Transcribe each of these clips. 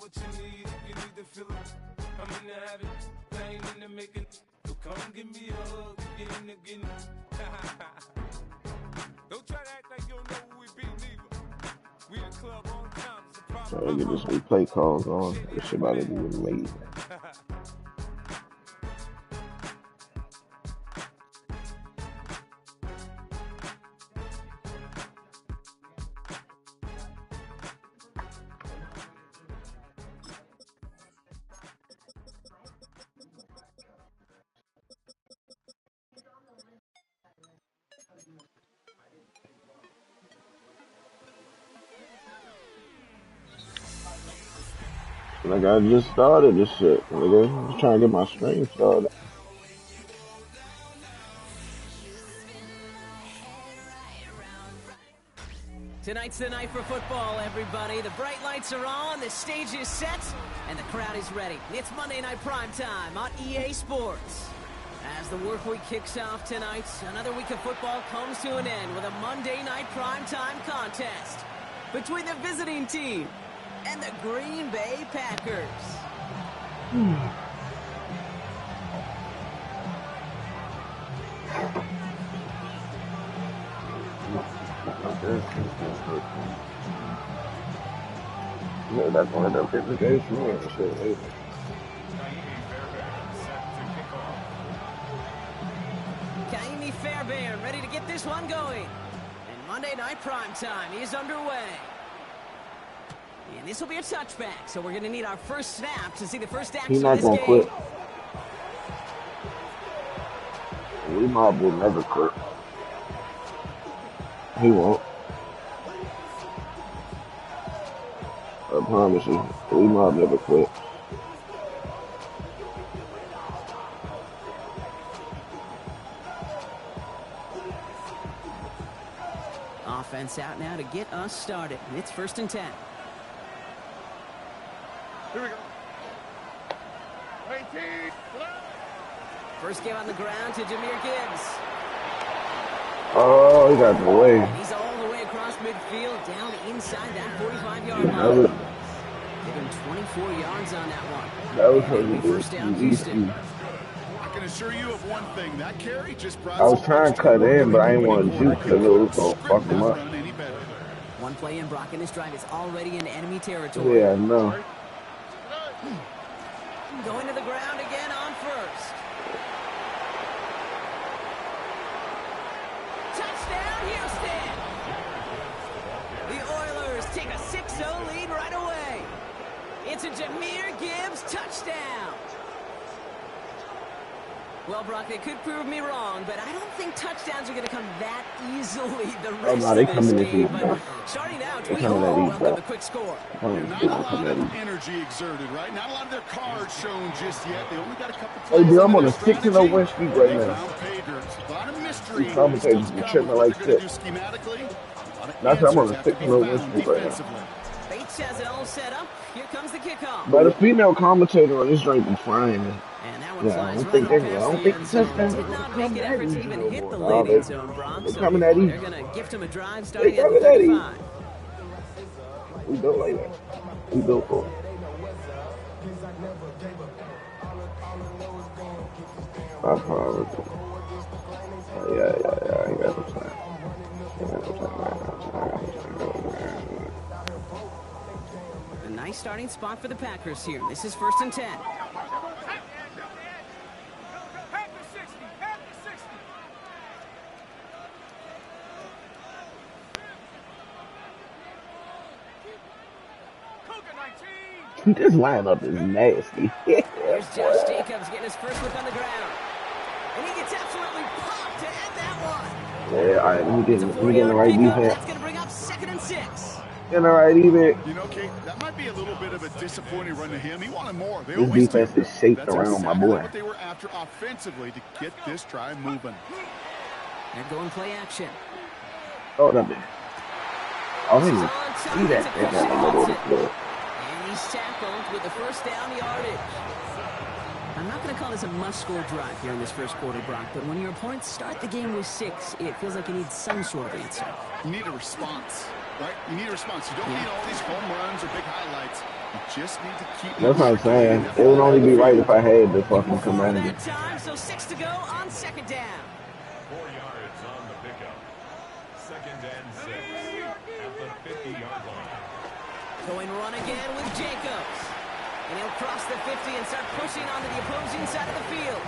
what you need. You need to feel it. I'm in the habit, pain in the making. So come give me a hug again. Don't try to act like you don't know who we be, neither. We the club on time. Trying to get this replay calls on. This shit about to be amazing. Like I just started this shit, nigga. I'm just trying to get my stream started. Tonight's the night for football, everybody. The bright lights are on, the stage is set, and the crowd is ready. It's Monday Night Primetime on EA Sports. As the work week kicks off tonight, another week of football comes to an end with a Monday Night Primetime contest between the visiting team and the Green Bay Packers. Yeah, that's one of the favorite games for me. Shit, Kaimi Fairbairn ready to get this one going. And Monday Night Primetime is underway. And this will be a touchback, so we're going to need our first snap to see the first action he's not of this gonna game. quit. We mob will never quit. He won't. I promise you, we mob never quit. Offense out now to get us started. It's 1st and 10. Here we go. 18. First game on the ground to Jahmyr Gibbs. Oh, he got the way. And he's all the way across midfield, down inside that 45-yard line. Give him 24 yards on that one. That was first down, Houston. I can assure you of one thing. That carry just brought I was trying to cut in, but I didn't want to juke because it was going to fuck him up. One play in, Brock, and this drive is already in enemy territory. Yeah, I know. Going to the ground again on first. Touchdown, Houston! The Oilers take a 6-0 lead right away. It's a Jahmyr Gibbs touchdown. Well, Brock, they could prove me wrong, but I don't think touchdowns are going to come that easily the rest of this game. But starting out, we all welcome the quick score. Not a lot of energy exerted, right? Not a lot of their cards shown just yet. They only got a couple Hey, dude, I'm on a 6-0 win streak right now. A lot of mystery. These commentators be tripping like shit. That's I'm on a 6-0 win streak right now. Bates has it all set up. Here comes the kickoff. But the female commentator on this joint be frying me. And that one Yeah, I flies don't think right they're past going the to end touch zone. that. Did not make an effort to even hit the No, landing zone, Brock. They So coming at they're each. going to gift him a drive starting at coming at each. 35. We built like that. We built for it. I promise. Yeah. I ain't got no time. A nice starting spot for the Packers here. This is 1st and 10. This lineup is nasty. Here's Josh Jacobs getting his first look on the ground. And he gets absolutely popped to end that one. Yeah, all right, let me get the right defense. That's going to bring up 2nd and 6. Get the right defense. You know, Kate, that might be a little bit of a disappointing run to him. He wanted more. They This defense is shaped around my boy. What they were after offensively to get this drive moving. They're going play action. Oh, that man. Oh, he see that. They got a little bit. And he's tackled with the first down yardage. I'm not going to call this a must-score drive here in this first quarter, Brock, but when your opponents start the game with 6, it feels like you need some sort of answer. You need a response, right? You need a response. You don't need all these home runs or big highlights. You just need to keep. That's what I'm saying. It would only be right if I had the fucking Commander. Time, so 6 to go on second down. 4 yards on the pickup. 2nd and 6 at the 50-yard line. Going run again with Jacobs. And he'll cross the 50 and start pushing onto the opposing side of the field.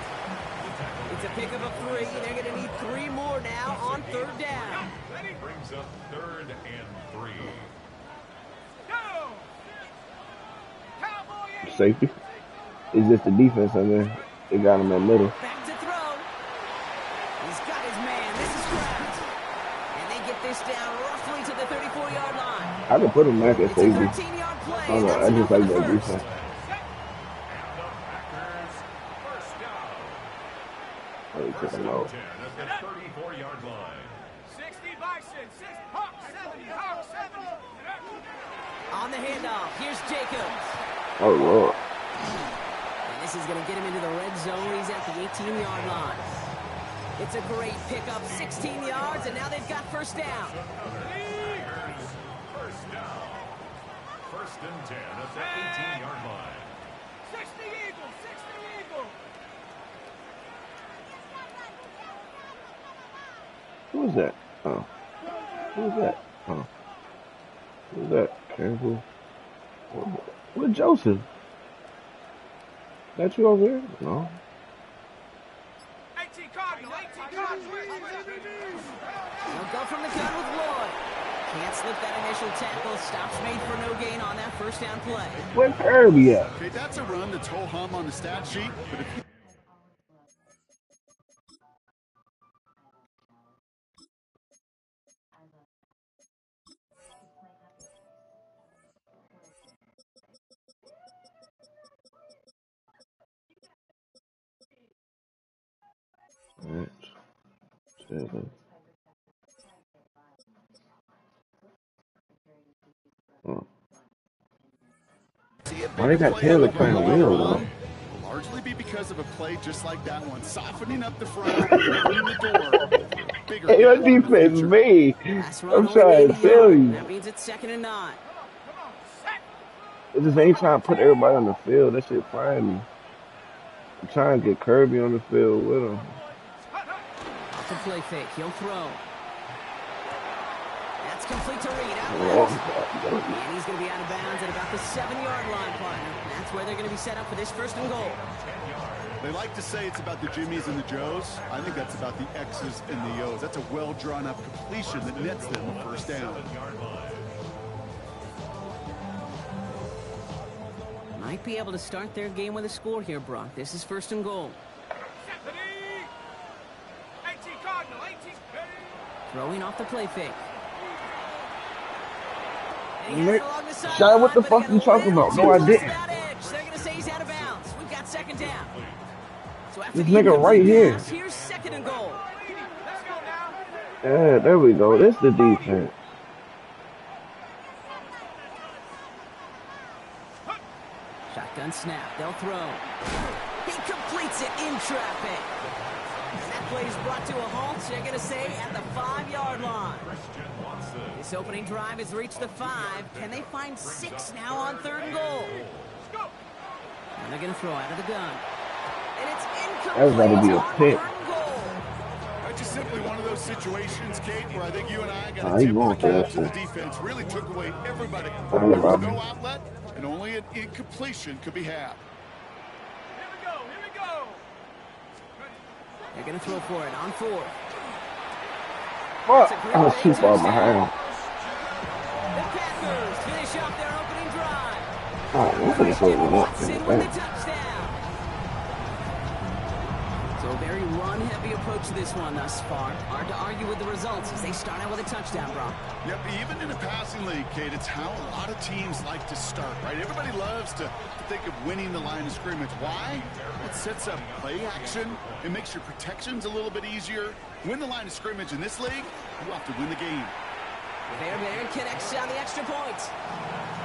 It's a pickup of 3. They're going to need 3 more now on 3rd down. Brings up 3rd and 3. Safety. It's just the defense in there. They got him in the middle. Back to throw. He's got his man. This is Kraft. And they get this down roughly to the 34-yard line. I could put him back at safety. 13-yard play. I don't know. I just like that defense. Oh, he took him out. At the 34-yard line. 60 Bison, 6 Hawk 70, Hawk 70. On the handoff, here's Jacobs. Oh, Lord. And this is going to get him into the red zone. He's at the 18-yard line. It's a great pickup, 16 yards, and now they've got first down. First down. 1st and 10 at the 18-yard line. 60 Eagles, 60 Eagles. Who is that? Oh. Who is that? Oh. Who is that? Careful. What Joseph? That you over there? No. 18 Cardinal, 18 Cardinal. They'll go from the gun with Lloyd. Can't slip that initial tackle. Stops made for no gain on that first down play. Where's Kirby at? Okay, that's a run that's ho-hum on the stat sheet, but if you Alright. 7. Oh. Why they got Taylor playing the wheel though? will largely be because of a play just like that one, softening up the front, opening the door. Bigger Hey, your defense me. I'm trying to tell you. That means it's 2nd and 9. It just ain't trying to put everybody on the field. That shit frying me. I'm trying to get Kirby on the field with him. Off the play fake, he'll throw. That's complete to Reed. And he's going to be out of bounds at about the 7-yard line, partner. That's where they're going to be set up for this 1st and goal. They like to say it's about the Jimmies and the Joes. I think that's about the X's and the O's. That's a well-drawn-up completion that nets them a first down. Might be able to start their game with a score here, Brock. This is 1st and goal. 18 Cardinal, 18. Throwing off the play fake. Shine, what the fuck are you talking about? No, I didn't. They're going to say he's out of bounds. We've got 2nd down. So This nigga right here. Here's 2nd and goal. Let's go now. Yeah, there we go. This the defense. Shotgun snap. They'll throw. He completes it in traffic. And that play is brought to a halt. So they're going to say at the 5-yard line. This opening drive has reached the 5. Can they find 6 now on 3rd and goal? And they're going to throw out of the gun. And it's incomplete. That was about to be a pick. That's just simply one of those situations, Kate, where I think you and I got to tip the cap to the defense. Really took away everybody. There was no outlet, and only an incompletion could be had. Here we go, here we go. They're going to throw for it on 4th. Fuck. I was too far behind. The Packers finish off their opening drive. Oh, I'm gonna put Watson with the touchdown. So a very run-heavy approach to this one thus far. Hard to argue with the results as they start out with a touchdown, Brock. Yep, even in a passing league, Kate, it's how a lot of teams like to start, right? Everybody loves to think of winning the line of scrimmage. Why? It sets up play action. It makes your protections a little bit easier. Win the line of scrimmage in this league, you have to win the game. Bear connects on the extra point.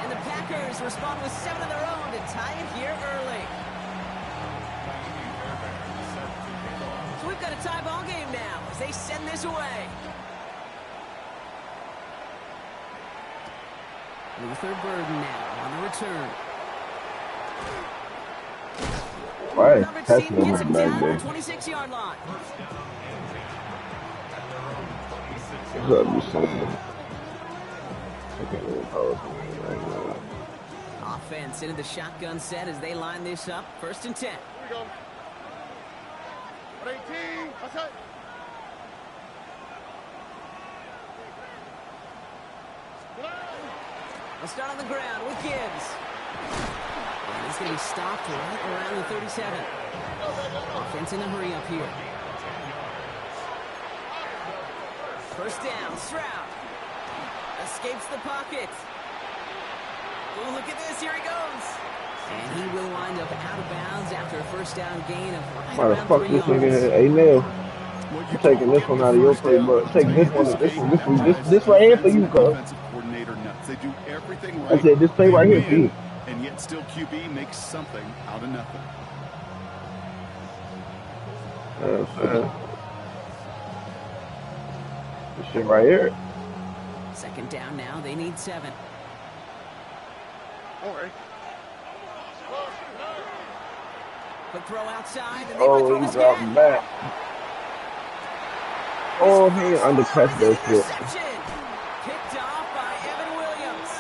And the Packers respond with 7 of their own to tie it here early. So we've got a tie ball game now as they send this away. Luther Burden now on the return. Why is Number Tesla team gets him back down there? at the 26-yard line. What's up, you son of a... I can't even pose right now. Offense into the shotgun set as they line this up. 1st and 10. Here we go. 18. Outside. We'll start on the ground with Gibbs. And he's going to be stopped right around the 37. Offense in a hurry up here. 1st down, Stroud. Escapes the pocket. Oh, look at this. Here he goes. And he will wind up out of bounds after a 1st down gain of right Why the around fuck 3 this yards. nigga had a nail? I'm taking this one out of your playbook. Take this right here for you, cuz. They do everything right. I said this play right here for you. And yet still QB makes something out of nothing. This shit right here. 2nd down now. They need 7. All right. Quick throw outside. And they overthrow Oh, he this dropped guy. back. Oh, he undercut that shit. Interception. Picked off by Evan Williams.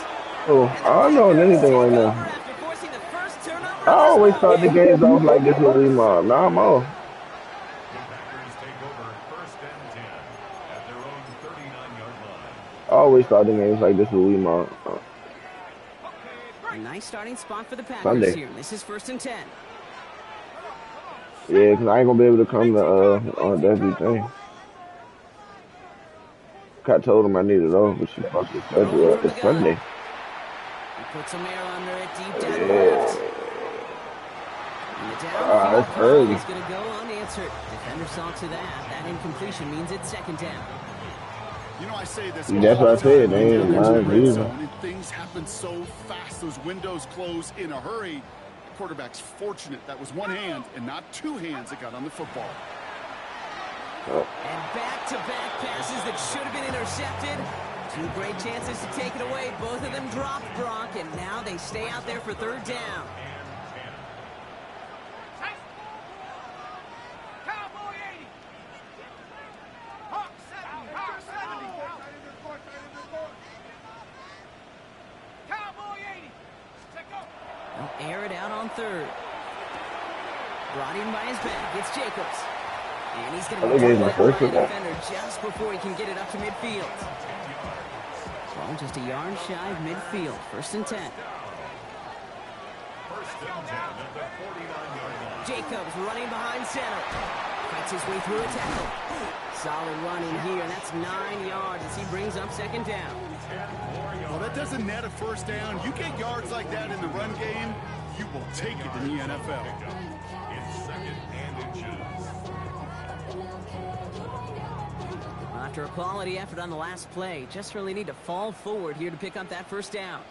Oh, I don't know anything right now. After forcing the 1st turnover I of always this thought the ball games off like this with Lee-Mob. Now I'm off. The Packers take over 1st and 10 at their own 39-yard line. I always thought the games like this with Lee-Mob. A nice starting spot for the Packers Sunday. here. This is 1st and 10. Yeah, because I ain't going to be able to come to on everything. I told him I needed it off, but she fucked his schedule up. It's Sunday. He puts some air under it deep down Yeah. left. And the downfield That's call early. is going to go unanswered. Defender saw to that. That incompletion means it's 2nd down. You know, I say this. That's what I said, they ain't mind either. And things happen so fast. Those windows close in a hurry. The quarterback's fortunate that was one hand and not 2 hands that got on the football. And back-to-back passes that should have been intercepted. 2 great chances to take it away. Both of them dropped, Brock, and now they stay out there for 3rd down. They'll air it out on 3rd. Brought in by his back. It's Jacobs. And he's going to I think he's my first the with that. defender just before he can get it up to midfield. Well, just a yard shy of midfield. 1st and 10. 1st and 10 at the 49-yard line. Jacobs running behind center. Fights his way through a tackle. Solid run in here, and that's 9 yards as he brings up 2nd down. Well, that doesn't net a 1st down. You get yards like that in the run game, you will take it in the NFL. It's 2nd and inches. After a quality effort on the last play, just really need to fall forward here to pick up that 1st down.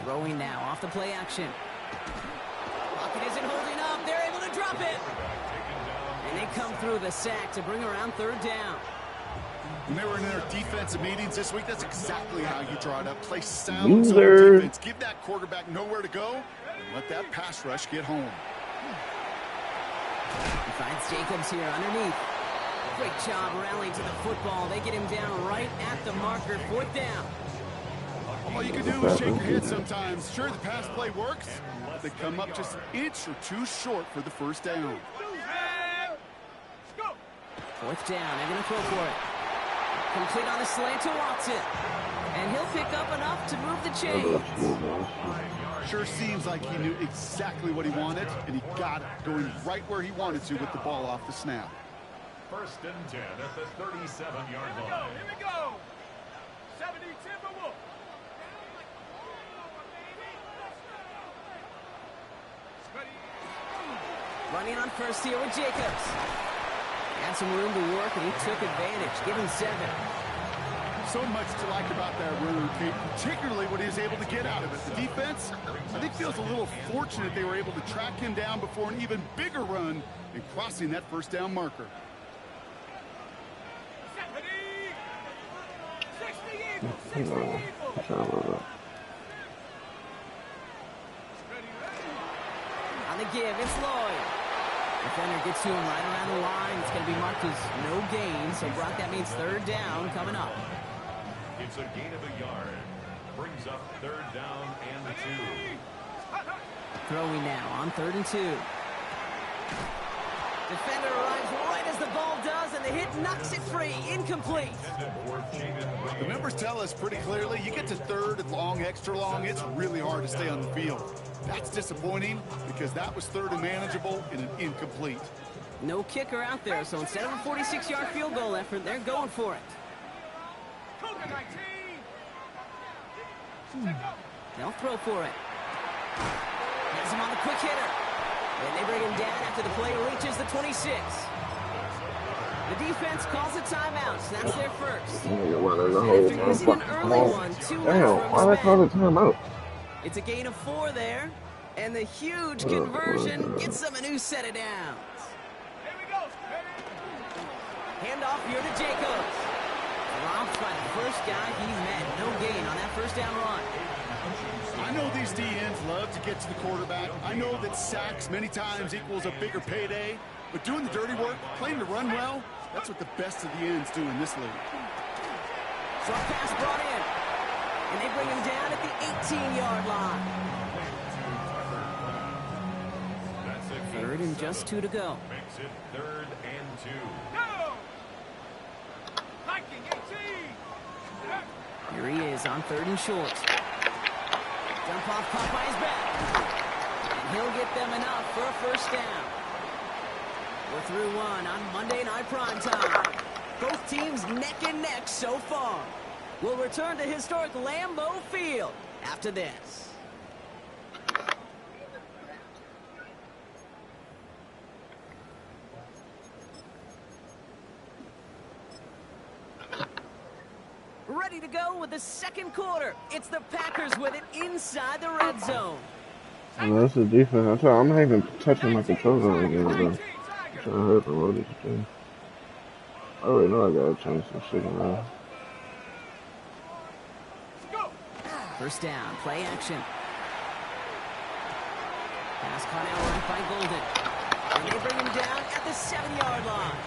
Throwing now off the play action. Pocket isn't holding up. They're able to drop it. And they come through the sack to bring around 3rd down. When they were in their defensive meetings this week, that's exactly how you draw it up. Play sound zone Loser. defense. Give that quarterback nowhere to go, and let that pass rush get home. He finds Jacobs here underneath. Great job rallying to the football. They get him down right at the marker. 4th down. All you can do is shake your head sometimes. Sure, the pass play works, but they come up just an inch or 2 short for the 1st down. 4th down. They're going to throw for it. Complete on the slant to Watson. And he'll pick up enough to move the chains. Sure seems like he knew exactly what he wanted, and he got it, going right where he wanted to with the ball off the snap. 1st and 10 at the 37-yard line. Here we go. 70 Timberwolves. Running on 1st here with Jacobs. Had some room to work, and he took advantage. Give him 7. So much to like about that route. Kate, particularly what he was able to get out of it. The defense, I think, feels a little fortunate they were able to track him down before an even bigger run and crossing that first down marker. On the give, it's Lloyd. Defender gets to him right around the line. It's going to be marked as no gain. So, Brock, that means third down coming up. It's a gain of a yard. Brings up third down and the 2. Throwing now on 3rd and 2. Defender arrives right as the ball does, and the hit knocks it free. Incomplete. The numbers tell us pretty clearly, you get to 3rd and long, extra long, it's really hard to stay on the field. That's disappointing because that was 3rd and manageable and an incomplete. No kicker out there, so instead of a 46-yard field goal effort, they're going for it. They'll throw for it. Has him on the quick hitter. And they bring him down after the play reaches the 26. The defense calls a timeout, so that's their first. After using an early one, 2 left why they call it timeout? It's a gain of 4 there, and the huge conversion gets them a new set of downs. Hand off here to Jacobs. Robbed by the first guy he's met. No gain on that first down run. I know these DNs love to get to the quarterback. I know that sacks many times equals a bigger payday, but doing the dirty work, playing to run well, that's what the best of the ends do in this league. Short pass brought in, and they bring him down at the 18-yard line. That's it. 3rd and just 2 to go. Makes it 3rd and 2. Here he is on 3rd and short. Jump off caught by his back. And he'll get them enough for a first down. We're through one on Monday Night Primetime. Both teams neck and neck so far. We'll return to historic Lambeau Field after this. Ready to go with the second quarter. It's the Packers with it inside the red zone. No, that's the defense. I'm not even touching my controller again, bro. I'm trying to hurt the road thing. I already know I gotta change some shit around. First down, play action. Pass caught out right by Golden. And they bring him down at the 7-yard line.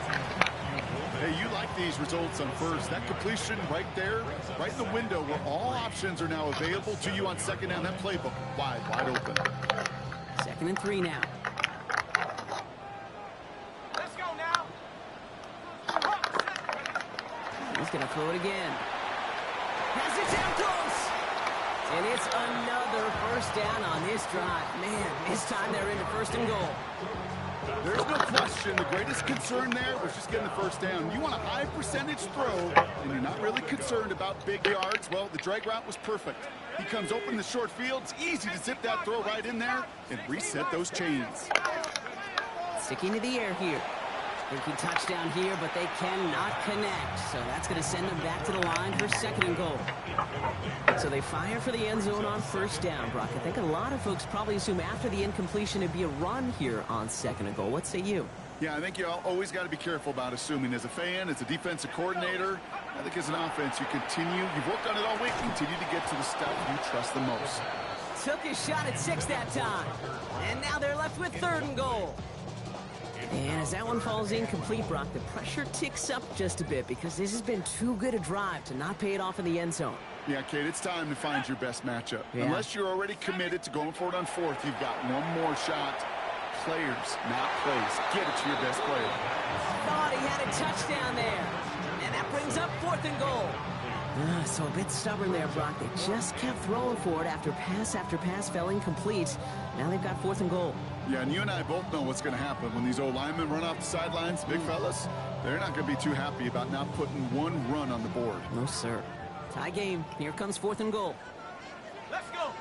Hey, you like these results on first. That completion right there, right in the window where all options are now available to you on second down. That playbook wide open. 2nd and 3 now. Let's go now. He's going to throw it again. Has it down close. And it's another first down on this drive. Man, this time they're into 1st and goal. There's no question the greatest concern there was just getting the first down. You want a high percentage throw, and you're not really concerned about big yards. Well, the drag route was perfect. He comes open the short field. It's easy to zip that throw right in there and reset those chains. Sticking to the air here. Thinking touchdown here, but they cannot connect. So that's going to send them back to the line for 2nd and goal. So they fire for the end zone on 1st down, Brock. I think a lot of folks probably assume after the incompletion it'd be a run here on 2nd and goal. What say you? Yeah, I think you always got to be careful about assuming. As a fan, as a defensive coordinator, I think as an offense, you've worked on it all week, continue to get to the stuff you trust the most. Took his shot at 6 that time. And now they're left with 3rd and goal. And as that one falls incomplete, Brock, the pressure ticks up just a bit because this has been too good a drive to not pay it off in the end zone. Yeah, Kate, it's time to find your best matchup. Yeah. Unless you're already committed to going for it on 4th, you've got one more shot. Players, not plays. Get it to your best player. Thought he had a touchdown there. And that brings up 4th and goal. So a bit stubborn there, Brock. They just kept throwing for it after pass fell incomplete. Now they've got 4th and goal. Yeah, and you and I both know what's going to happen when these old linemen run off the sidelines. Big fellas, they're not going to be too happy about not putting one run on the board. No, sir. Tie game. Here comes 4th and goal. Let's go.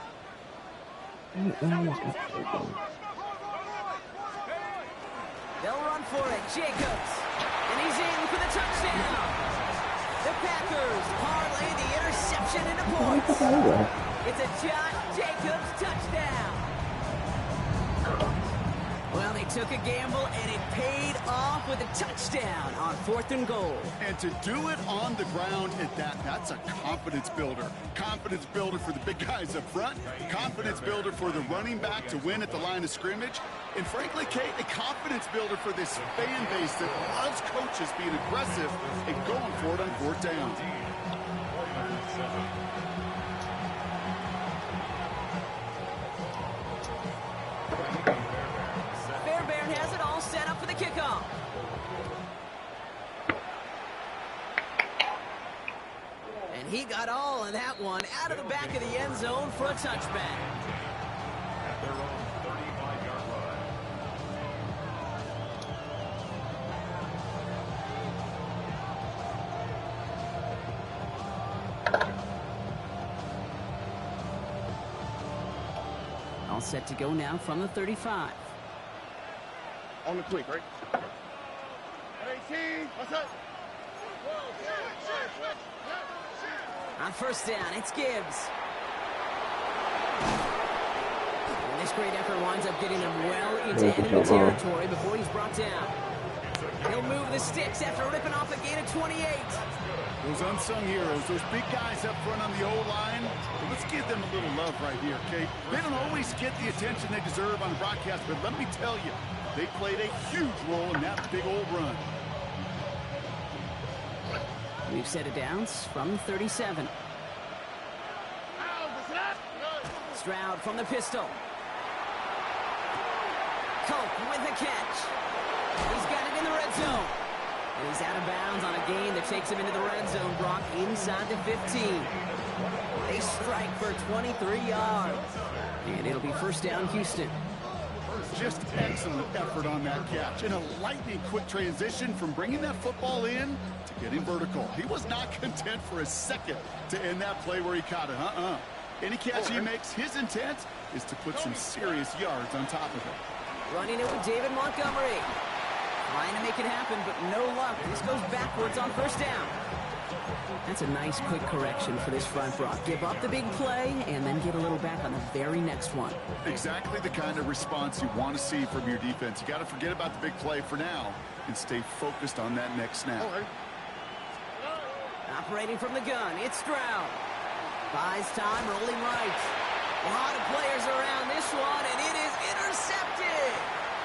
They'll run for it. Jacobs. And he's in for the touchdown. The Packers parlay the interception into points. It's a Josh Jacobs touchdown. Well, they took a gamble, and it paid off with a touchdown on 4th and goal. And to do it on the ground at that's a confidence builder. Confidence builder for the big guys up front. Confidence builder for the running back to win at the line of scrimmage. And frankly, Kate, a confidence builder for this fan base that loves coaches being aggressive and going for it on 4th down. Has it all set up for the kickoff. And he got all of that one out of the back of the end zone for a touchback. At their own 35-yard line. All set to go now from the 35. On the quick, right? On 1st down, it's Gibbs. And this great effort winds up getting him well into enemy territory before he's brought down. He'll move the sticks after ripping off a gain of 28. Those unsung heroes, those big guys up front on the O-line, let's give them a little love right here, Kate. They don't always get the attention they deserve on broadcast, but let me tell you, they played a huge role in that big old run. We've set it downs from 37. Stroud from the pistol. Cope with the catch. He's got it in the red zone. And he's out of bounds on a gain that takes him into the red zone, Brock, inside the 15. They strike for 23 yards. And it'll be 1st down, Houston. Just excellent effort on that catch. And a lightning quick transition from bringing that football in to getting vertical. He was not content for a second to end that play where he caught it. Any catch he makes, his intent is to put some serious yards on top of it. Running it with David Montgomery. Trying to make it happen, but no luck. This goes backwards on 1st down. That's a nice quick correction for this front, Brock. Give up the big play and then get a little back on the very next one. Exactly the kind of response you want to see from your defense. You got to forget about the big play for now and stay focused on that next snap. Operating from the gun, it's Stroud. Buys time, rolling right. A lot of players around this one, and it is intercepted.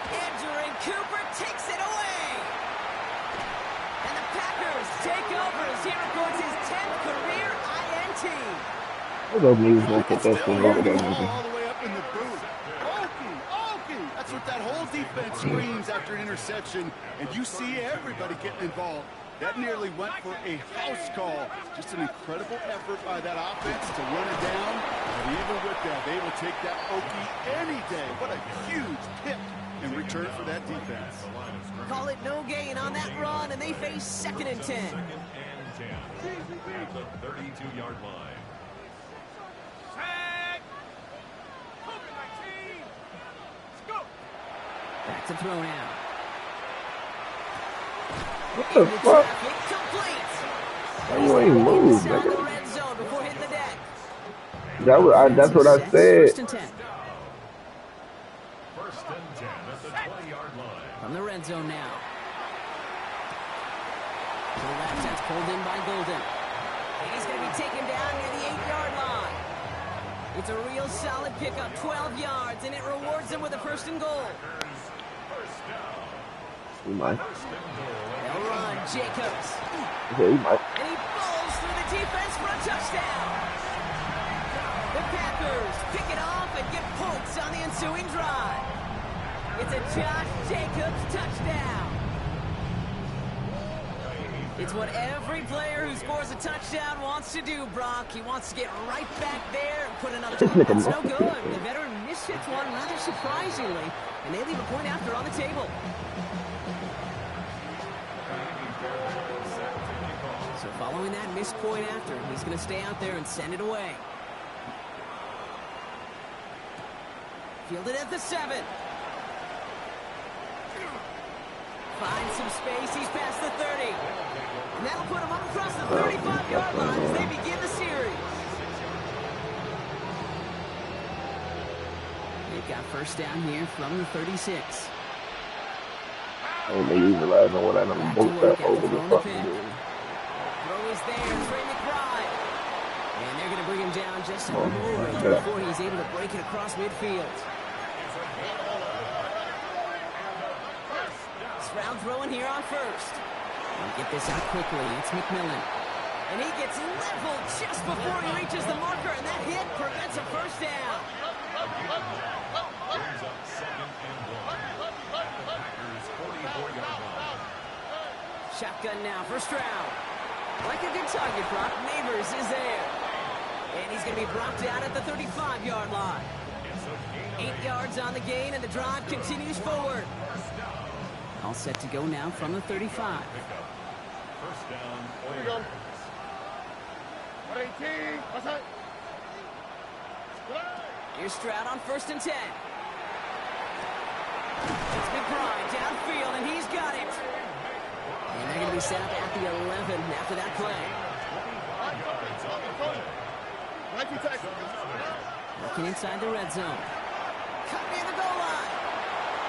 Andrew Cooper takes it away. And the Packers take over as he records his 10th career INT. I don't believe we'll put that thing over there. All the way up in the booth. Okie. That's what that whole defense screams after an interception, and you see everybody getting involved. That nearly went for a house call. Just an incredible effort by that offense to run it down. But even with that, they will take that Okie any day. What a huge pick in return for that defense. Call it no gain on that run, and they face 2nd and 10. 2nd and 10 at the 32-yard line. Back to throw now. What the fuck? Why you ain't move, Inside the nigga? red zone before hitting the deck. That's what I said. 1st and 10. 1st and 10 at the 20-yard line. From the red zone now. To the left, that's pulled in by Golden. And he's going to be taken down near the 8-yard line. It's a real solid pickup, 12 yards, and it rewards him with a 1st and goal. He might. They'll run, Jacobs. Okay, he might. And he falls through the defense for a touchdown. The Packers pick it off and get points on the ensuing drive. It's a Josh Jacobs touchdown. It's what every player who scores a touchdown wants to do, Brock. He wants to get right back there and put another. That's no good. The veteran mishits one rather surprisingly, and they leave a point after on the table. So following that missed point after, he's going to stay out there and send it away. Fielded at the 7. Finds some space. He's past the 30. And that'll put him up across the 35-yard line as they begin the series. They've got first down here from the 36. And they utilize on what I done booked that over the fucking dude. Throw is there. Trey McBride. And they're going to bring him down just a moment before he's able to break it across midfield. Stroud throwing here on first. He'll get this out quickly. It's McMillan. And he gets leveled just before he reaches the marker, and that hit prevents a first down. Brings up second and 1. Packers 44-yard line. Shotgun now for Stroud. Like a good target, Brock. Neighbors is there. And he's going to be brought down at the 35-yard line. 8 yards on the gain, and the drive continues forward. All set to go now from the 35. First down, Oilers. Here's Stroud on first and 10. It's McBride downfield, and he's got it. And they're going to be set up at the 11 after that play. Looking inside the red zone. Cut near the goal line.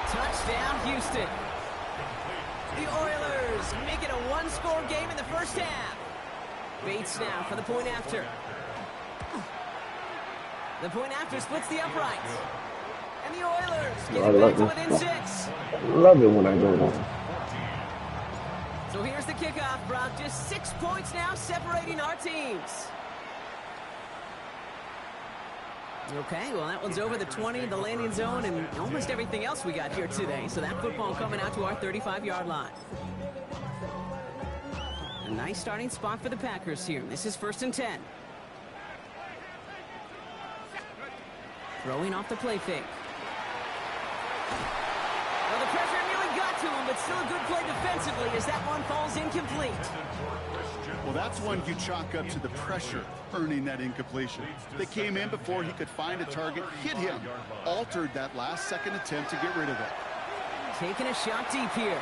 Touchdown, Houston. The Oilers make it a one-score game in the first half. Bates now for the point after. The point after splits the uprights. And the Oilers getting back to within 6. Love it when I go there. So here's the kickoff, Brock. Just 6 points now separating our teams. Okay, well, that one's over the 20, the landing zone, and almost everything else we got here today. So that football coming out to our 35-yard line. A nice starting spot for the Packers here. This is first and 10. Throwing off the play fake. Well, the pressure nearly got to him, but still a good play defensively as that one falls incomplete. Well, that's one you chalk up to the pressure earning that incompletion. They came in before he could find a target, hit him, altered that last-second attempt to get rid of it. Taking a shot deep here.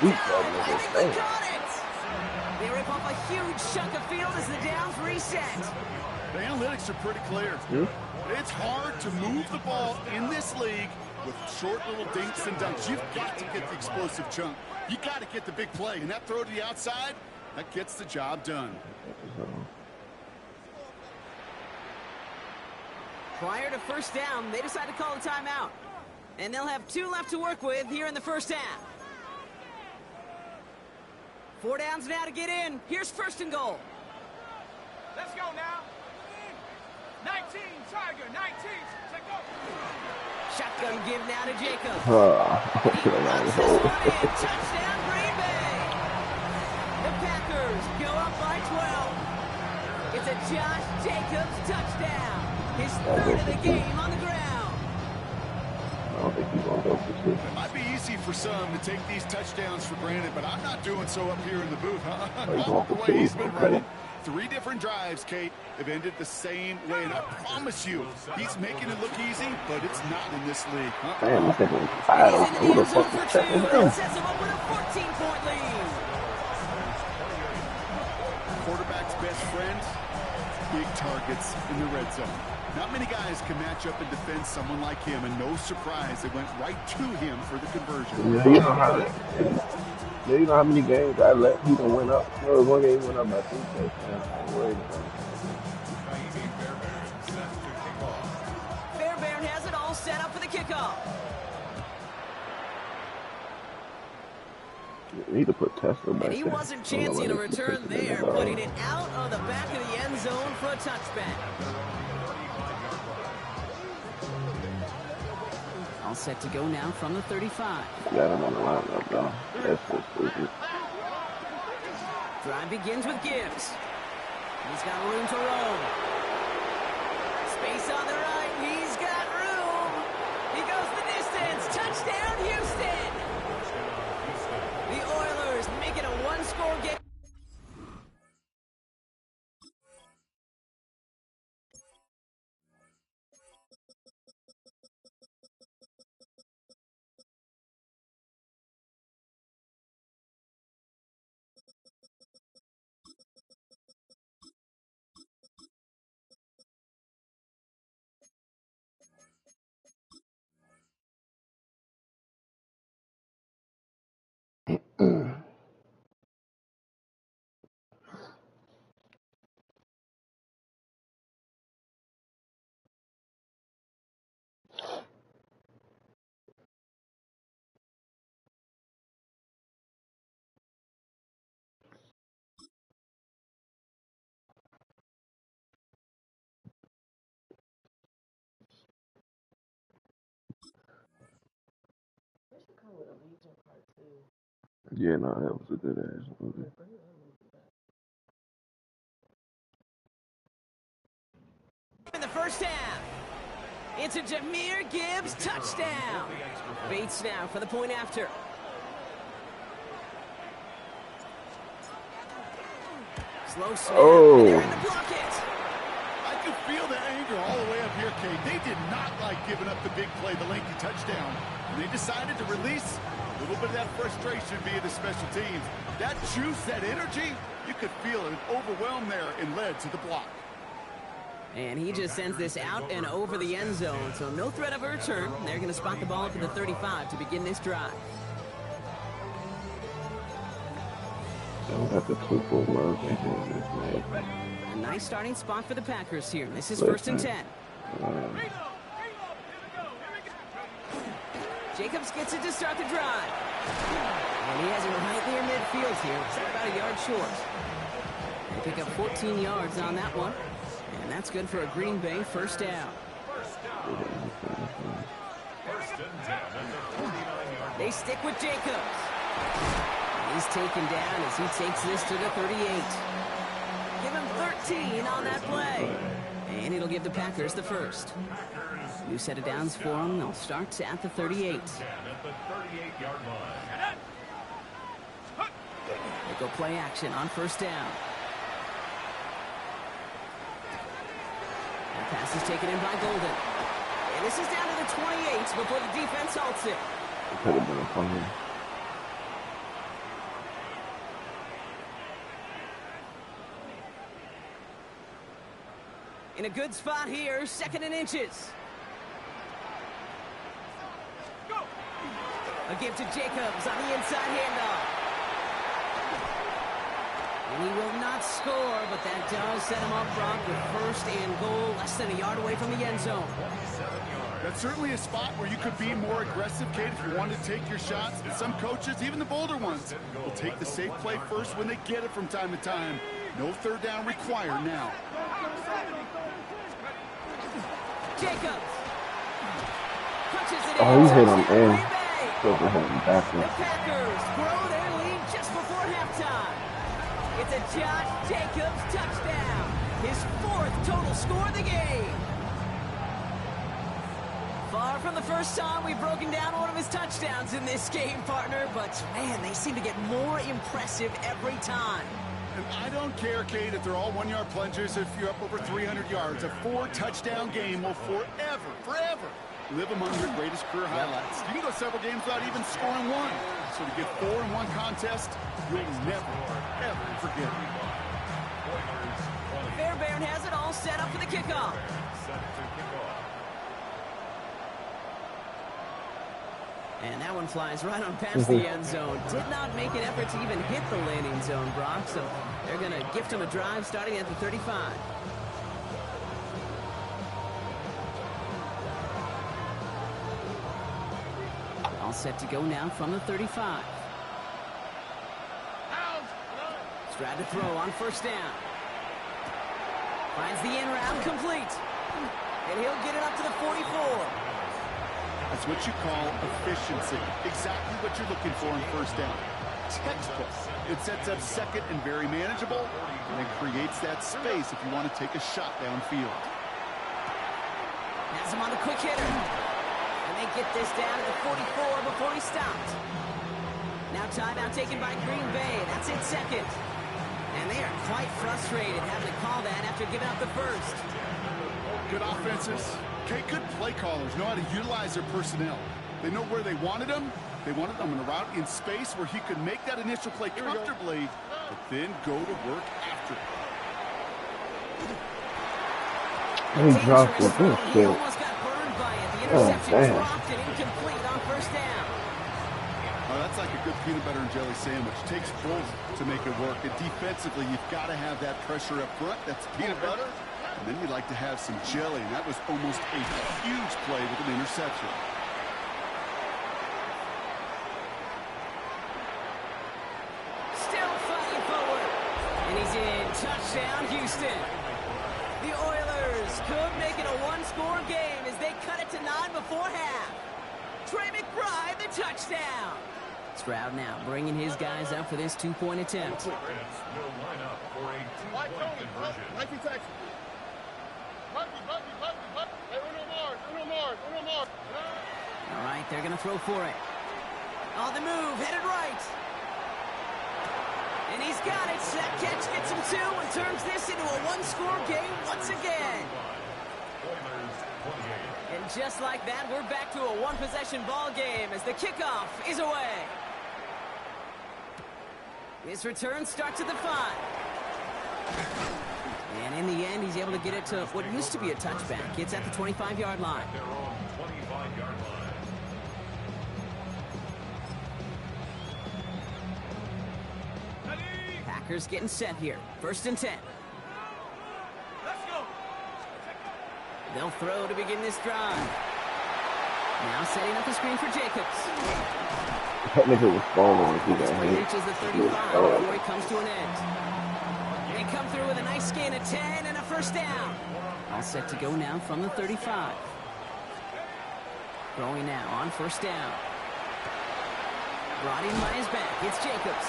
He Got it! They rip off a huge chunk of field as the downs reset. The analytics are pretty clear. It's hard to move the ball in this league with short little dinks and dunks. You've got to get the explosive chunk. You got to get the big play, and that throw to the outside, that gets the job done. Prior to first down, they decide to call a timeout. And they'll have 2 left to work with here in the first half. 4 downs now to get in. Here's first and goal. Let's go now. 19, Tiger, 19. Take go. Shotgun give now to Jacob. Touchdown, Touchdown, Green Bay. The Packers go up by 12. It's a Josh Jacobs touchdown. His 3rd of the game on the ground. I don't think he's going to go for 6. It might be easy for some to take these touchdowns for granted, but I'm not doing so up here in the booth. Not the way he's been running. 3 different drives, Kate, have ended the same way. And I promise you, he's making it look easy, but it's not in this league. Damn, this thing was tired. Who the fuck is checking him? Sets him up with a 14-point lead. Quarterback's best friend, big targets in the red zone. Not many guys can match up and defend someone like him, and no surprise, they went right to him for the conversion. Yeah, you know how many games I let he done went up. There was one game he went up by 3 touchdowns. I'm worried about it. Fairbairn has it all set up for the kickoff. You need to put Tesla back And he there. wasn't chancing a return there, putting it out of the back of the end zone for a touchback. All set to go now from the 35. Got him on the lineup, though. That's just stupid. Drive begins with Gibbs. He's got room to roam. Space on the right. He's got room. He goes the distance. Touchdown, Houston. The Oilers make it a one-score game. Yeah, no, that was a good ass movie. In the first half, it's a Jahmyr Gibbs touchdown. Bates now for the point after. Slow snap, and they're in to block it. I could feel the anger all the way up here, Kate. They did not like giving up the big play, the lengthy touchdown. And they decided to release a little bit of that frustration via the special teams. That juice, that energy, you could feel it overwhelmed there and led to the block. And he just sends this out and over the end zone, so no threat of a return. They're going to spot the ball up at the 35 to begin this drive. Got the 2-4 mark. A nice starting spot for the Packers here. This is 1st and 10. Jacobs gets it to start the drive. And he has it right near midfield here. It's about a yard short. They pick up 14 yards on that one. And that's good for a Green Bay first down. They stick with Jacobs. He's taken down as he takes this to the 38. Give him 13 on that play. And it'll give the Packers the first. New set of downs for them. They'll start at the 38. They go play action on first down. The pass is taken in by Golden. And this is down to the 28 before the defense halts it. It could have been a fumble. In a good spot here, 2nd and inches. A give to Jacobs on the inside handoff. And he will not score, but that does set him up front with 1st and goal, less than a yard away from the end zone. That's certainly a spot where you could be more aggressive, Kate, if you wanted to take your shots. And some coaches, even the bolder ones, will take the safe play first when they get it from time to time. No third down required now. Jacobs. Punches it in. Oh, he hit him in. The Packers grow their lead just before halftime. It's a Josh Jacobs touchdown. His 4th total score of the game. Far from the first time we've broken down one of his touchdowns in this game, partner, but man, they seem to get more impressive every time. And I don't care, Kate, if they're all 1-yard plungers, if you're up over 300 yards. A 4-touchdown game will forever live among your greatest career highlights. You can go several games without even scoring one. So to get 4 in one contest, you'll never, ever forget it. Fairbairn has it all set up for the kickoff. And that one flies right on past the end zone. Did not make an effort to even hit the landing zone, Brock. So they're going to gift him a drive starting at the 35. All set to go now from the 35. Strad to throw on first down. Finds the in route complete. And he'll get it up to the 44. That's what you call efficiency. Exactly what you're looking for in first down. Textbook. It sets up second and very manageable, and it creates that space if you want to take a shot downfield. Has him on the quick hitter. And they get this down to the 44 before he stopped. Now timeout taken by Green Bay. That's it, second. And they are quite frustrated having to call that after giving up the first. Good offenses. Okay, good play callers know how to utilize their personnel. They know where they wanted them. They wanted them in a route in space where he could make that initial play comfortably, but then go to work after it. He dropped it. He almost got burned by it. The interception dropped and incomplete on first down. Oh, that's like a good peanut butter and jelly sandwich. It takes both to make it work. And defensively, you've got to have that pressure up front. That's peanut butter. And then you'd like to have some jelly. And that was almost a huge play with an interception. Still fighting forward. And he's in. Touchdown, Houston. The Oilers could make it a one-score game as they cut it to 9 before half. Trey McBride, the touchdown. Stroud now bringing his guys up for this two-point attempt. Will line up for a two-point conversion. All right, they're going to throw for it. On the move, headed right. And he's got it. That catch gets him 2 and turns this into a one-score game once again. And just like that, we're back to a one-possession ball game as the kickoff is away. His return starts at the 5. And in the end, he's able to get it to what used to be a touchback. It's at the 25-yard line. Their own 25-yard line. Packers getting set here. 1st and 10. They'll throw to begin this drive. Now setting up the screen for Jacobs. That nigga was falling if he This got play hit. reaches the 35 before he comes to an end. They come through with a nice gain of 10 and a first down. All set to go now from the 35. Throwing now on 1st down. Brought in by his back. It's Jacobs.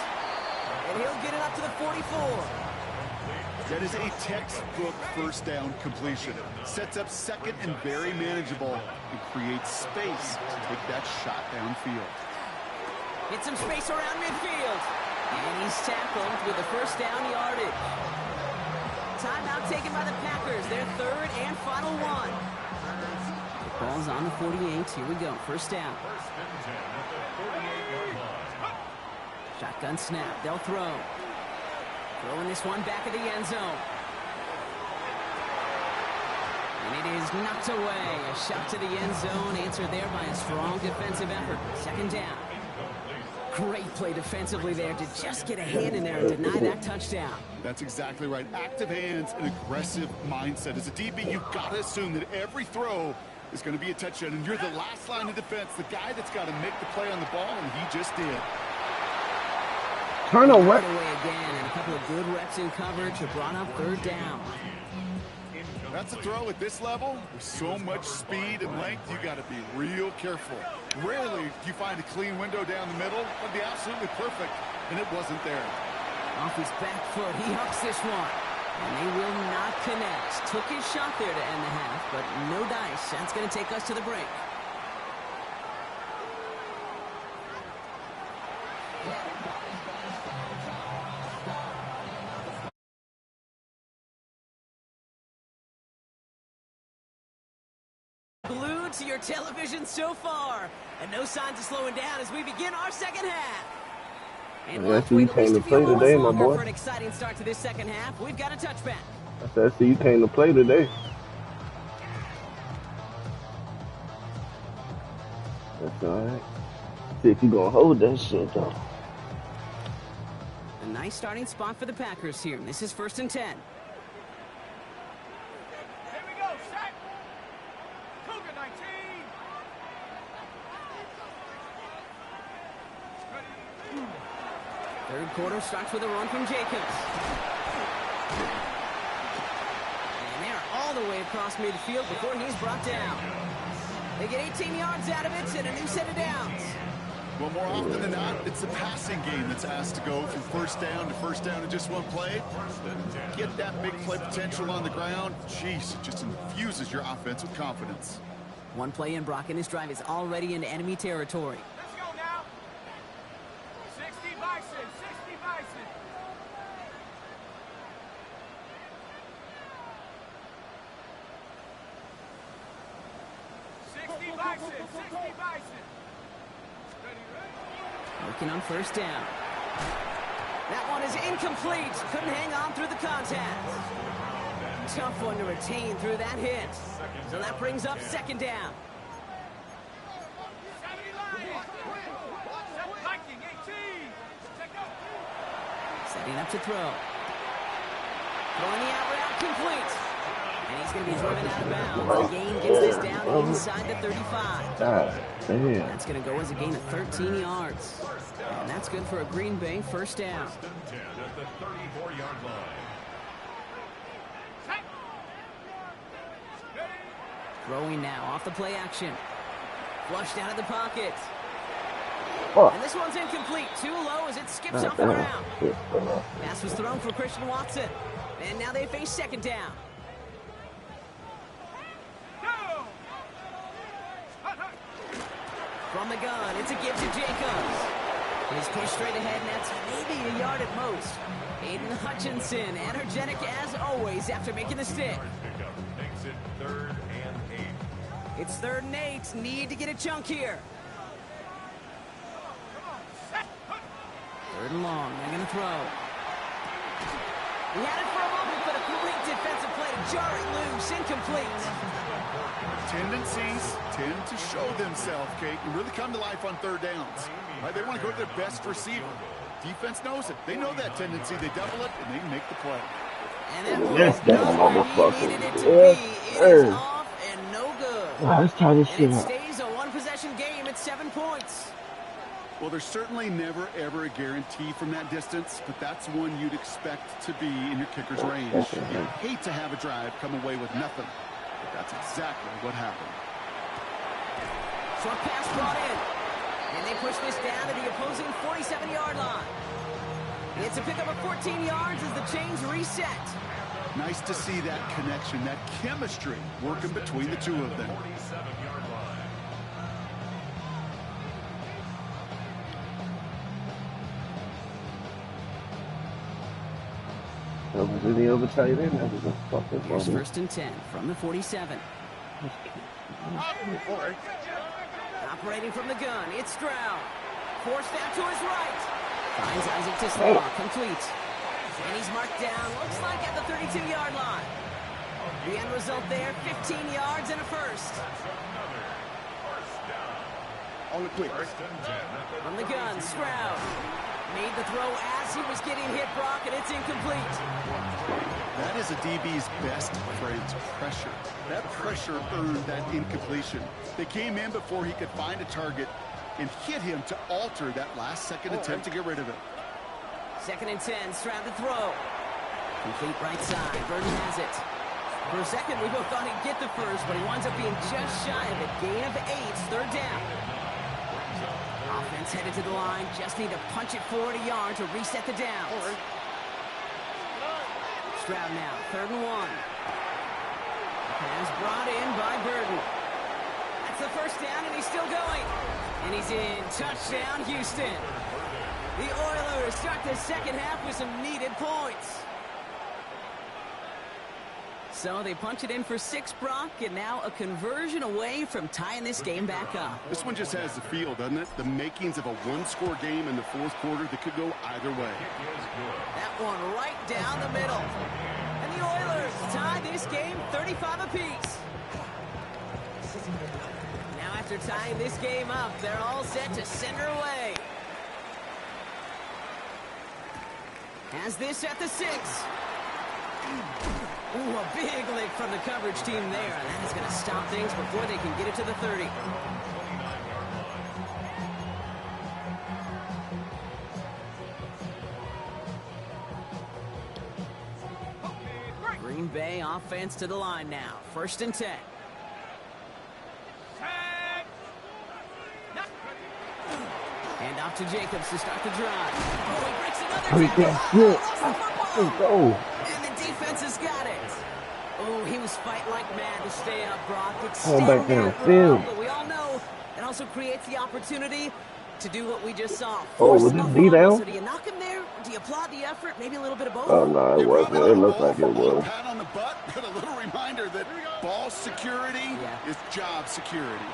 And he'll get it up to the 44. That is a textbook first down completion. Sets up second and very manageable and creates space to take that shot downfield. Get some space around midfield. And he's tackled with the first down yardage. Timeout taken by the Packers. Their 3rd and final one. The ball's on the 48. Here we go. First down. 1st and 10 at the 48-yard line. Shotgun snap. They'll throw. Throwing this one back of the end zone. And it is knocked away. A shot to the end zone. Answered there by a strong defensive effort. 2nd down. Great play defensively there to just get a hand in there and deny that touchdown. That's exactly right. Active hands and aggressive mindset. As a DB, you've got to assume that every throw is going to be a touchdown. And you're the last line of defense, the guy that's got to make the play on the ball, and he just did. Turn away. Right away again, and a couple of good reps in coverage have brought up 3rd down. That's a throw at this level. With so much speed and length, you got to be real careful. Rarely do you find a clean window down the middle. That'd be absolutely perfect, and it wasn't there. Off his back foot, he hucks this one. And they will not connect. Took his shot there to end the half, but no dice. That's going to take us to the break. Glued to your television so far, and no signs of slowing down as we begin our 2nd half. And Yeah, so you came to play today, my boy. For an exciting start to this 2nd half, we've got a touchback. I said, see, you came to play today. That's all right. See if you gonna hold that shit, though. A nice starting spot for the Packers here. This is 1st and 10. Here we go, set. Cougar 19. 3rd quarter starts with a run from Jacobs. And they're all the way across midfield before he's brought down. They get 18 yards out of it and a new set of downs. Well, more often than not, it's the passing game that's asked to go from 1st down to 1st down in just one play. Get that big play potential on the ground. Jeez, it just infuses your offense with confidence. One play in, Brock, and his drive is already into enemy territory. Let's go now. 60 Bison, 60 Bison. Working on 1st down. That one is incomplete. Couldn't hang on through the contact. Tough one to retain through that hit. So that brings up 2nd down. Setting up to throw. Throwing the out route complete. And he's going to be driven out of bounds. The gain gets this down inside the 35. God damn. That's going to go as a gain of 13 yards. And that's good for a Green Bay 1st down. 1st and 10 at the 34-yard line. Throwing now off the play action. Flushed out of the pocket. Fuck. And this one's incomplete. Too low as it skips God off the damn. ground. Shit. Pass was thrown for Christian Watson. And now they face second down. From the gun, it's a give to Jacobs. He's pushed straight ahead, and that's maybe a yard at most. Aiden Hutchinson, energetic as always after making the stick. Pickup makes it 3rd and 8. It's 3rd and 8. Need to get a chunk here. 3rd and long. They're going to throw. He had it for a moment, but a great defensive play to jar it loose. Incomplete. Tendencies tend to show themselves, Kate, and really come to life on 3rd downs. Right? They want to go to their best receiver. Defense knows it. They know that tendency. They double it, and they make the play. And that one Yes, was damn, not where motherfucker. he needed it to Yes, be. It sir. is off and no good. Wow, it's time to And shit it out. stays a one-possession game at 7 points. Well, there's certainly never, ever a guarantee from that distance, but that's one you'd expect to be in your kicker's range. You hate to have a drive come away with nothing, but that's exactly what happened. Short pass brought in. And they push this down to the opposing 47-yard line. It's a pickup of 14 yards as the chains reset. Nice to see that connection, that chemistry working between the two of them. 47-yard line. Over to the other tight end. That was a fucking Here's bubble. 1st and 10 from the 47. Operating from the gun, it's Stroud. Forced out to his right. Finds Isaac Tisdale, complete. And he's marked down, looks like at the 32-yard line. The end result there, 15 yards and a first. On the quick. From the gun, Stroud. Made the throw as he was getting hit, Brock, and it's incomplete. That is a DB's best friend, pressure. That pressure earned that incompletion. They came in before he could find a target and hit him to alter that last-second attempt to get rid of it. 2nd and 10, Stroud to throw. Complete right side, Burton has it. For a second, we both thought he'd get the first, but he winds up being just shy of it. Gain of 8, 3rd down. Offense headed to the line, just need to punch it forward a yard to reset the downs. Stroud now, 3rd and 1. Pass brought in by Burton. That's the first down, and he's still going. And he's in. Touchdown, Houston. The Oilers start the second half with some needed points. So they punch it in for 6, Brock, and now a conversion away from tying this game back up. This one just has the feel, doesn't it? The makings of a one-score game in the 4th quarter that could go either way. That one right down the middle. And the Oilers tie this game 35 apiece. Now after tying this game up, they're all set to send her away. Has this at the 6. Ooh, a big lick from the coverage team there. And that is going to stop things before they can get it to the 30. Green Bay offense to the line now. 1st and 10. Hand off to Jacobs to start the drive. Oh, he breaks another tackle. Go. And the defense has got it. Oh, he was fighting like mad to stay up, Brock. Going back downfield. But we all know it also creates the opportunity to do what we just saw. Oh, was it D down? So do you knock him there? Do you applaud the effort? Maybe a little bit of both? Oh, no, it wasn't. It looked like it was. Pat on the butt, but a little reminder that ball security is job security.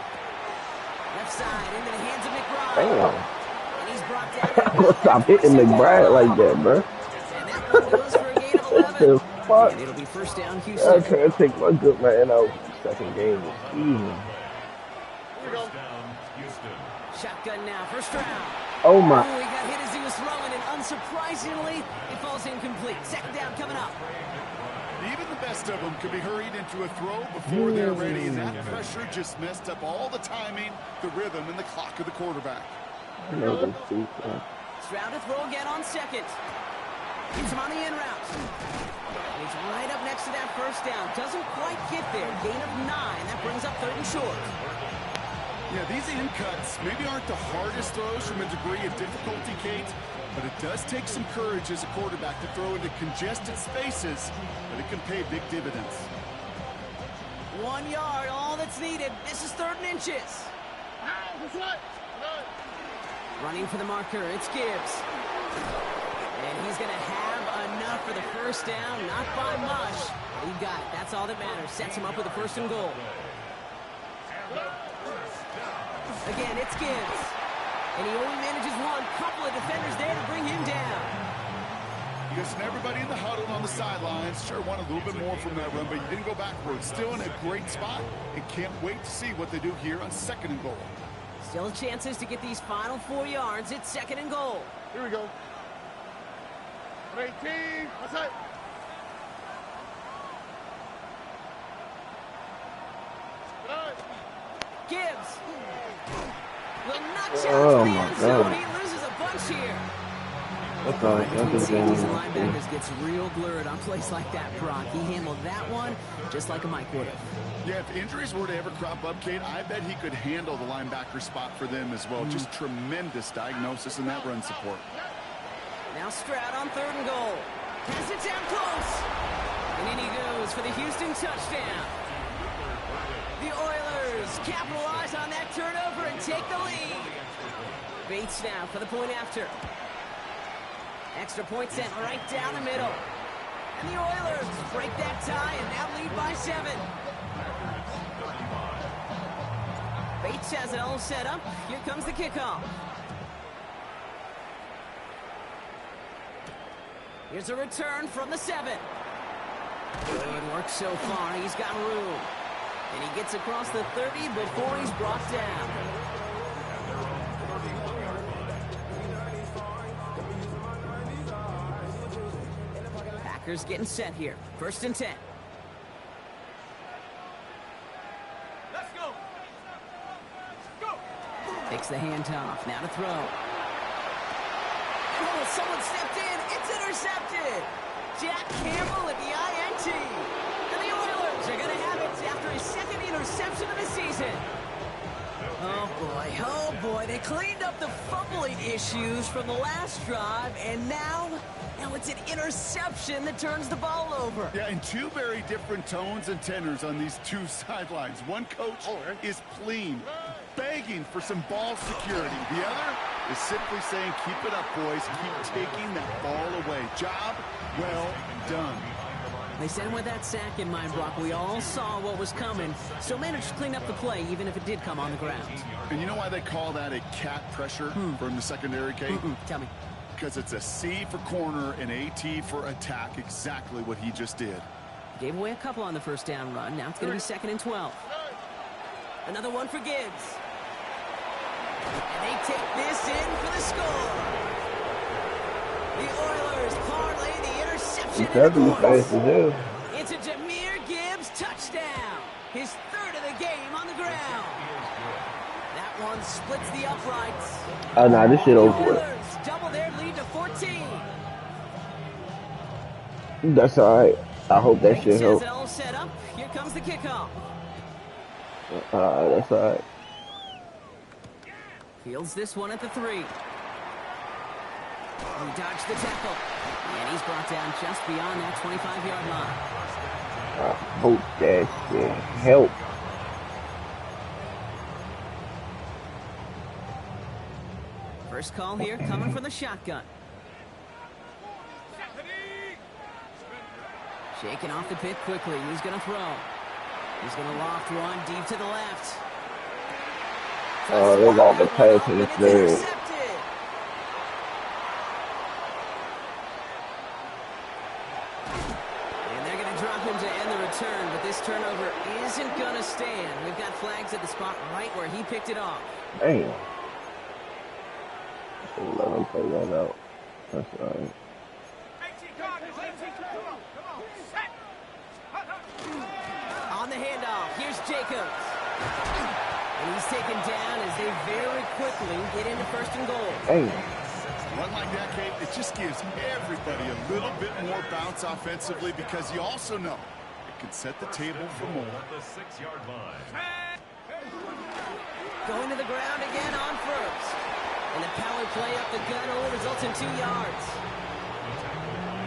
Left side into the hands of McBride. Damn. And he's brought down. Stop hitting McBride like that, bro. And that one goes for a gain of 11. What the fuck? And it'll be 1st down, I Houston. can't take my good man out. Second game of the season. First down, Houston. Shotgun now, 1st round. Oh, my. Oh, he got hit as he was throwing, and unsurprisingly, it falls incomplete. 2nd down coming up. Even the best of them could be hurried into a throw before they're ready, and that pressure just messed up all the timing, the rhythm, and the clock of the quarterback. Stroud to throw again on 2nd. Keeps him on the in route. And he's right up next to that 1st down. Doesn't quite get there. Gain of 9. That brings up 3rd and short. Yeah, these in cuts maybe aren't the hardest throws from a degree of difficulty, Kate, but it does take some courage as a quarterback to throw into congested spaces, but it can pay big dividends. 1 yard, all that's needed. This is 3rd and inches. Running for the marker, it's Gibbs. And he's going to have enough for the first down, not by much. But he got it. That's all that matters. Sets him up with a 1st and goal. Again, it's Gibbs. And he only manages one. Couple of defenders there to bring him down. You guys and everybody in the huddle on the sidelines sure want a little bit more from that run, but you didn't go backwards. Still in a great spot and can't wait to see what they do here on 2nd and goal. Still chances to get these final 4 yards. It's 2nd and goal. Here we go. 18. Outside. Gibbs will not challenge Oh the my end zone. God. He loses a bunch here. That's all. Between That's safeties and all. linebackers gets real blurred on plays like that, Brock. He handled that one just like a Mike would have. Yeah, if injuries were to ever crop up, Kate, I bet he could handle the linebacker spot for them as well. Just tremendous diagnosis in that run support. Now Stroud on 3rd and goal. Has it down close. And in he goes for the Houston touchdown. The Oilers capitalize on that turnover and take the lead. Bates now for the point after. Extra point sent right down the middle. And the Oilers break that tie and now lead by 7. Bates has it all set up. Here comes the kickoff. Here's a return from the 7. Good work so far. He's got room. And he gets across the 30 before he's brought down. Packers getting set here. 1st and 10. Let's go. Go. Takes the handoff. Now to throw. Oh, someone stepped in. It's intercepted. Jack Campbell at the INT. And the Oilers are going to have it after his 2nd interception of the season. Oh boy. They cleaned up the fumbling issues from the last drive, and now it's an interception that turns the ball over. Yeah, and 2 very different tones and tenors on these 2 sidelines. One coach is pleading, begging for some ball security. The other is simply saying, keep it up, boys. Keep taking that ball away. Job well done. They sent him with that sack in mind, Brock. We all saw what was coming, so managed to clean up the play, even if it did come on the ground. And you know why they call that a cat pressure from the secondary, Kate? Tell me. Because it's a C for corner and AT for attack, exactly what he just did. Gave away a couple on the 1st down run. Now it's going to be 2nd and 12. Another one for Gibbs. And they take this in for the score. The Oilers parlay the interception into points. It's a Jahmyr Gibbs touchdown. His 3rd of the game on the ground. That one splits the uprights. Oh, nah, this shit over with. Oilers double their lead to 14. That's alright. I hope that shit Has helps. it all set up. Here comes the kickoff. That's alright. Fields this one at the 3. He dodged the tackle. And he's brought down just beyond that 25-yard line. I hope that shit helps. First call here coming from the shotgun. Shaking off the pit quickly. He's going to throw. He's going to loft one deep to the left. Oh, they got the pass in the third. And they're going to drop him to end the return, but this turnover isn't going to stand. We've got flags at the spot right where he picked it off. Damn. Let him play that out. That's alright. On the handoff, here's Jacobs. And he's taken down as they very quickly get into 1st and goal. Damn. Run like that, Kate, it just gives everybody a little bit more bounce offensively because you also know it can set the table for more. At the 6-yard line. Going to the ground again on first. And the power play up the gut only results in 2 yards.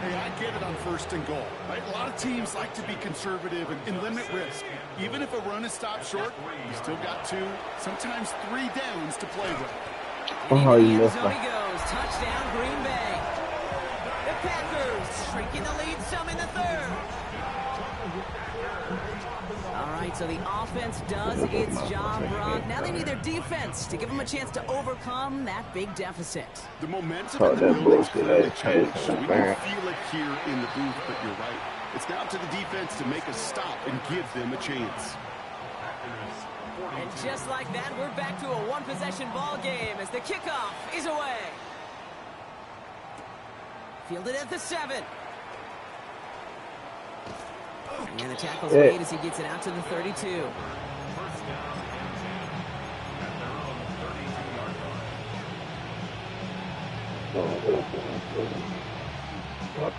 Hey, I get it on first and goal, right? A lot of teams like to be conservative and limit risk. Even if a run is stopped short, you still got 2, sometimes 3 downs to play with. Oh, you And missed into the end zone that. he goes. Touchdown, Green Bay. The Packers shrinking the lead some in the third. All right, so the offense does its job, Brock. Now they need their defense to give them a chance to overcome that big deficit. The momentum Oh, in the that building's bullshit clearly ass changed. pace We is can bad. feel it here in the booth, but you're right. It's now up to the defense to make a stop and give them a chance. And just like that, we're back to a one-possession ball game as the kickoff is away. Fielded at the 7. And the tackle's Yeah. made as he gets it out to the 32.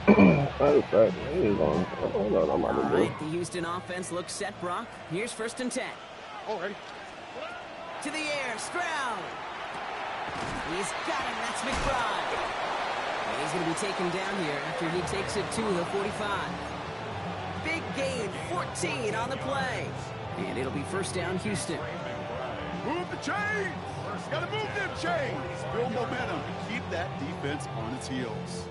Matter of fact, he is on. Hold on, I'm All about to do. right, the Houston offense looks set, Brock. Here's 1st and 10. Already. To the air, Stroud. He's got him, that's McBride. And he's going to be taken down here after he takes it to the 45. Big gain, 14 on the play. And it'll be 1st down, Houston. Move the chains! Gotta move them chains! Build momentum. Keep that defense on its heels.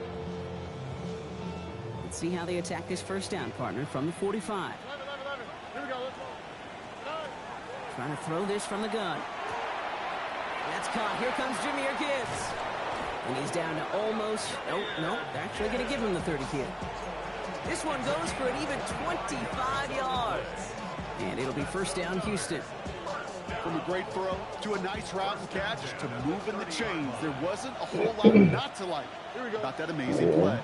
Let's see how they attack this 1st down, partner, from the 45. 11. Here we go. Let's go. Trying to throw this from the gun. That's caught. Here comes Jahmyr Gibbs. And he's down to almost... Oh, no. They're actually going to give him the 30 here. This one goes for an even 25 yards. And it'll be 1st down, Houston. From a great throw to a nice route and catch to moving the chains, there wasn't a whole lot not to like about that amazing play.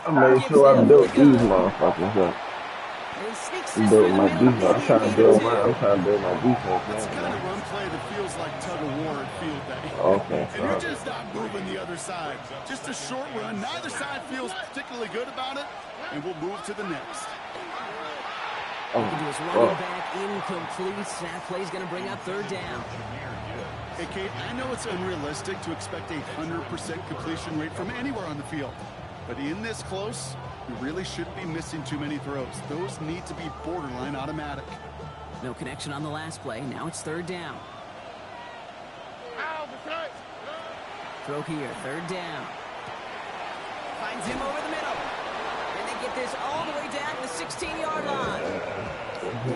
I made sure I built these motherfuckers up. And he sneaks I this built through my the middle. defense. I'm trying to build my defense. It's the kind of run play that feels like tug of war at field day. Okay, And you're just not moving the other side. Just a short run. Neither side feels particularly good about it. And we'll move to the next. Looking to his running back, incomplete. That play's going to bring up 3rd down. Hey, Kate, I know it's unrealistic to expect a 100% completion rate from anywhere on the field. But in this close, you really shouldn't be missing too many throws. Those need to be borderline automatic. No connection on the last play. Now it's 3rd down. Ow, the cut. Throw here, 3rd down. Finds him over the middle. And they get this all the way down to the 16-yard line.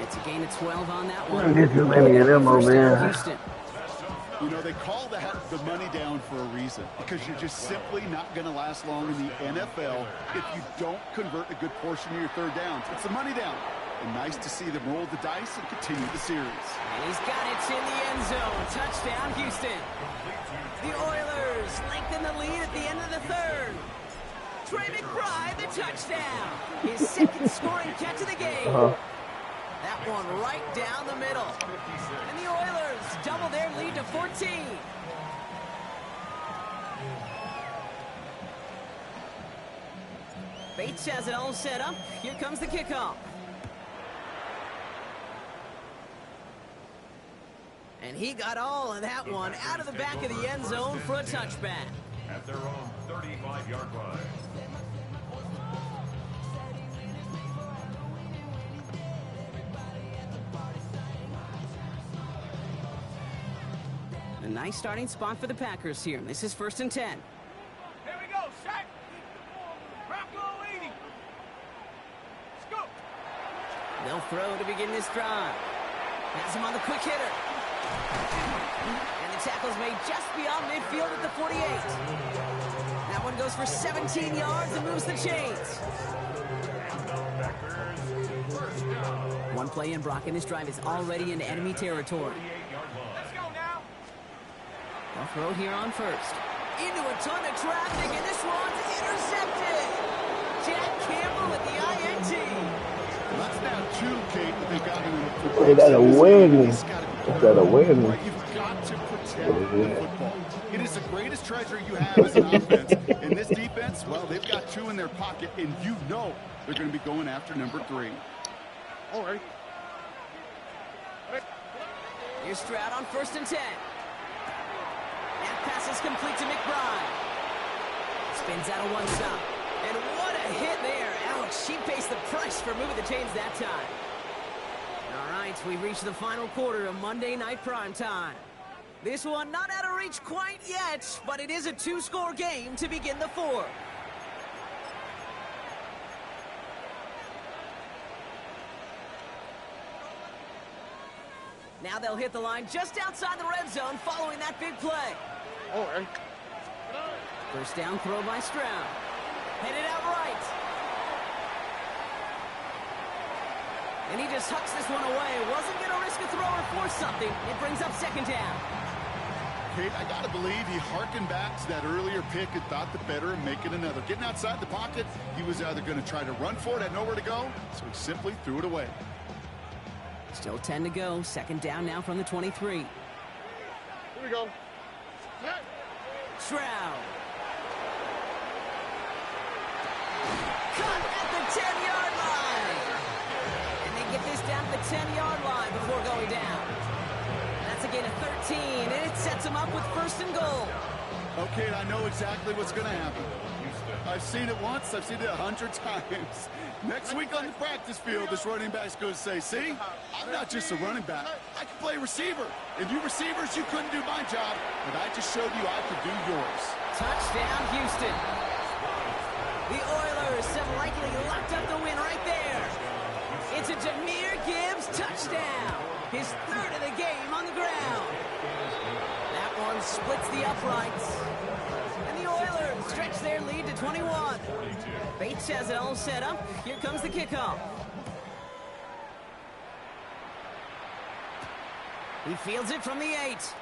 It's a gain of 12 on that one. Get too many of them over there. Houston. You know, they call that the money down for a reason, because you're just simply not going to last long in the NFL if you don't convert a good portion of your 3rd downs. It's the money down. And nice to see them roll the dice and continue the series. And he's got it in the end zone. Touchdown, Houston. The Oilers lengthen the lead at the end of the 3rd. Trey McBride, the touchdown. His 2nd scoring catch of the game. That one right down the middle. And the Oilers double their lead to 14. Bates has it all set up. Here comes the kickoff. And he got all of that one out of the back of the end zone for a touchback. At their own 35-yard line. A nice starting spot for the Packers here. This is 1st and 10. Here we go, set. Bronco 80. Scoop. They'll throw to begin this drive. Has him on the quick hitter. And the tackle's made just beyond midfield at the 48. That one goes for 17 yards and moves the chains. One play in, Brock, and this drive is already into enemy territory. Let's go now. They'll throw here on 1st. Into a ton of traffic, and this one's intercepted. Jack Campbell with the INT. That's now 2, Kate, that they've gotten in the football. Hey, that awareness. It's gotta be That's that awareness. right. You've got to protect the football. It is the greatest treasure you have as an offense. In this defense, well, they've got 2 in their pocket, and you know they're going to be going after number 3. Already. Here's Stroud on 1st and 10. That pass is complete to McBride. Spins out of one stop. And what a hit there. Alex, she pays the price for moving the chains that time. All right, we've reached the final quarter of Monday Night Primetime. This one not out of reach quite yet, but it is a 2-score game to begin the fourth. Now they'll hit the line just outside the red zone following that big play. Oh, ready. First down throw by Stroud. Headed out right. And he just hucks this one away. Wasn't going to risk a throw or force something. It brings up 2nd down. Kate, I got to believe he harkened back to that earlier pick and thought the better and make it another. Getting outside the pocket, he was either going to try to run for it, had nowhere to go, so he simply threw it away. Still 10 to go. 2nd down now from the 23. Here we go. Set. Stroud. Cut at the 10-yard line. And they get this down to the 10-yard line before going down. That's a gain of 13, and it sets them up with 1st and goal. Okay, I know exactly what's going to happen. I've seen it once, I've seen it 100 times. Next week on the practice field, this running back's going to say, see, I'm not just a running back. I can play receiver. And you receivers, you couldn't do my job, but I just showed you I could do yours. Touchdown, Houston. The Oilers have likely locked up the win right there. It's a Jahmyr Gibbs touchdown. His 3rd of the game on the ground. That one splits the uprights. And the Oilers stretch their lead to 21. Bates has it all set up. Here comes the kickoff. He fields it from the 8.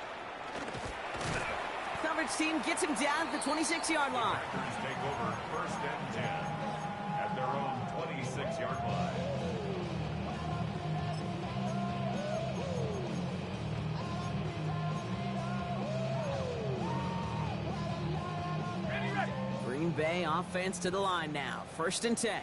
Coverage team gets him down at the 26-yard line. Take over 1st and 10 at their own 26-yard line. Green Bay offense to the line now. 1st and 10.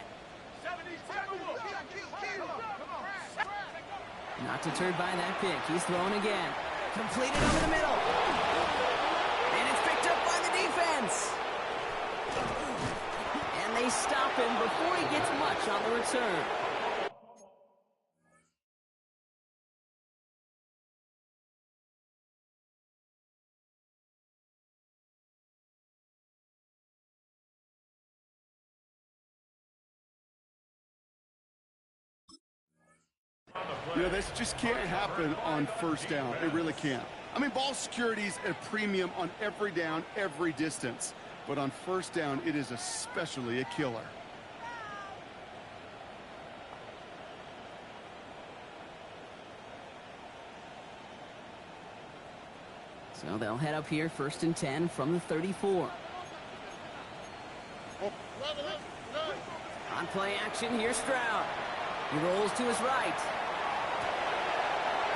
Not deterred by that pick. He's throwing again. Completed over the middle. And it's picked up by the defense. And they stop him before he gets much on the return. You know, this just can't happen on 1st down. It really can't. I mean, ball security's a premium on every down, every distance. But on 1st down, it is especially a killer. So they'll head up here, 1st and 10 from the 34. On play action, here's Stroud. He rolls to his right.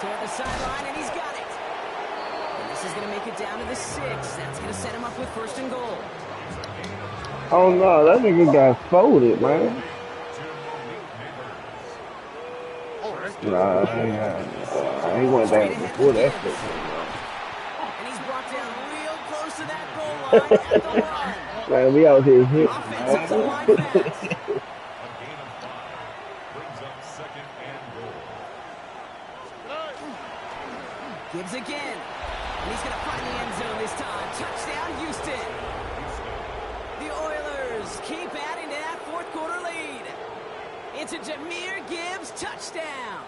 Toward the sideline, and he's got it. And this is going to make it down to the 6. That's going to set him up with 1st and goal. Oh no, that nigga got folded, man. Nah, he went down before that shit. And he's brought down real close to that goal line at the line. Man, we out here hitting. Offensive line pass. Gibbs again. And he's going to find the end zone this time. Touchdown, Houston. The Oilers keep adding to that 4th quarter lead. It's a Jahmyr Gibbs touchdown.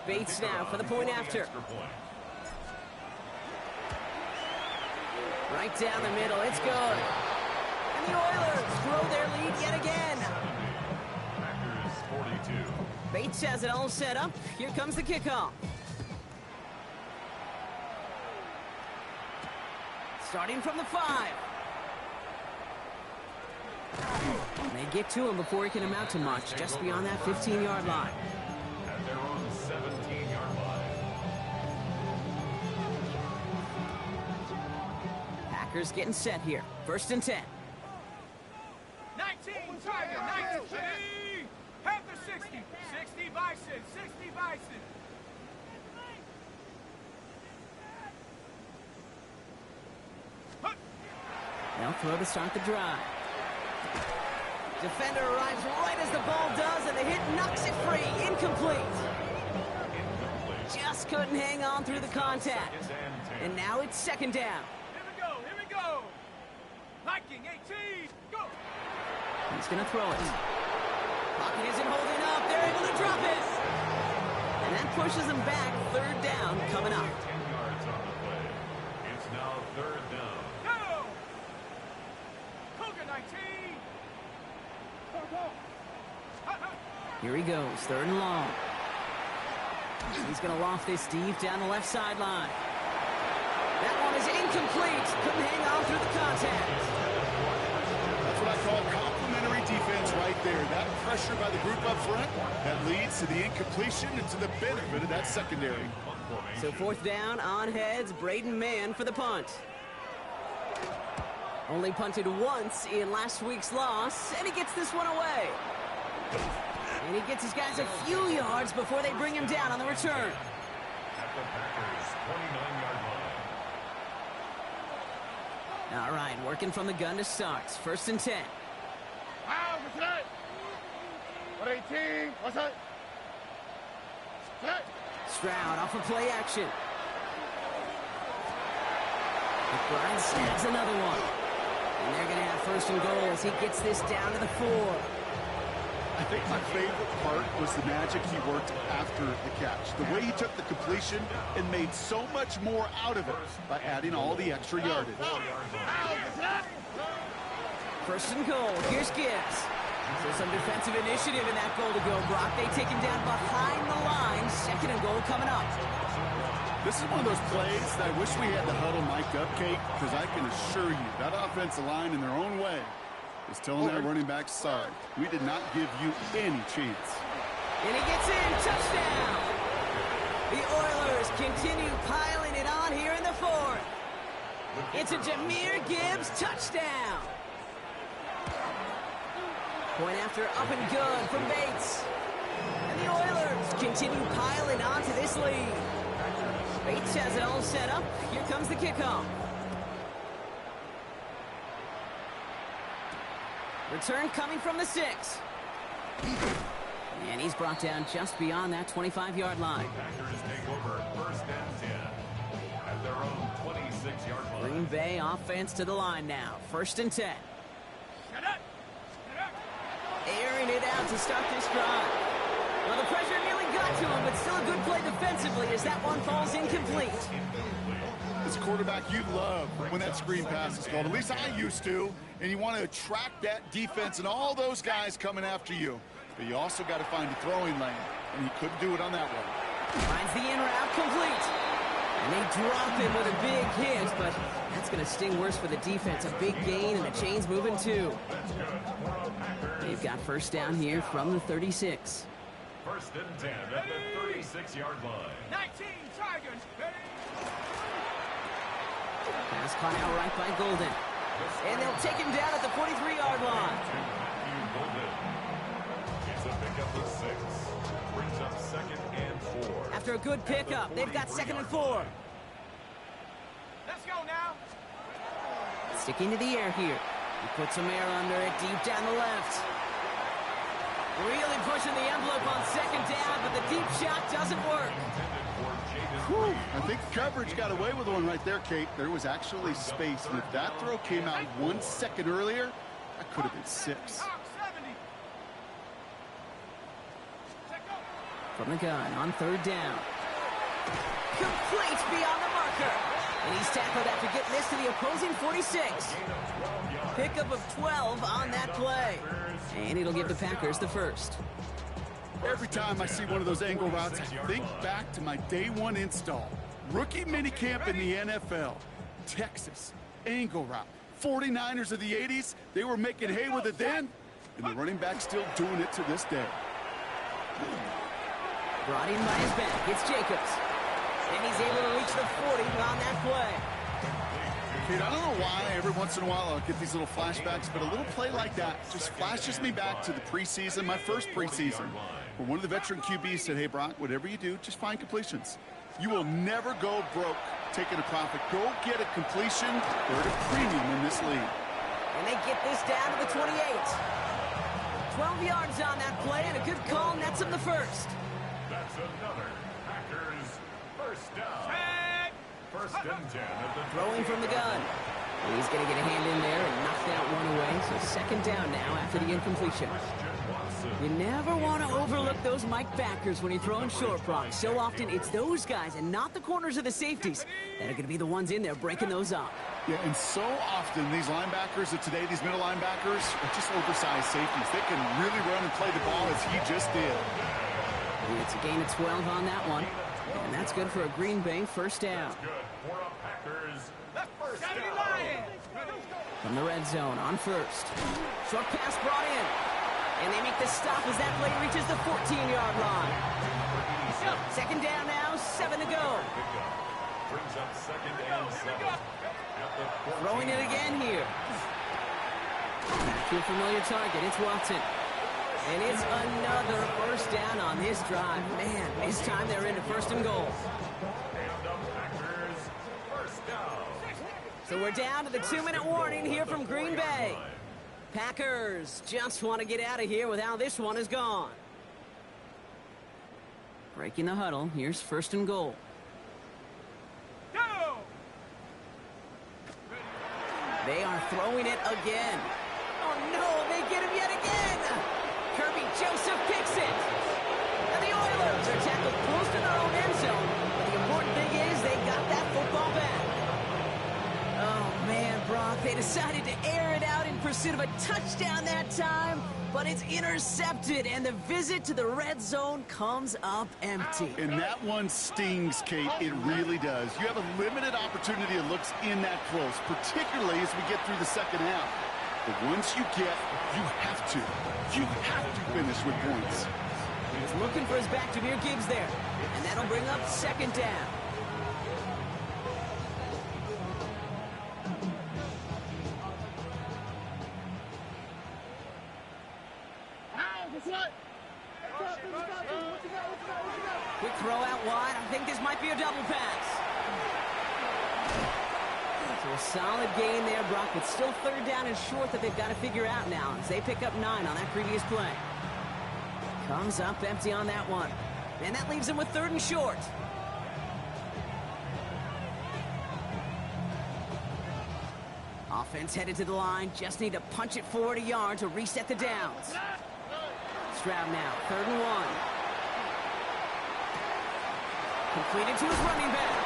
Bates now for the point after. Right down the middle. It's good. The Oilers grow their lead yet again. Packers 42. Bates has it all set up. Here comes the kickoff. Starting from the 5. They get to him before he can amount to much, just beyond that 15-yard line. At their own 17-yard line. Packers getting set here. 1st and 10. Tiger, 19. Panther 60. 60 Bison, 60 Bison. They'll throw to start the drive. Defender arrives right as the ball does, and the hit knocks it free. Incomplete. Just couldn't hang on through the contact. And now it's second down. Here we go. Viking 18, go. He's going to throw it. Pocket isn't holding up. They're able to drop it. And that pushes them back. Third down coming up. 10 yards on the play. It's now third down. Go. Cougar 19. Go. Here he goes, third and long. He's going to loft this deep down the left sideline. That one is incomplete. Couldn't hang on through the contact. That's what I call complementary defense right there. That pressure by the group up front, that leads to the incompletion and to the benefit of that secondary. So fourth down, on heads, Braden Mann for the punt. Only punted once in last week's loss, and he gets this one away. And he gets his guys a few yards before they bring him down on the return. At the Packers' 29-yard line. All right, working from the gun to start. First and 10. What's that? 118. What's that? Stroud off of play action. McBride snags another one. And they're going to have first and goal as he gets this down to the 4. I think my favorite part was the magic he worked after the catch. The way he took the completion and made so much more out of it by adding all the extra yardage. First and goal. Here's Gibbs. So some defensive initiative in that goal to go, Brock. They take him down behind the line. Second and goal coming up. This is one of those plays that I wish we had the huddle mic'd up, Kate, because I can assure you that offensive line in their own way is telling that running back, sorry, we did not give you any chance. And he gets in. Touchdown. The Oilers continue piling it on here in the fourth. It's a Jahmyr Gibbs touchdown. Point after up and good from Bates. And the Oilers continue piling on to this lead. Bates has it all set up. Here comes the kickoff. Return coming from the 6. And he's brought down just beyond that 25-yard line. Packers take over first and 10 at their own 26-yard line. Green Bay offense to the line now. First and 10. Airing it out to start this drive. Well, the pressure nearly got to him, but still a good play defensively as that one falls incomplete. As a quarterback, you love when that screen pass is called. At least I used to. And you want to attract that defense and all those guys coming after you. But you also got to find a throwing lane. And he couldn't do it on that one. Finds the in route complete. And they drop him with a big hit, but that's going to sting worse for the defense. A big gain, and the chain's moving too. They've got first down here from the 36. First and 10 at the 36-yard line. 19 Tigers. Pass caught out right by Golden. And they'll take him down at the 43-yard line. It's a pickup of 6. Brings up second and 4. After a good pickup, they've got second and 4. Let's go now. Sticking to the air here. He puts some air under it deep down the left. Really pushing the envelope on second down, but the deep shot doesn't work. Whew. I think coverage got away with one right there, Kate. There was actually space, and if that throw came out 1 second earlier, that could have been 6. From the gun on third down. Complete beyond the marker. And he's tackled after getting this to the opposing 46. Pickup of 12 on that play. And it'll give the Packers the first. Every time I see one of those angle routes, I think back to my day 1 install. Rookie minicamp in the NFL. Texas, angle route. 49ers of the 80s, they were making hay with it then, and the running back's still doing it to this day. Brought in by his back, it's Jacobs. And he's able to reach the 40 on that play. Kate, I don't know why every once in a while I'll get these little flashbacks, but a little play like that just flashes me back to the preseason, my first preseason, where one of the veteran QBs said, hey, Brock, whatever you do, just find completions. You will never go broke taking a profit. Go get a completion. They're at a premium in this league. And they get this down to the 28. 12 yards on that play, and a good call nets him the first. That's another Packers first down. First and 10 at the Throwing from the gun. And he's going to get a hand in there and knock that one away. So second down now after the incompletion. You never want to overlook those Mike backers when you're throwing short, Brock. So often it's those guys and not the corners or the safeties that are going to be the ones in there breaking those up. Yeah, and so often these linebackers of today, these middle linebackers, are just oversized safeties. They can really run and play the ball as he just did. And it's a gain of 12 on that one. And that's good for a Green Bay first down. good for a Packers first down. From the red zone on first. Short pass brought in. And they make the stop as that play reaches the 14-yard line. Second down now, 7 to go. Brings up second and 7. Throwing it again here. To a familiar target, it's Watson. And it's another first down on this drive. Man, this time they're into first and goal. And the Packers first down. So we're down to the 2-minute warning here from Green Bay. Packers just want to get out of here with how this one is gone. Breaking the huddle, here's first and goal. Go! They are throwing it again. Oh no, they get him yet again. Kirby Joseph picks it. And the Oilers are tackled close to their own end zone. But the important thing is they got that football back. Oh man, Brock, they decided to air it out in pursuit of a touchdown that time. But it's intercepted, and the visit to the red zone comes up empty. And that one stings, Kate. It really does. You have a limited opportunity of looks in that close, particularly as we get through the second half. But once you get, you have to finish with points. He was looking for his back to Jameer Gibbs there, and that'll bring up second down. Quick throw out wide. I think this might be a double pass. So a solid gain there, Brock, but still third down and short that they've got to figure out now as they pick up 9 on that previous play. Comes up empty on that one. And that leaves them with third and short. Offense headed to the line. Just need to punch it forward a yard to reset the downs. Stroud now, third and 1. Completed to his running back.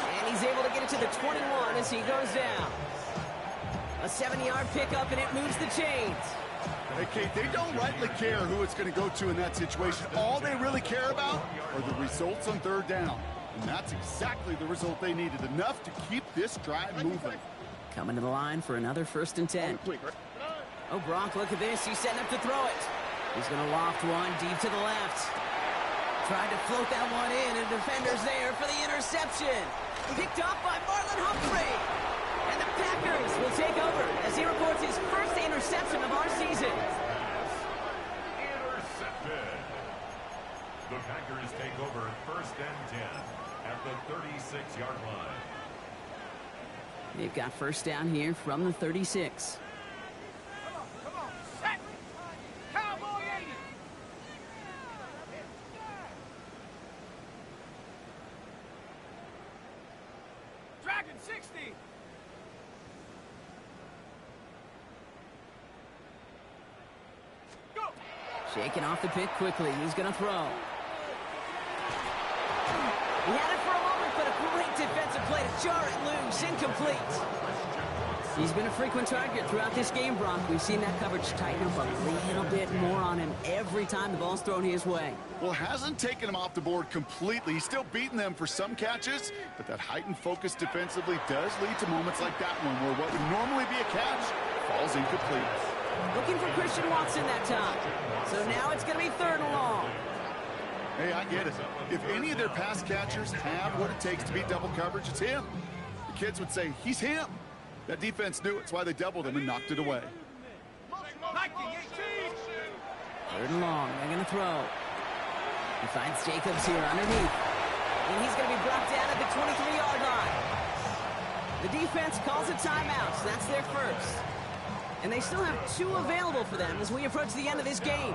And he's able to get it to the 21 as he goes down. A 7-yard pickup, and it moves the chains. Hey, Kate, they don't rightly care who it's going to go to in that situation. All they really care about are the results on third down. And that's exactly the result they needed. Enough to keep this drive moving. Coming to the line for another first and 10. Oh, Brock, look at this. He's setting up to throw it. He's going to loft one deep to the left. Tried to float that one in, and defender's there for the interception. Picked off by Marlon Humphrey. And the Packers will take over as he records his first interception of our season. Intercepted. The Packers take over first and 10 at the 36-yard line. They've got first down here from the 36. Come on, set! Cowboy 80! Dragon 60! Go! Shaking off the pick quickly. He's going to throw. He had it for a moment, but a great defensive play to jar it loose. Incomplete. He's been a frequent target throughout this game, Brock. We've seen that coverage tighten up a little bit more on him every time the ball's thrown his way. Well, hasn't taken him off the board completely. He's still beating them for some catches, but that heightened focus defensively does lead to moments like that one where what would normally be a catch falls incomplete. Looking for Christian Watson that time. So now it's going to be third and long. Hey, I get it. If any of their pass catchers have what it takes to beat double coverage, it's him. You kids would say, he's him. That defense knew it. It's why they doubled him and knocked it away. Third and long. They're going to throw. He finds Jacobs here underneath. And he's going to be brought down at the 23-yard line. The defense calls a timeout, so that's their first. And they still have 2 available for them as we approach the end of this game.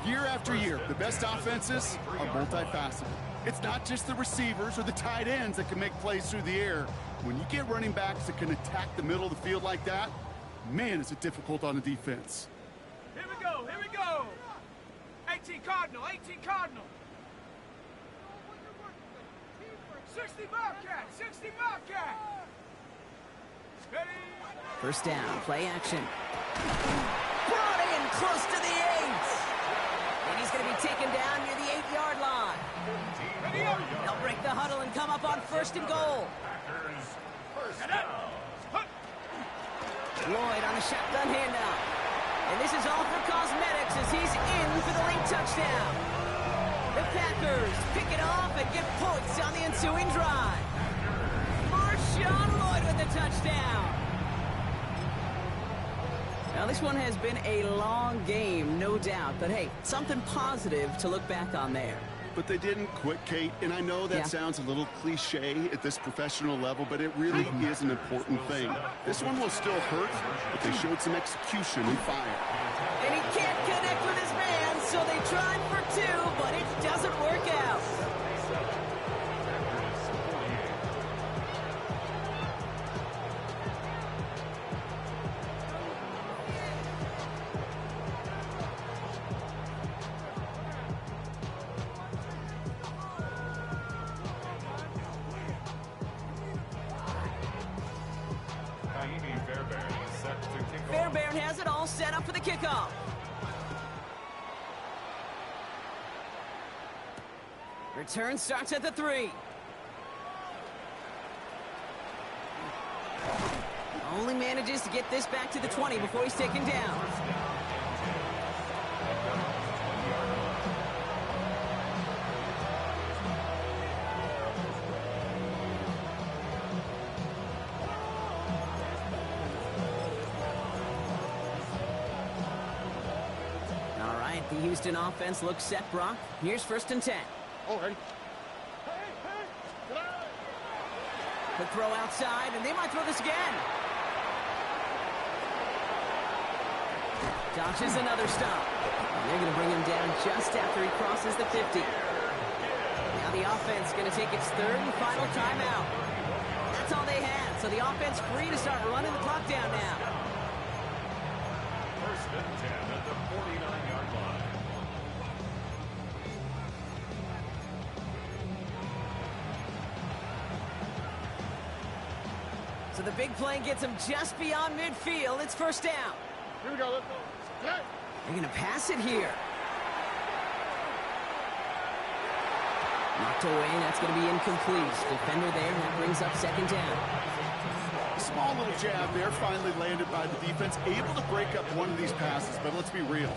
Year after year, the best offenses are multifaceted. It's not just the receivers or the tight ends that can make plays through the air. When you get running backs that can attack the middle of the field like that, man, is it difficult on the defense. Here we go, here we go. 18 Cardinal, 18 Cardinal. 60 Bobcat, 60 Bobcat. Ready? First down, play action. Brought in close to the 8. And he's going to be taken down near the 8-yard line. Ready up. They'll break the huddle and come up on first and goal. Lloyd on the shotgun handoff. And this is all for cosmetics as he's in for the late touchdown. The Packers pick it off and get points on the ensuing drive. Marshawn Lloyd with the touchdown. Now, this one has been a long game, no doubt. But, hey, something positive to look back on there. But they didn't quit, Kate, and I know that sounds a little cliche at this professional level, but it really is an important thing. This one will still hurt, but they showed some execution and fire. And he can't connect with his man, so they tried for 2, but it doesn't work out. Fairbairn has it all set up for the kickoff. Return starts at the 3. Only manages to get this back to the 20 before he's taken down. The Houston offense looks set, Brock. Here's first and 10. All right. The throw outside, and they might throw this again. Dodges another stop. And they're going to bring him down just after he crosses the 50. Now the offense going to take its 3rd and final timeout. That's all they had, so the offense free to start running the clock down now. First and 10 at the 49-yard line. So the big play gets him just beyond midfield. It's first down. Here we go. Let's go. Hey. They're going to pass it here. Knocked away, and that's going to be incomplete. Defender there, and that brings up second down. Small little jab there, finally landed by the defense, able to break up one of these passes, but let's be real.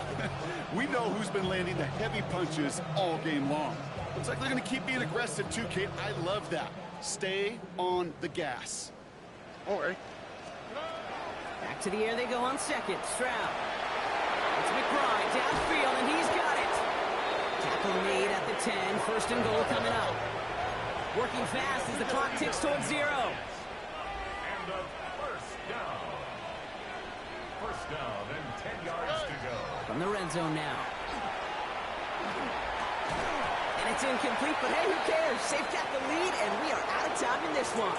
We know who's been landing the heavy punches all game long. Looks like they're going to keep being aggressive too, Kate. I love that. Stay on the gas. All right. Back to the air they go on second. Stroud. It's McBride downfield, and he's got it. Tackle made at the 10. First and goal coming up. Working fast as the clock ticks towards 0. And a first down. First down and 10 yards to go. From the red zone now. And it's incomplete, but hey, who cares? They've got the lead, and we are out of time in this one.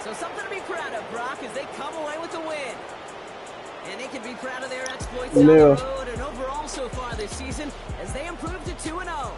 So something to be proud of, Brock, as they come away with the win. And they can be proud of their exploits on the road and overall so far this season as they improve to 2-0.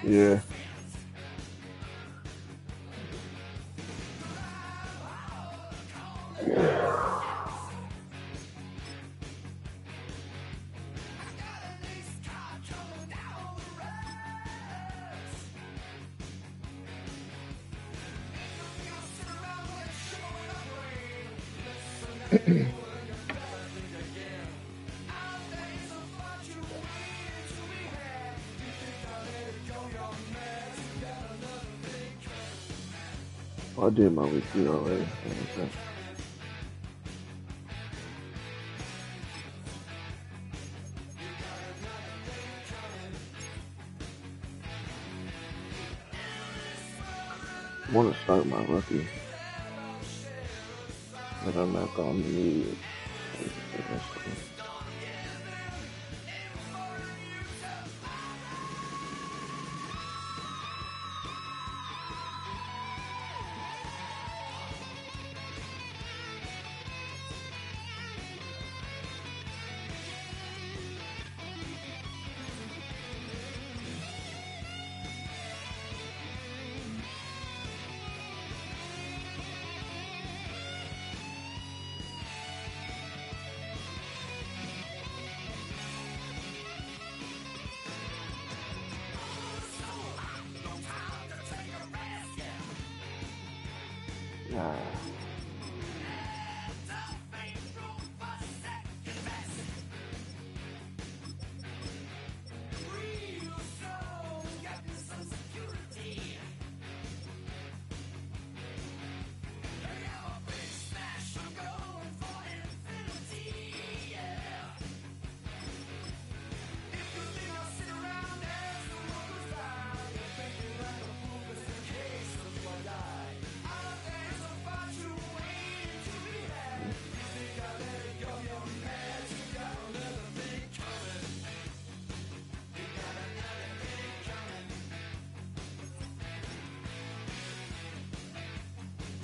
Yeah. I did my repeat already. Okay. I want to start my rookie, but I'm not going to need it. Nah.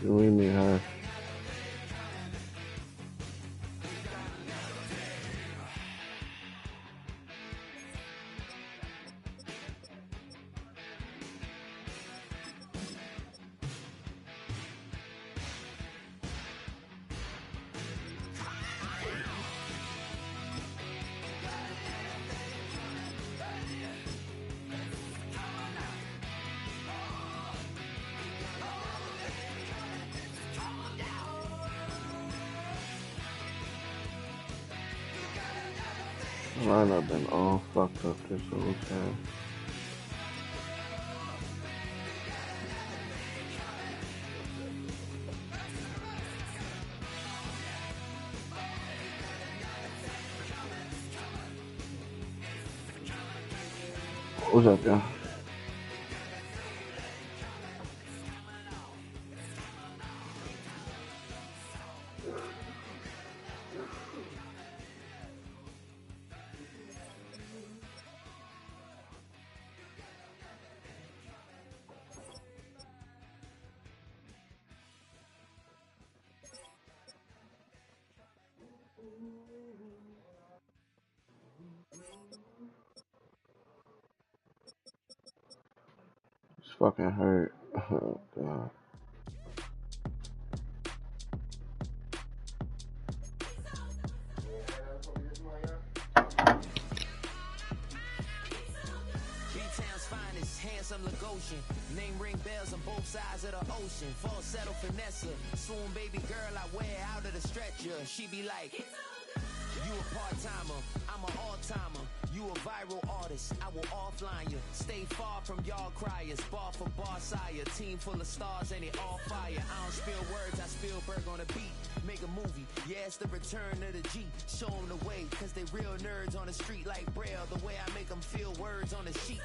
You leave me high. Line up been all fucked up this whole time. What's up, y'all? It's fucking hurt. Oh, God. B-Town's finest, handsome Lagosian. Name ring bells on both sides of the ocean. Falsetto finesse, swoon baby girl I wear out of the stretcher. She be like, you a part-timer, I'm an all-timer. You a viral artist, I will offline you. Stay far from y'all criers, bar for bar sire. Team full of stars and it all fire. I don't spill words, I Spielberg on a beat. Make a movie, yeah, it's the return of the G. Show them the way, cause they real nerds on the street like Braille. The way I make them feel words on the sheet.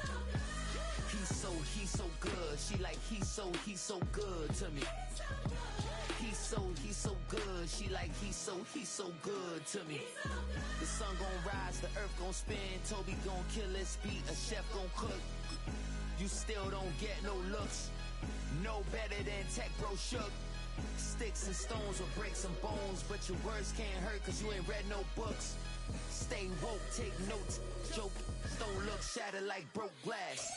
He's so good. She like, he's so good to me. He's so good. She like, he's so good to me. The sun gon' rise, the earth gon' spin. Toby gon' kill this beat, a chef gon' cook. You still don't get no looks. No better than Tech Bro Shook. Sticks and stones will break some bones, but your words can't hurt cause you ain't read no books. Stay woke, take notes, joke, don't look shattered like broke glass.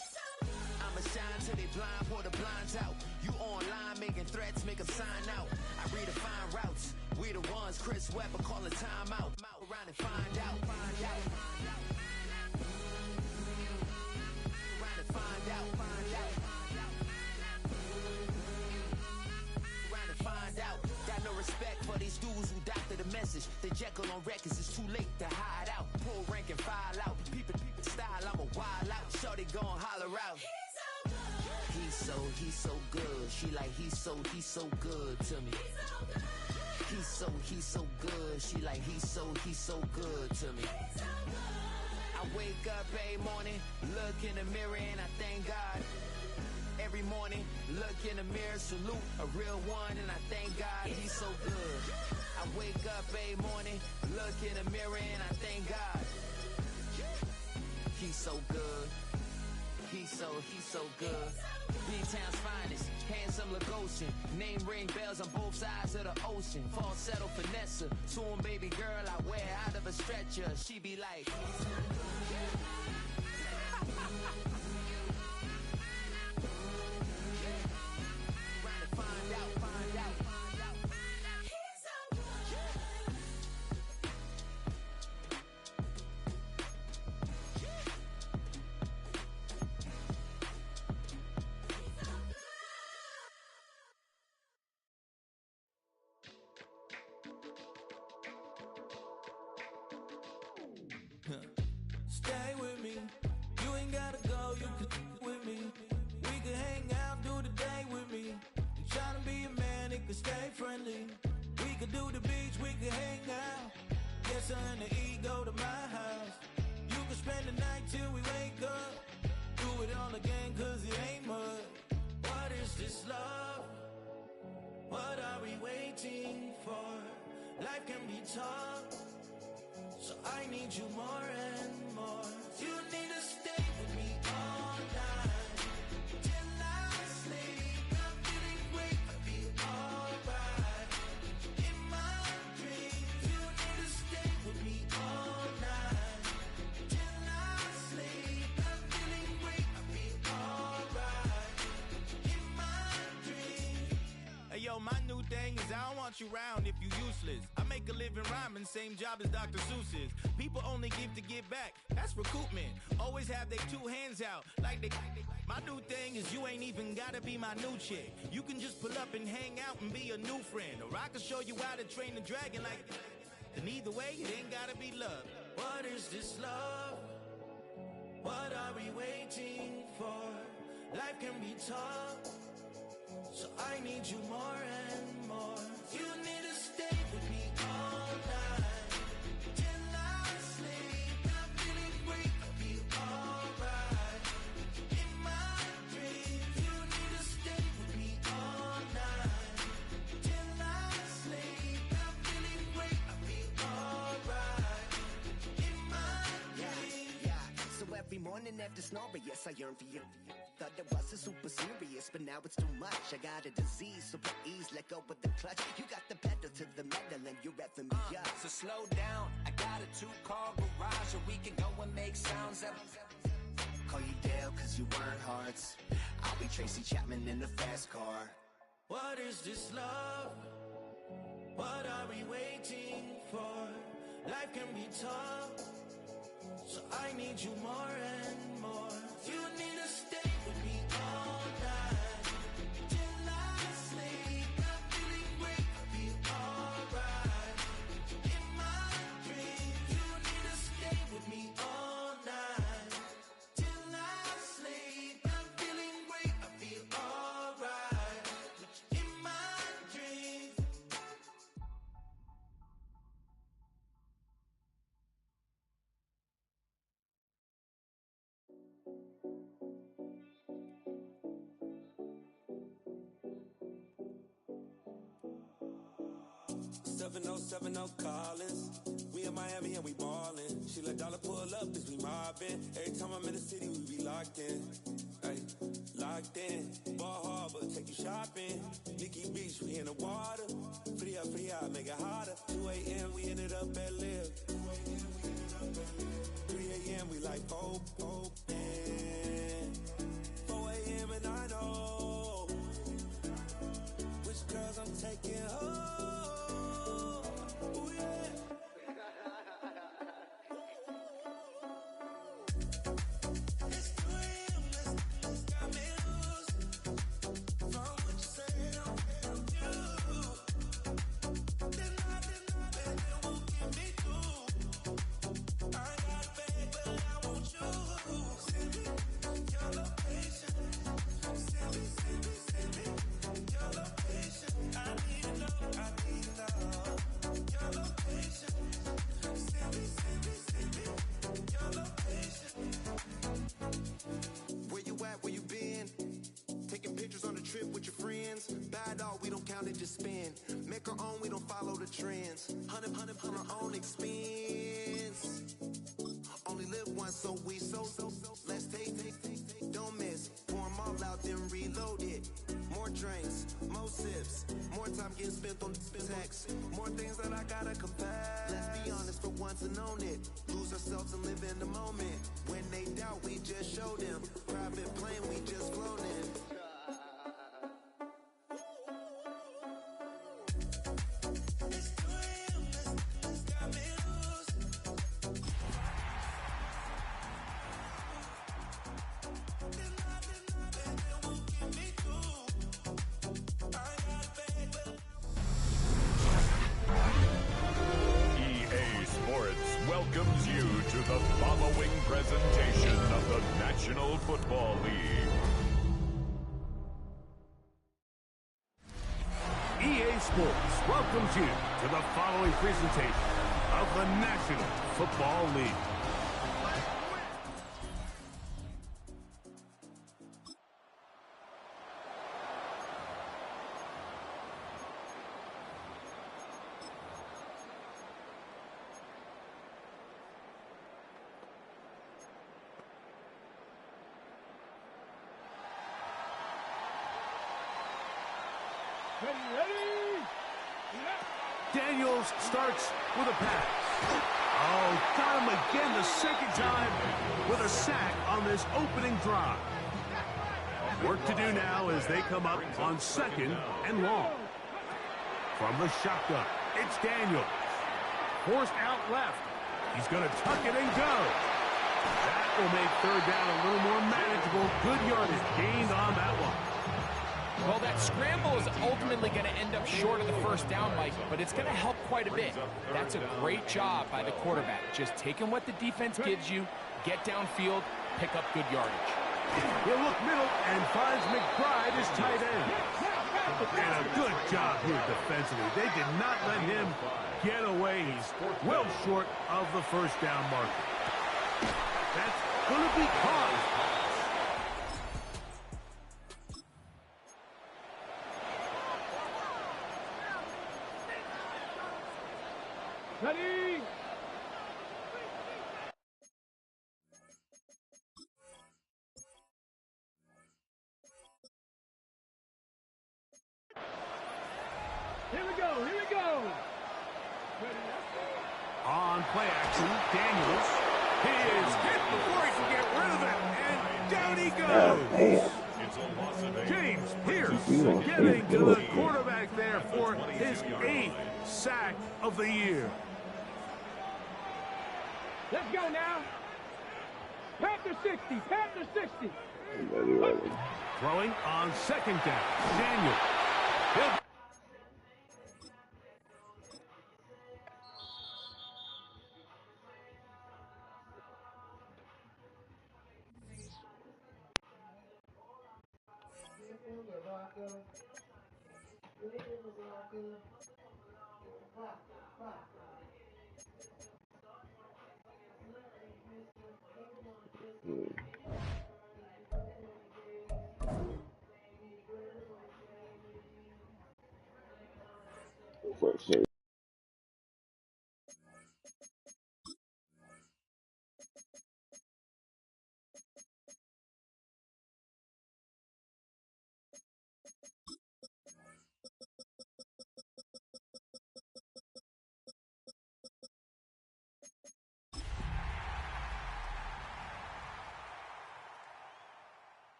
I'ma shine till they blind, pull the blinds out. You online making threats, make them sign out. I redefine routes. We the ones Chris Webber calling time out. Around and find out. Find out. Around and find out. Find out. Around and find out. Got no respect for these dudes who doctor the message. The Jekyll on records, it's too late to hide out. Pull rank and file out. Peep style, I'm a wild out. Shorty gon' holler out. He's so good. She like he's so good to me. He's so good. She like he's so good to me. I wake up every morning, look in the mirror and I thank God. Every morning, look in the mirror, salute a real one and I thank God he's so good. I wake up every morning, look in the mirror and I thank God. He's so good. He's so good. B-Town's finest, handsome Lagosian. Name ring bells on both sides of the ocean. Falsetto finesse, soon baby girl I wear out of a stretcher. She be like, trying to find out. He's so good. Stay with me. You ain't gotta go, you can with me. We can hang out, do the day with me. You tryna be a man, it can stay friendly. We could do the beach, we can hang out. Get something to eat, go to my house. You can spend the night till we wake up. Do it all again, cause it ain't mud. What is this love? What are we waiting for? Life can be tough, so I need you more and more. You need to stay with me all night till I sleep. I'm feeling great, I'll be alright. In my dreams, you need to stay with me all night till I sleep. I'm feeling great, I'll be alright. In my dreams. Hey yo, my new thing is I don't want you round if you useless. I make a living rhyming, same job as Dr. Seuss's. People only give to get back, that's recoupment. Always have their two hands out, like they. My new thing is you ain't even gotta be my new chick. You can just pull up and hang out and be a new friend. Or I can show you how to train the dragon like. And either way, it ain't gotta be love. What is this love? What are we waiting for? Life can be tough, so I need you more and more. You need to stay with me all night till I sleep. I'm feeling great, I'll be alright. In my dreams, you need to stay with me all night till I sleep. I'm feeling great, I'll be alright. In my dreams. Yeah. So every morning after snoring, yes, I yearn for you. Thought it wasn't super serious, but now it's too much. I got a disease, so please let go with the clutch. You got the pedal to the metal and you're reffing me up. So slow down, I got a 2-car garage, or we can go and make sounds up. Call you Dale, cause you weren't hearts. I'll be Tracy Chapman in the fast car. What is this love? What are we waiting for? Life can be tough, so I need you more and more. You need to stay with me all night till I sleep. I'm feeling great, I'll be alright. In my dreams, you need to stay with me all night till I sleep. I'm feeling great, I'll be alright. In my dreams. Seven oh 70 Collins. We in Miami and we ballin'. She let dollar pull up, cause we mobbin'. Every time I'm in the city, we be locked in. Ay, locked in. Ball Harbor, take you shopping. Nikki Beach, we in the water. Free up, make it hotter. 2 a.m., we ended up at Live. 3 a.m., we like, oh, and 4 a.m. spend. Make our own, we don't follow the trends. 100 on our own expense. Only live once, so let's take, don't miss. Pour 'em all out, then reload it. More drinks, more sips, more time getting spent on text. More things that I gotta confess. Let's be honest for once and own it. Lose ourselves and live in the moment. When they doubt, we just show them. Private plane, we just flown in. Welcomes you to the following presentation of the National Football League. EA Sports welcomes you to the following presentation of the National Football League. Daniels starts with a pass. Oh, got him again the second time with a sack on this opening drive. Work to do now as they come up on second and long. From the shotgun, it's Daniels. Forced out left. He's going to tuck it and go. That will make third down a little more manageable. Good yardage gained on that one. Well, that scramble is ultimately going to end up short of the first down, Mike, but it's going to help quite a bit. That's a great job by the quarterback. Just taking what the defense gives you, get downfield, pick up good yardage. He'll look middle and finds McBride as tight end. And a good job here defensively. They did not let him get away. He's well short of the first down marker. That's going to be caught. Ready? Here we go, here we go. On play action, Daniels. He is hit before he can get rid of it, and down he goes. James Pierce getting to the quarterback there for his 8th sack of the year. Let's go now. Panther 60, Panther 60. Throwing on second down, Daniel.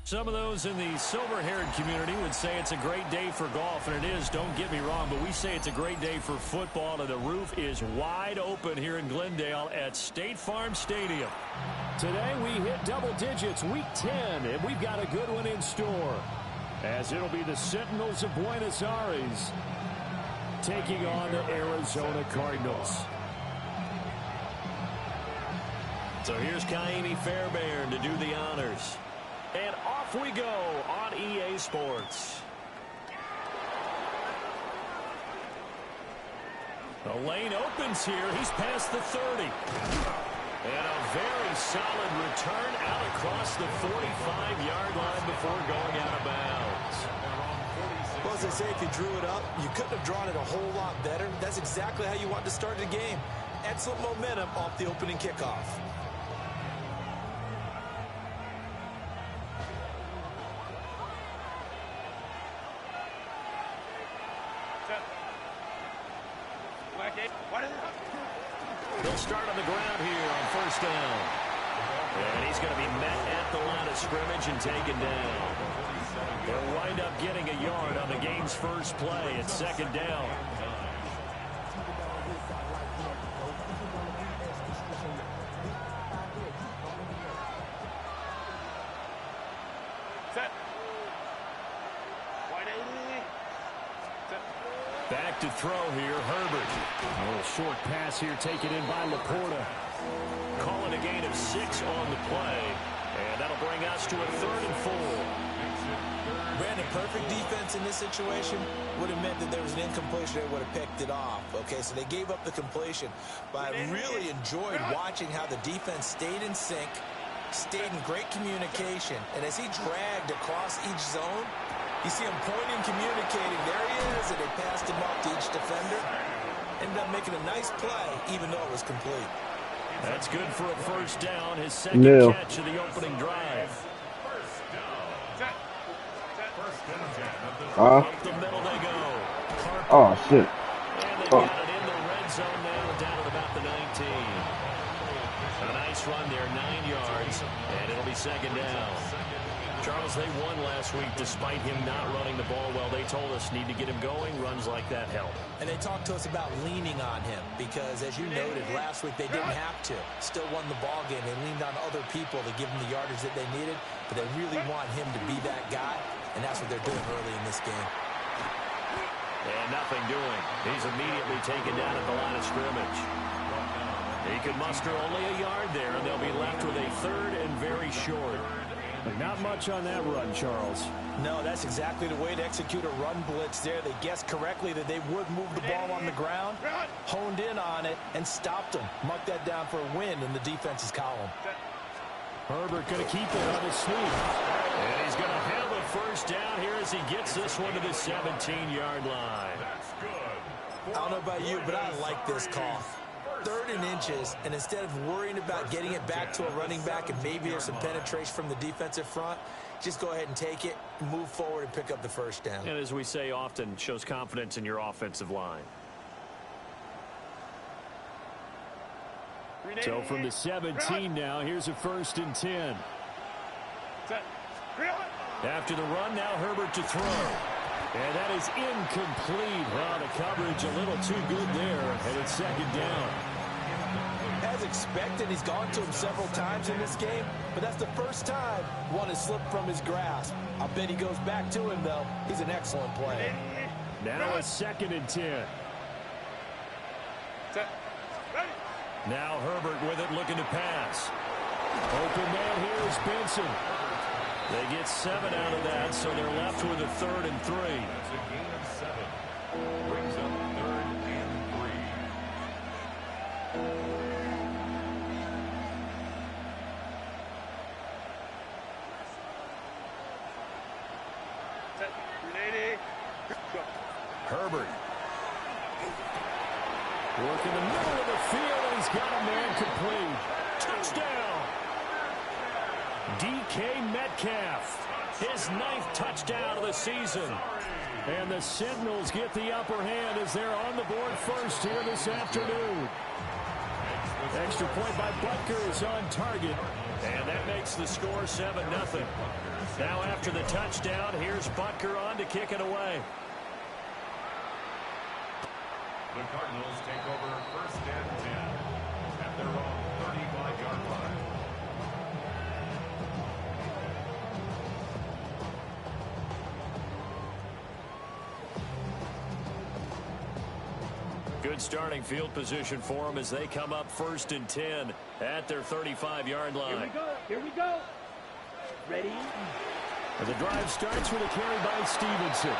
Some of those in the silver-haired community would say it's a great day for golf, and it is, don't get me wrong, but we say it's a great day for football, and the roof is wide open here in Glendale at State Farm Stadium. Today we hit double digits, week 10, and we've got a good one in store. As it'll be the Sentinels of Buenos Aires taking on the Arizona Cardinals. So here's Kaimi Fairbairn to do the honors. And off we go on EA Sports. The lane opens here. He's past the 30. And a very solid return out across the 45-yard line before going out of bounds. Well, as they say, if you drew it up, you couldn't have drawn it a whole lot better. That's exactly how you want to start the game. Excellent momentum off the opening kickoff. They'll start on the ground here on first down. And he's going to be met at the line of scrimmage and taken down. They'll wind up getting a yard on the game's first play at second down. Back to throw here, Herbert. A little short pass here taken in by Laporta. Calling a gain of 6 on the play. And that'll bring us to a 3rd and 4. Brandon, perfect defense in this situation would have meant that there was an incompletion. They would have picked it off. Okay, so they gave up the completion. But I really enjoyed watching how the defense stayed in sync, stayed in great communication. And as he dragged across each zone, you see him pointing, communicating. There he is, and they passed him up to each defender. Ended up making a nice play, even though it was complete. That's good for a first down. His second catch of the opening drive. Up the middle they go. Oh, shit. And they got it in the red zone now, down at about the 19. A nice run there, 9 yards, and it'll be second down. Charles, they won last week despite him not running the ball well. They told us need to get him going. Runs like that help. And they talked to us about leaning on him because, as you noted, last week they didn't have to. Still won the ball game. They leaned on other people to give them the yardage that they needed, but they really want him to be that guy, and that's what they're doing early in this game. And nothing doing. He's immediately taken down at the line of scrimmage. He could muster only a yard there, and they'll be left with a 3rd and very short. But not much on that run, Charles. No, that's exactly the way to execute a run blitz there. They guessed correctly that they would move the ball on the ground, honed in on it, and stopped them. Mark that down for a win in the defense's column. Herbert going to keep it on his sweep. And he's going to have a first down here as he gets this one to the 17-yard line. I don't know about you, but I like this call. 3rd and inches, and instead of worrying about getting it back to a running back and maybe there's some penetration from the defensive front, just go ahead and take it, move forward, and pick up the first down. And as we say often, shows confidence in your offensive line. So from the 17 now, here's a 1st and 10. After the run, now Herbert to throw. And that is incomplete. Well, the coverage a little too good there, and it's second down. As expected, he's gone to him several times in this game, but that's the first time one has slipped from his grasp. I bet he goes back to him, though. He's an excellent player. Now a 2nd and 10. Now Herbert with it, looking to pass. Open man here is Benson. They get 7 out of that, so they're left with a 3rd and 3. That's a gain of 7. Brings up 3rd and 3. Herbert. Work in the middle of the field, and he's got a man complete. Touchdown! DK Metcalf, his 9th touchdown of the season. And the Sentinels get the upper hand as they're on the board first here this afternoon. Extra point by Butker is on target. And that makes the score 7-0. Now after the touchdown, here's Butker on to kick it away. The Cardinals take over 1st and 10 at their own 35-yard line. Good starting field position for them as they come up 1st and 10 at their 35-yard line. Here we go. Here we go. Ready? And the drive starts with a carry by Stevenson.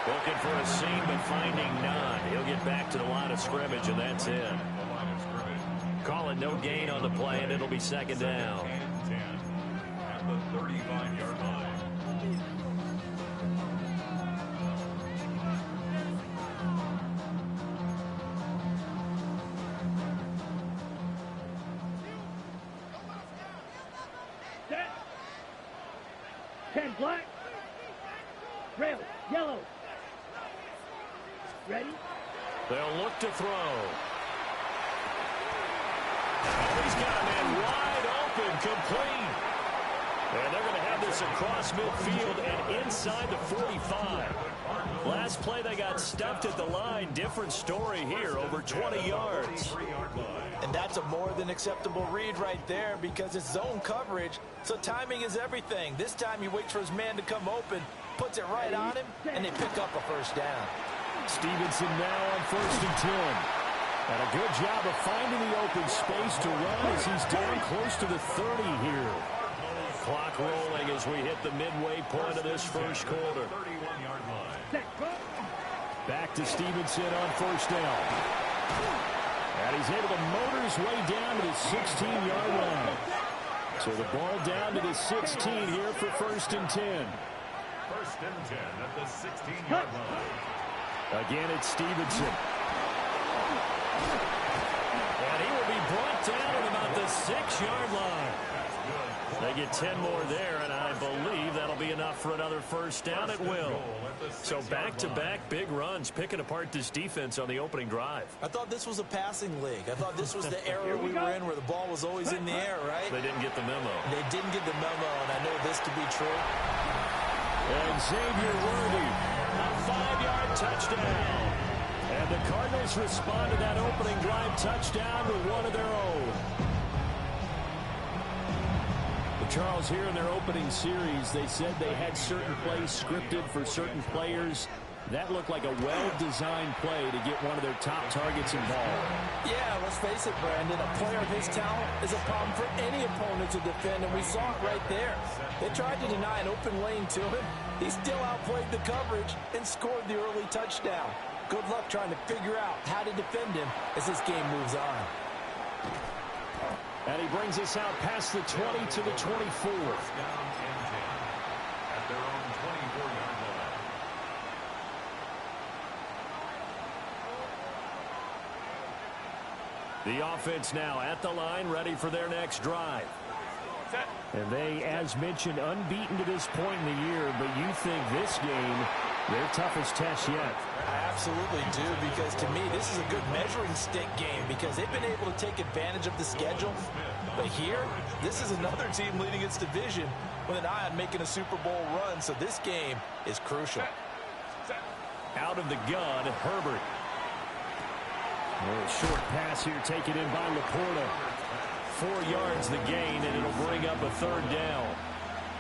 Looking for a seam, but finding none. He'll get back to the line of scrimmage, and that's it. Calling no gain on the play, and it'll be 2nd down. At the 35-yard line. Set. 10 black. Rail. Yellow. Ready? They'll look to throw. Oh, he's got a man wide open, complete. And they're going to have this across midfield and inside the 45. Last play, they got stuffed at the line. Different story here, over 20 yards. And that's a more than acceptable read right there because it's zone coverage, so timing is everything. This time he waits for his man to come open, puts it right on him, and they pick up a 1st down. Stevenson now on 1st and 10. And a good job of finding the open space to run as he's down close to the 30 here. Clock rolling as we hit the midway point of this 1st quarter. Back to Stevenson on 1st down. And he's able to motor his way down to the 16-yard line. So the ball down to the 16 here for 1st and 10. 1st and 10 at the 16-yard line. Again, it's Stevenson. And he will be brought down at about the 6-yard line. They get 10 more there, and I believe that'll be enough for another 1st down. It will. So back-to-back big runs, picking apart this defense on the opening drive. I thought this was a passing league. I thought this was the era we were in where the ball was always in the air, right? They didn't get the memo. They didn't get the memo, and I know this to be true. And Xavier Worthy, a 5-yard touchdown. And the Cardinals respond to that opening drive touchdown with one of their own. Charles, here in their opening series, they said they had certain plays scripted for certain players. That looked like a well-designed play to get one of their top targets involved. Yeah, let's face it, Brandon. A player of his talent is a problem for any opponent to defend, and we saw it right there. They tried to deny an open lane to him. He still outplayed the coverage and scored the early touchdown. Good luck trying to figure out how to defend him as this game moves on. And he brings us out past the 20 to the 24. At their own 24-yard line. The offense now at the line, ready for their next drive. And they, as mentioned, unbeaten to this point in the year, but you think this game, their toughest test yet? I absolutely do, because to me, this is a good measuring stick game because they've been able to take advantage of the schedule. But here, this is another team leading its division with an eye on making a Super Bowl run, so this game is crucial. Out of the gun, Herbert. A short pass here taken in by Laporta. 4 yards the gain, and it'll bring up a 3rd down.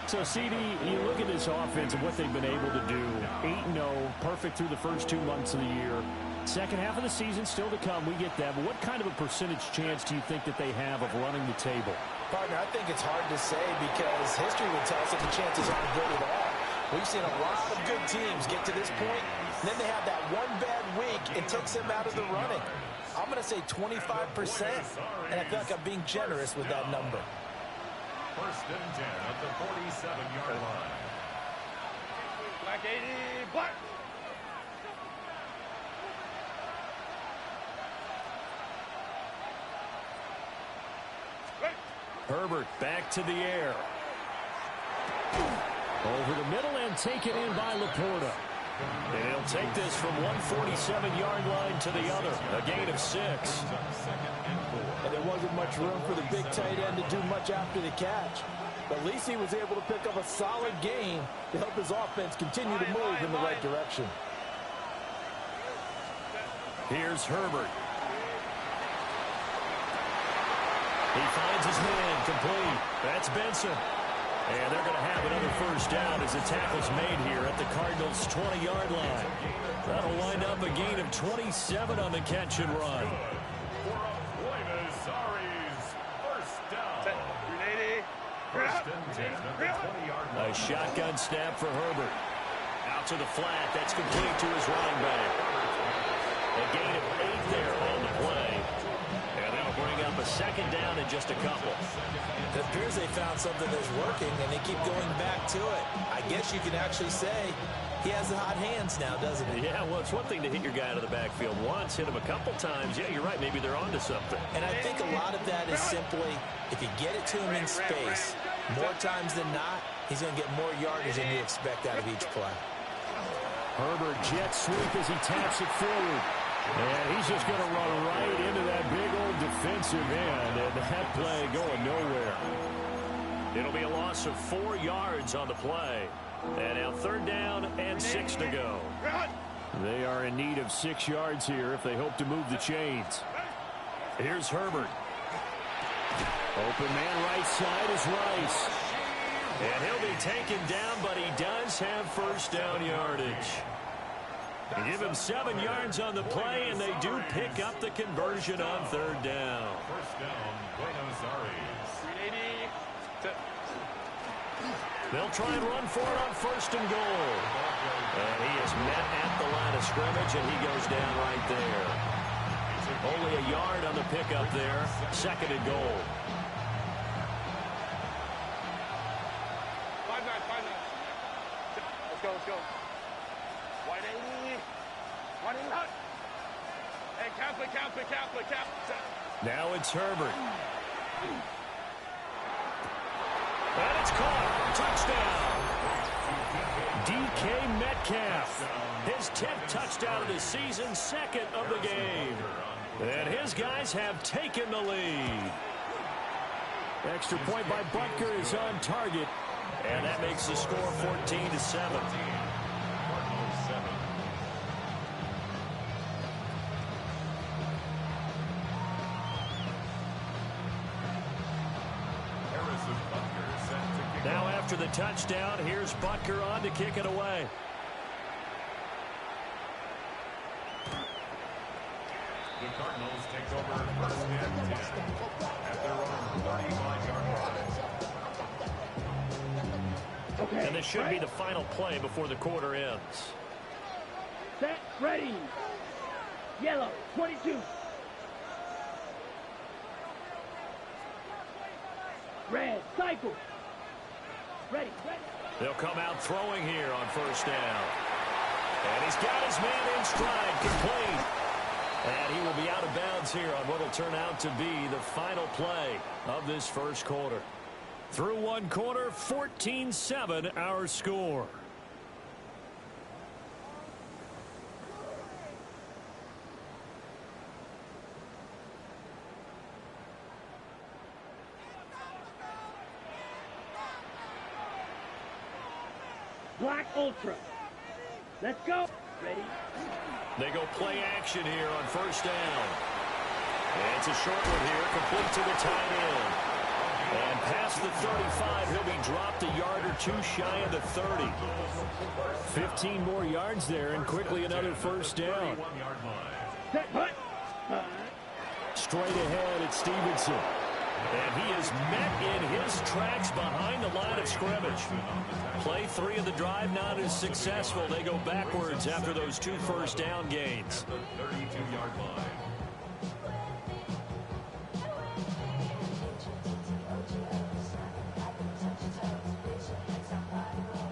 So, CD, you look at this offense and what they've been able to do. 8-0, perfect through the first 2 months of the year. Second half of the season still to come. We get that. But what kind of a percentage chance do you think that they have of running the table? Partner, I think it's hard to say because history would tell us that the chances aren't good at all. We've seen a lot of good teams get to this point, and then they have that one bad week and takes them out of the running. I'm going to say 25%, and I feel like I'm being generous with that number. 1st and 10 at the 47-yard line. Black 80, black. Herbert back to the air. Over the middle and taken in by Laporta. And he'll take this from 147-yard line to the other. A gain of 6. And there wasn't much room for the big tight end to do much after the catch. But at least he was able to pick up a solid gain to help his offense continue to move in the right direction. Here's Herbert. He finds his man, complete. That's Benson. And they're going to have another 1st down as the tackle's made here at the Cardinals' 20-yard line. That'll wind up a gain of of 27 on the catch and run. A shotgun snap for Herbert. Out to the flat. That's complete to his running back. A gain of 8 there on the play. And they'll bring up a second down in just a couple. It appears they found something that's working, and they keep going back to it. I guess you can actually say he has the hot hands now, doesn't he? Yeah, well, it's one thing to hit your guy out of the backfield once, hit him a couple times. Yeah, you're right. Maybe they're onto something. And I think a lot of that is simply, if you get it to him in space, more times than not, he's going to get more yardage than you expect out of each play. Herbert jet sweep as he taps it forward. And he's just going to run right into that big old defensive end, and that play going nowhere. It'll be a loss of 4 yards on the play. And now 3rd down and 6 to go. They are in need of 6 yards here if they hope to move the chains. Here's Herbert. Open man right side is Rice. And he'll be taken down, but he does have 1st down yardage. They give him 7 yards on the play, and they do pick up the conversion on 3rd down. 1st down, Buenos Aires. They'll try and run for it on 1st and goal. And he is met at the line of scrimmage, and he goes down right there. Only a yard on the pickup there. 2nd and goal. 5-9. Let's go. 180. 180. Hey, cap. Now it's Herbert. And it's caught. Touchdown. DK Metcalf. His 10th touchdown of the season, 2nd of the game. And his guys have taken the lead. Extra point by Butker is on target. And that makes the score 14-7. Now after the touchdown, here's Butker on to kick it away. The Cardinals take over 1st and 10 at their own 35-yard line. And this should be the final play before the quarter ends. Set, ready. Yellow, 22. Red, cycle. Ready. They'll come out throwing here on 1st down. And he's got his man in stride, complete. And he will be out of bounds here on what will turn out to be the final play of this 1st quarter. Through 1 quarter, 14-7 our score. Black Ultra. Let's go. Ready. They go play action here on 1st down. And it's a short one here, complete to the tight end. And past the 35, he'll be dropped a yard or 2 shy of the 30. 15 more yards there, and quickly another 1st down. Set, put. Straight ahead, it's Stevenson. And he is met in his tracks behind the line of scrimmage. Play 3 of the drive not as successful. They go backwards after those 2 1st down gains. The 32-yard line.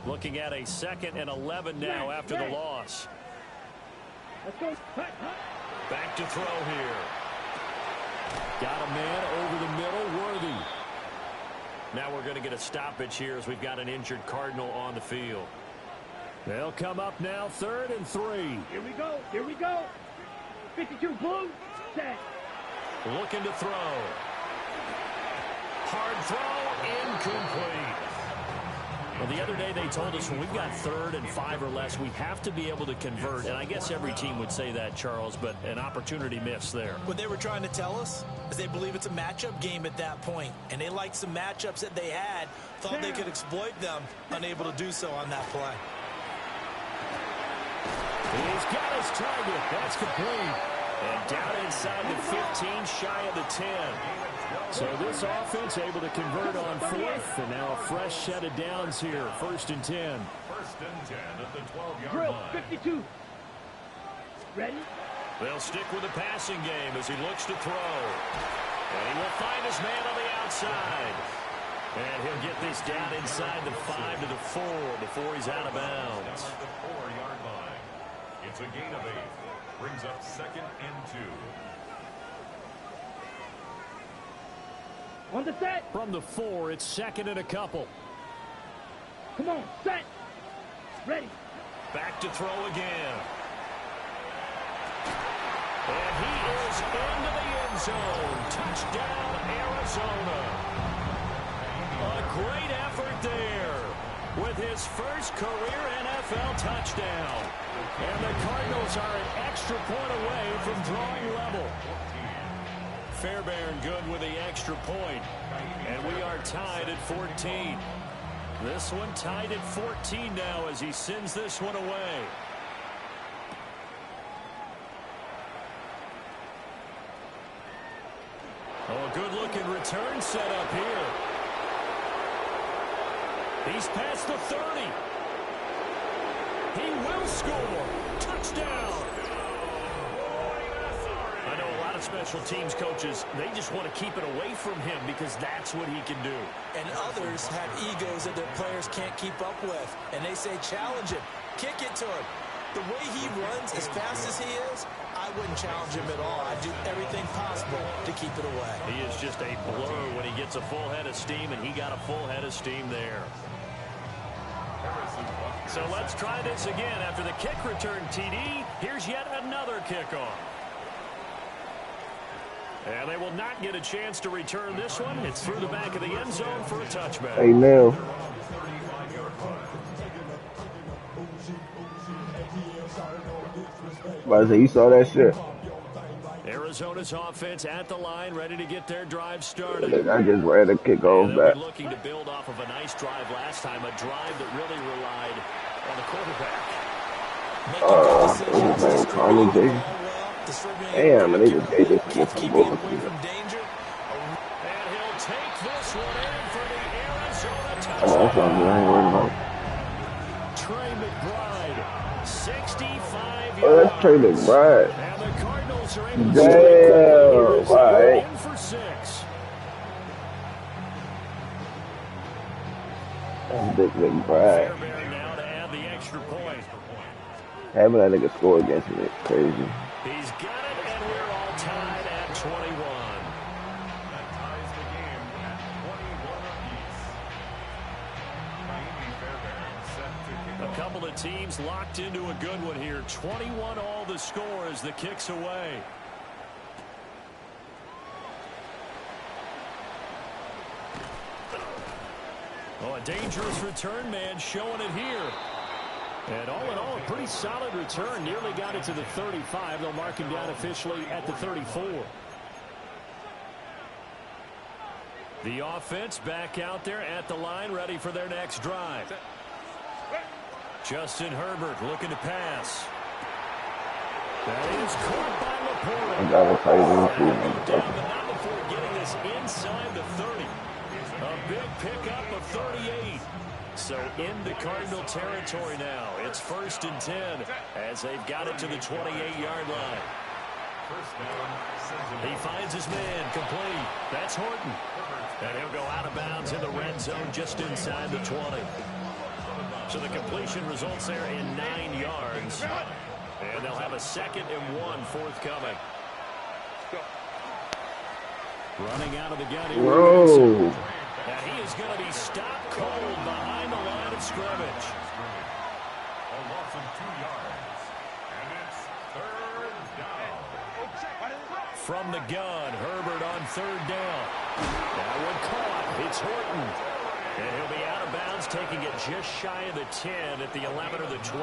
Looking at a 2nd and 11 now after the loss. Let's go. Back to throw here. Got a man over the middle, Worthy. Now we're going to get a stoppage here as we've got an injured Cardinal on the field. They'll come up now 3rd and 3. Here we go. 52 blue. Set. Looking to throw. Hard throw, incomplete. Well, the other day they told us when we've got 3rd and 5 or less, we have to be able to convert. And I guess every team would say that, Charles, but an opportunity missed there. What they were trying to tell us is they believe it's a matchup game at that point. And they liked some matchups that they had, thought they could exploit them, unable to do so on that play. He's got his target. That's complete. And down inside the 15, shy of the 10. So this offense able to convert on fourth, and now a fresh set of downs here. 1st and 10. 1st and 10 at the 12-yard Drill, line. 52. Ready? They'll stick with the passing game as he looks to throw. And he will find his man on the outside. And he'll get this down inside the 5 to the 4 before he's out of bounds. Down at the 4-yard line. It's a gain of 8. Brings up 2nd and 2. On the set. From the 4, it's 2nd and a couple. Come on, set. Ready. Back to throw again. And he is into the end zone. Touchdown, Arizona. A great effort there with his first career NFL touchdown. And the Cardinals are an extra point away from drawing level. Fairbairn good with the extra point. And we are tied at 14. This one tied at 14 now as he sends this one away. Oh, good-looking return set up here. He's past the 30. He will score. Touchdown. I know a lot of special teams coaches, they just want to keep it away from him because that's what he can do. And others have egos that their players can't keep up with. And they say, challenge him. Kick it to him. The way he runs as fast as he is, I wouldn't challenge him at all. I'd do everything possible to keep it away. He is just a blur when he gets a full head of steam, and he got a full head of steam there. So let's try this again. After the kick return TD, here's yet another kickoff. And they will not get a chance to return this one. It's through the back of the end zone for a touchback. Hey, Neil. You saw that shit. Arizona's offense at the line, ready to get their drive started. I just ran a kickoff back. Looking to build off of a nice drive last time, a drive that really relied on the quarterback. What's his name? Connie J. Damn, and they just gave this kid some bullshit. And he'll take this one in for the Arizona touchdown. Oh, that's something I ain't worried about. Trey McBride, 65 yards. Oh, that's Trey McBride. And the Cardinals are able to damn, right. in for 6. That's Big McBride. Fairbairn now to add the extra point. Having that nigga score against me is crazy. He's got it, and we're all tied at 21. That ties the game at 21 apiece. Fairbairn set to kick off. A couple of teams locked into a good one here. 21 all the score as the kick's away. Oh, a dangerous return man showing it here. And all in all, a pretty solid return. Nearly got it to the 35. They'll mark him down officially at the 34. The offense back out there at the line, ready for their next drive. Justin Herbert looking to pass. That is caught by Laporte. I got a tight end. Down, but not before getting this inside the 30. A big pickup of 38. So into Cardinal territory now. It's 1st and 10 as they've got it to the 28-yard line. He finds his man complete. That's Horton. And he'll go out of bounds in the red zone just inside the 20. So the completion results there in 9 yards. And they'll have a 2nd and 1 forthcoming. Running out of the gun. Whoa. And he is going to be stopped cold behind the line of scrimmage. A loss of 2 yards. And it's 3rd down. From the gun, Herbert on 3rd down. That one caught. It's Horton. And he'll be out of bounds, taking it just shy of the 10 at the 11 or the 12.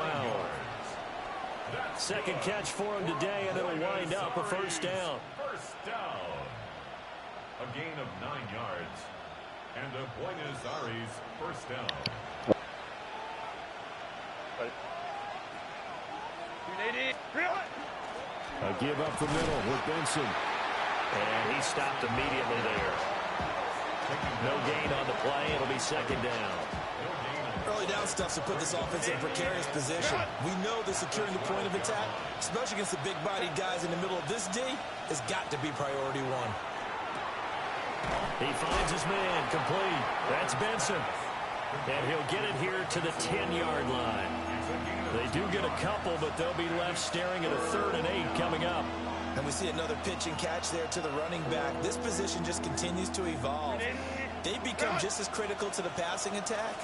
2nd catch for him today, and it'll wind up a 1st down. 1st down. A gain of 9 yards. And a Buenos Aires 1st down. A give up the middle with Benson. And he stopped immediately there. No gain on the play. It'll be second down. Early down stuff to put this offense in a precarious position. We know that securing the point of attack, especially against the big-bodied guys in the middle of this D, has got to be priority one. He finds his man complete. That's Benson. And he'll get it here to the 10-yard line. They do get a couple, but they'll be left staring at a 3rd and 8 coming up. And we see another pitch and catch there to the running back. This position just continues to evolve. They become just as critical to the passing attack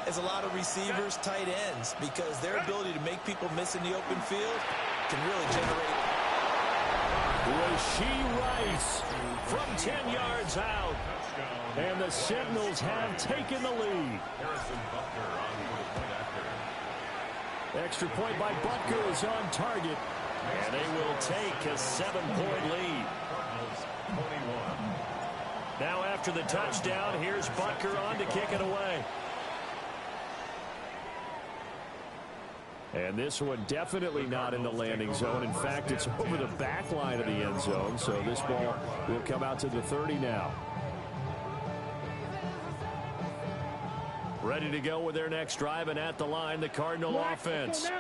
as a lot of receivers, tight ends, because their ability to make people miss in the open field can really generate. Rashee Rice from 10 yards out. And the Sentinels have taken the lead. Extra point by Butker is on target. And they will take a 7-point lead. Now after the touchdown, here's Butker on to kick it away. And this one definitely not in the landing zone. In fact, it's over the back line of the end zone. So this ball will come out to the 30 now. Ready to go with their next drive, and at the line, the Cardinal offense.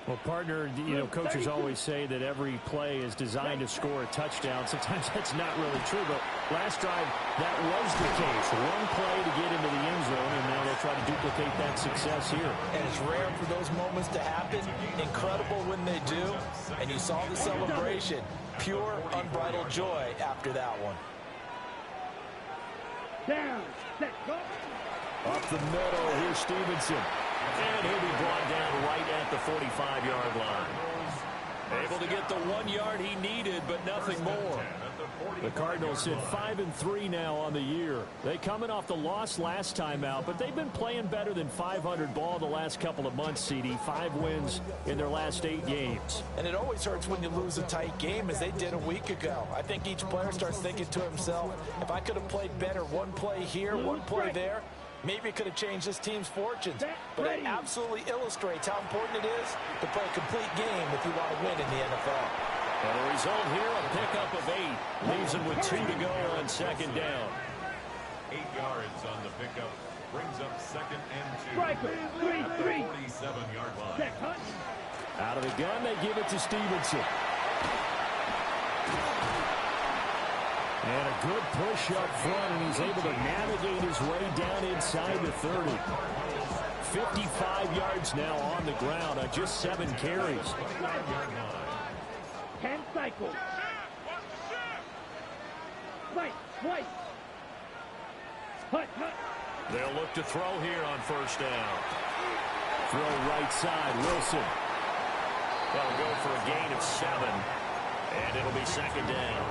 Well, partner, you know, coaches always say that every play is designed to score a touchdown. Sometimes that's not really true, but last drive, that was the case. One play to get into the end zone, and now they'll try to duplicate that success here. And it's rare for those moments to happen. Incredible when they do. And you saw the celebration. Pure, unbridled joy after that one. Down, set, go. Up the middle, here's Stevenson. And he'll be brought down right at the 45-yard line. Able to get the 1 yard he needed, but nothing more. The Cardinals sit 5-3 now on the year. They coming off the loss last time out, but they've been playing better than 500 ball the last couple of months, CD. 5 wins in their last 8 games. And it always hurts when you lose a tight game, as they did a week ago. I think each player starts thinking to himself, if I could have played better one play here, one play there, maybe it could have changed this team's fortunes. But it absolutely illustrates how important it is to play a complete game if you want to win in the NFL. And the result here, a pickup of 8. Leaves them with 2 to go on second down. 8 yards on the pickup. Brings up second and 2. Striker, 3-3. 47-yard line. Out of the gun, they give it to Stevenson. And a good push up front, and he's able to navigate his way down inside the 30. 55 yards now on the ground on just 7 carries. 10 cycles. Right, right. Hut, hut. They'll look to throw here on first down. Throw right side, Wilson. That'll go for a gain of 7. And it'll be second down.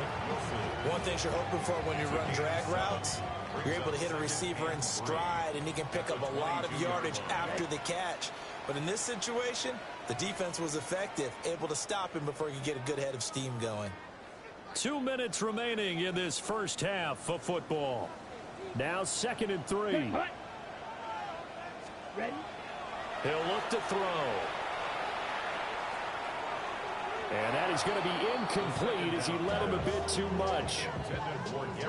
One thing you're hoping for when you run drag routes, you're able to hit a receiver in stride, and he can pick up a lot of yardage after the catch. But in this situation, the defense was effective, able to stop him before he could get a good head of steam going. 2 minutes remaining in this first half of football. Now second and 3. Ready? He'll look to throw. And that is going to be incomplete as he led him a bit too much.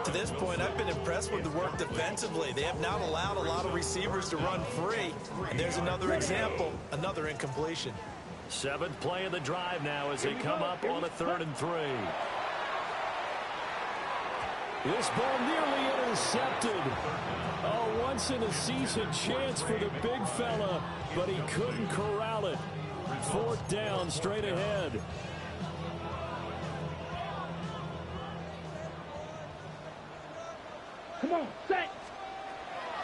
To this point, I've been impressed with the work defensively. They have not allowed a lot of receivers to run free. And there's another example, another incompletion. 7th play of the drive now as they come up on a 3rd and 3. This ball nearly intercepted. A once-in-a-season chance for the big fella, but he couldn't corral it. 4th down, straight ahead. Come on, set.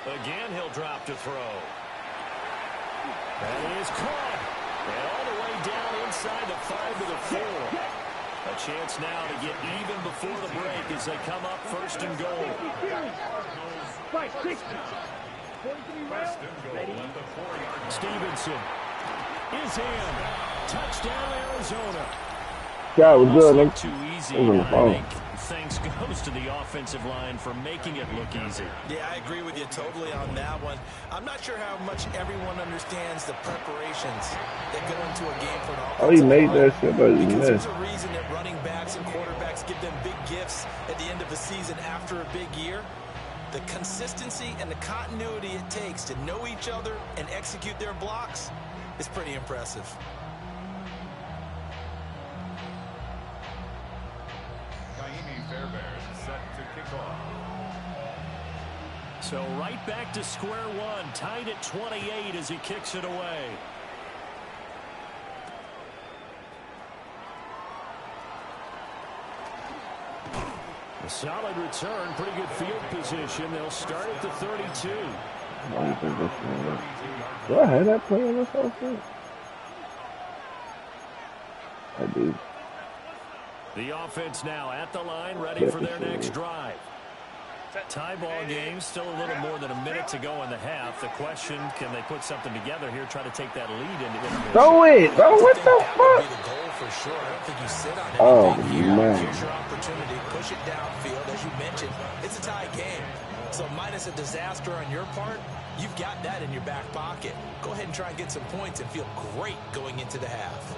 Again, he'll drop to throw. That is caught. And all the way down inside the 5 to the 4. A chance now to get even before the break as they come up 1st and goal. Right, 60. Stevenson is in. Touchdown, Arizona. God was good, nigga. Too easy. It was I think thanks goes to the offensive line for making it look easy. Yeah, I agree with you totally on that one. I'm not sure how much everyone understands the preparations that go into a game for an offensive Oh, he made line. that shit, but he Because missed. there's a reason that running backs and quarterbacks give them big gifts at the end of the season after a big year. The consistency and the continuity it takes to know each other and execute their blocks is pretty impressive. Set to kick off. So right back to square one, tied at 28 as he kicks it away. A solid return, pretty good field position. They'll start at the 32. Do I have that play on this offense? I do. The offense now at the line, ready for their next drive. Tie ball game, still a little more than a minute to go in the half. The question, can they put something together here, try to take that lead into intermission? Throw it! Oh, what the That would be fuck? the goal for sure. I don't think you sit on anything Oh, here. man. Here's your opportunity. Push it downfield. As you mentioned, it's a tie game. So minus a disaster on your part, you've got that in your back pocket. Go ahead and try and get some points and feel great going into the half.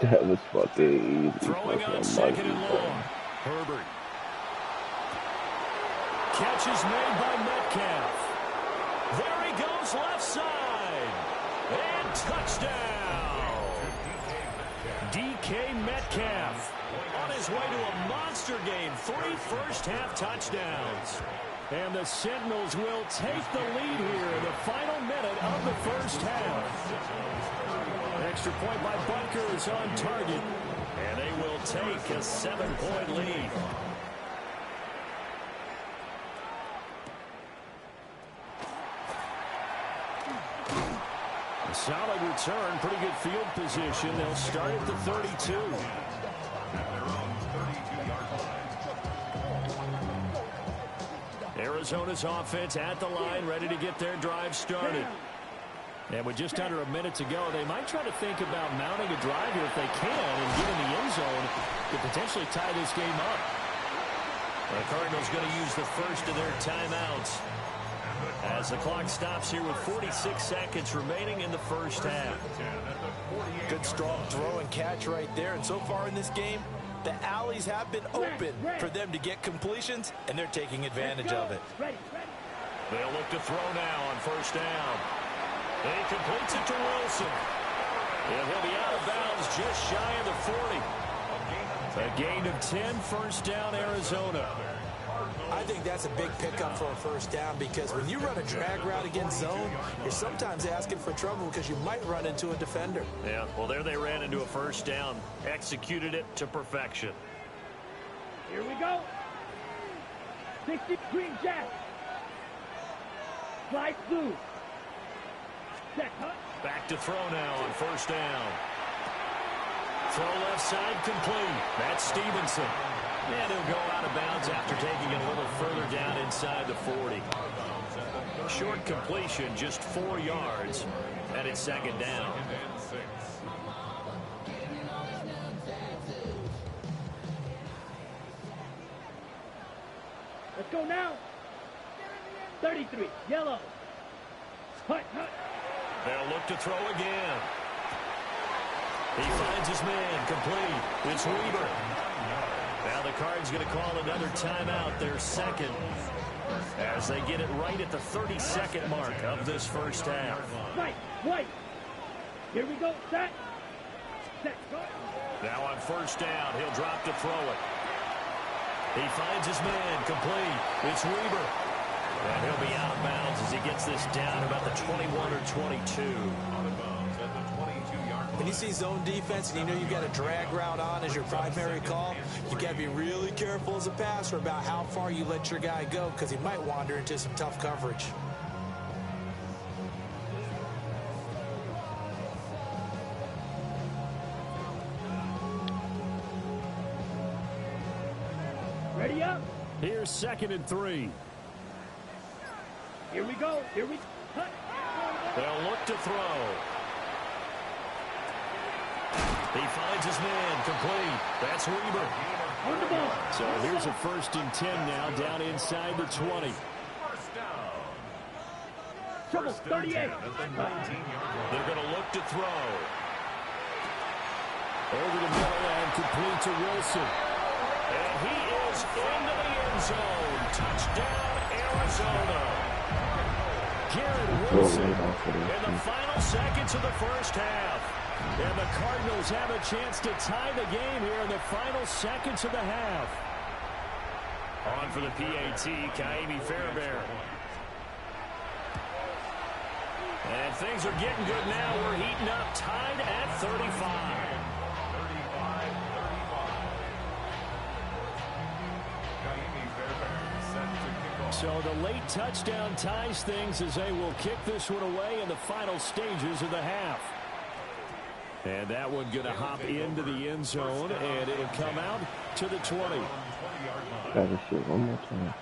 That was fucking easy. Throwing on second and long. Herbert. Catch is made by Metcalf. There he goes left side. And touchdown. DK Metcalf on his way to a monster game. 3 first-half touchdowns. And the Sentinels will take the lead here in the final minute of the first half. Extra point by Bunkers on target. And they will take a 7-point lead. A solid return, pretty good field position. They'll start at the 32. Arizona's offense at the line, ready to get their drive started. And with just under a minute to go, they might try to think about mounting a drive here if they can and get in the end zone to potentially tie this game up. The Cardinals going to use the first of their timeouts as the clock stops here with 46 seconds remaining in the first half. Good strong throw and catch right there. And so far in this game, the alleys have been open for them to get completions, and they're taking advantage of it. They'll look to throw now on first down. He completes it to Wilson. And he'll be out of bounds just shy of the 40. A gain of 10, first down, Arizona. I think that's a big pickup for a first down because when you run a drag route against zone, you're sometimes asking for trouble because you might run into a defender. Yeah, well, there they ran into a first down. Executed it to perfection. Here we go. 60 green jack. Slide through. Back to throw now on first down. Throw left side complete. That's Stevenson. And he'll go out of bounds after taking it a little further down inside the 40. Short completion, just 4 yards, and it's second down. Let's go now. 33, yellow. Hut, hut. They'll look to throw again. He finds his man, complete. It's Weaver. Now the Cards going to call another timeout, their second, as they get it right at the 32nd mark of this first half. Right. Here we go, set. Go. Now on first down, he'll drop to throw it. He finds his man, complete. It's Weaver. And he'll be out of bounds as he gets this down about the 21 or 22. When you see zone defense and you know you've got a drag route on as your primary call, you've got to be really careful as a passer about how far you let your guy go because he might wander into some tough coverage. Ready up. Here's 2nd and 3. Here we go. Hut. They'll look to throw. He finds his man, complete. That's Weber. So here's a 1st and 10 now, down inside the 20. Trouble, 38. They're going to look to throw. Over the middle and complete to Wilson. And he is into the end zone. Touchdown, Arizona. Garrett Wilson in the final seconds of the first half. And the Cardinals have a chance to tie the game here in the final seconds of the half. On for the PAT, Kaimi Fairbairn. And things are getting good now. We're heating up, tied at 35. So the late touchdown ties things as they will kick this one away in the final stages of the half. And that one going to hop into the end zone, and it'll come out to the 20. Gotta shoot one more time.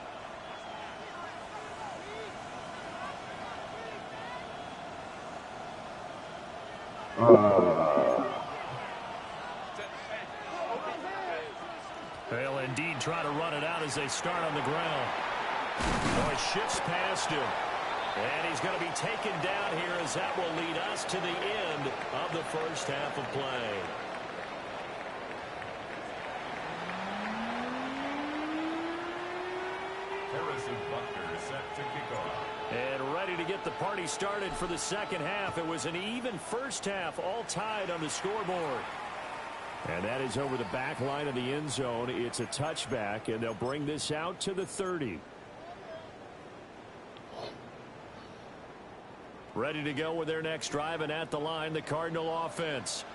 They'll indeed try to run it out as they start on the ground. Oh, it shifts past him. And he's going to be taken down here as that will lead us to the end of the first half of play. Harrison Butker set to kick off. And ready to get the party started for the second half. It was an even first half, all tied on the scoreboard. And that is over the back line of the end zone. It's a touchback, and they'll bring this out to the 30. Ready to go with their next drive, and at the line, the Cardinal offense.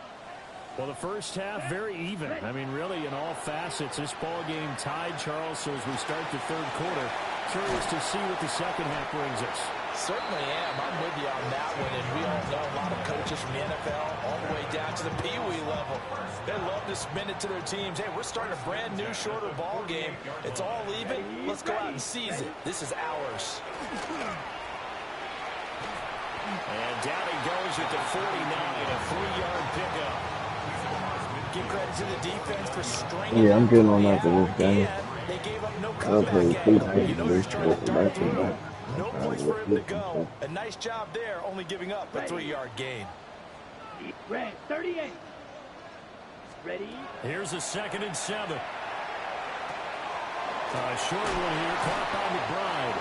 Well, the first half, very even. I mean, really, in all facets, this ball game tied, Charles. So as we start the third quarter, curious to see what the second half brings us. Certainly am. I'm with you on that one. And we all know a lot of coaches from the NFL all the way down to the Pee-wee level. They love to spin it to their teams. Hey, we're starting a brand new, shorter ball game. It's all even. Let's go out and seize it. This is ours. And down he goes at the 49, a 3-yard pickup. Give credit to the defense for stringing. Yeah, I'm getting on that for this game. They gave up no I'll play comeback. You know this they're trying to back to turn back. no place for him to go. A nice job there, only giving up a 3-yard gain. Red, 38. Ready? Here's a 2nd and 7. A short one here, caught by McBride.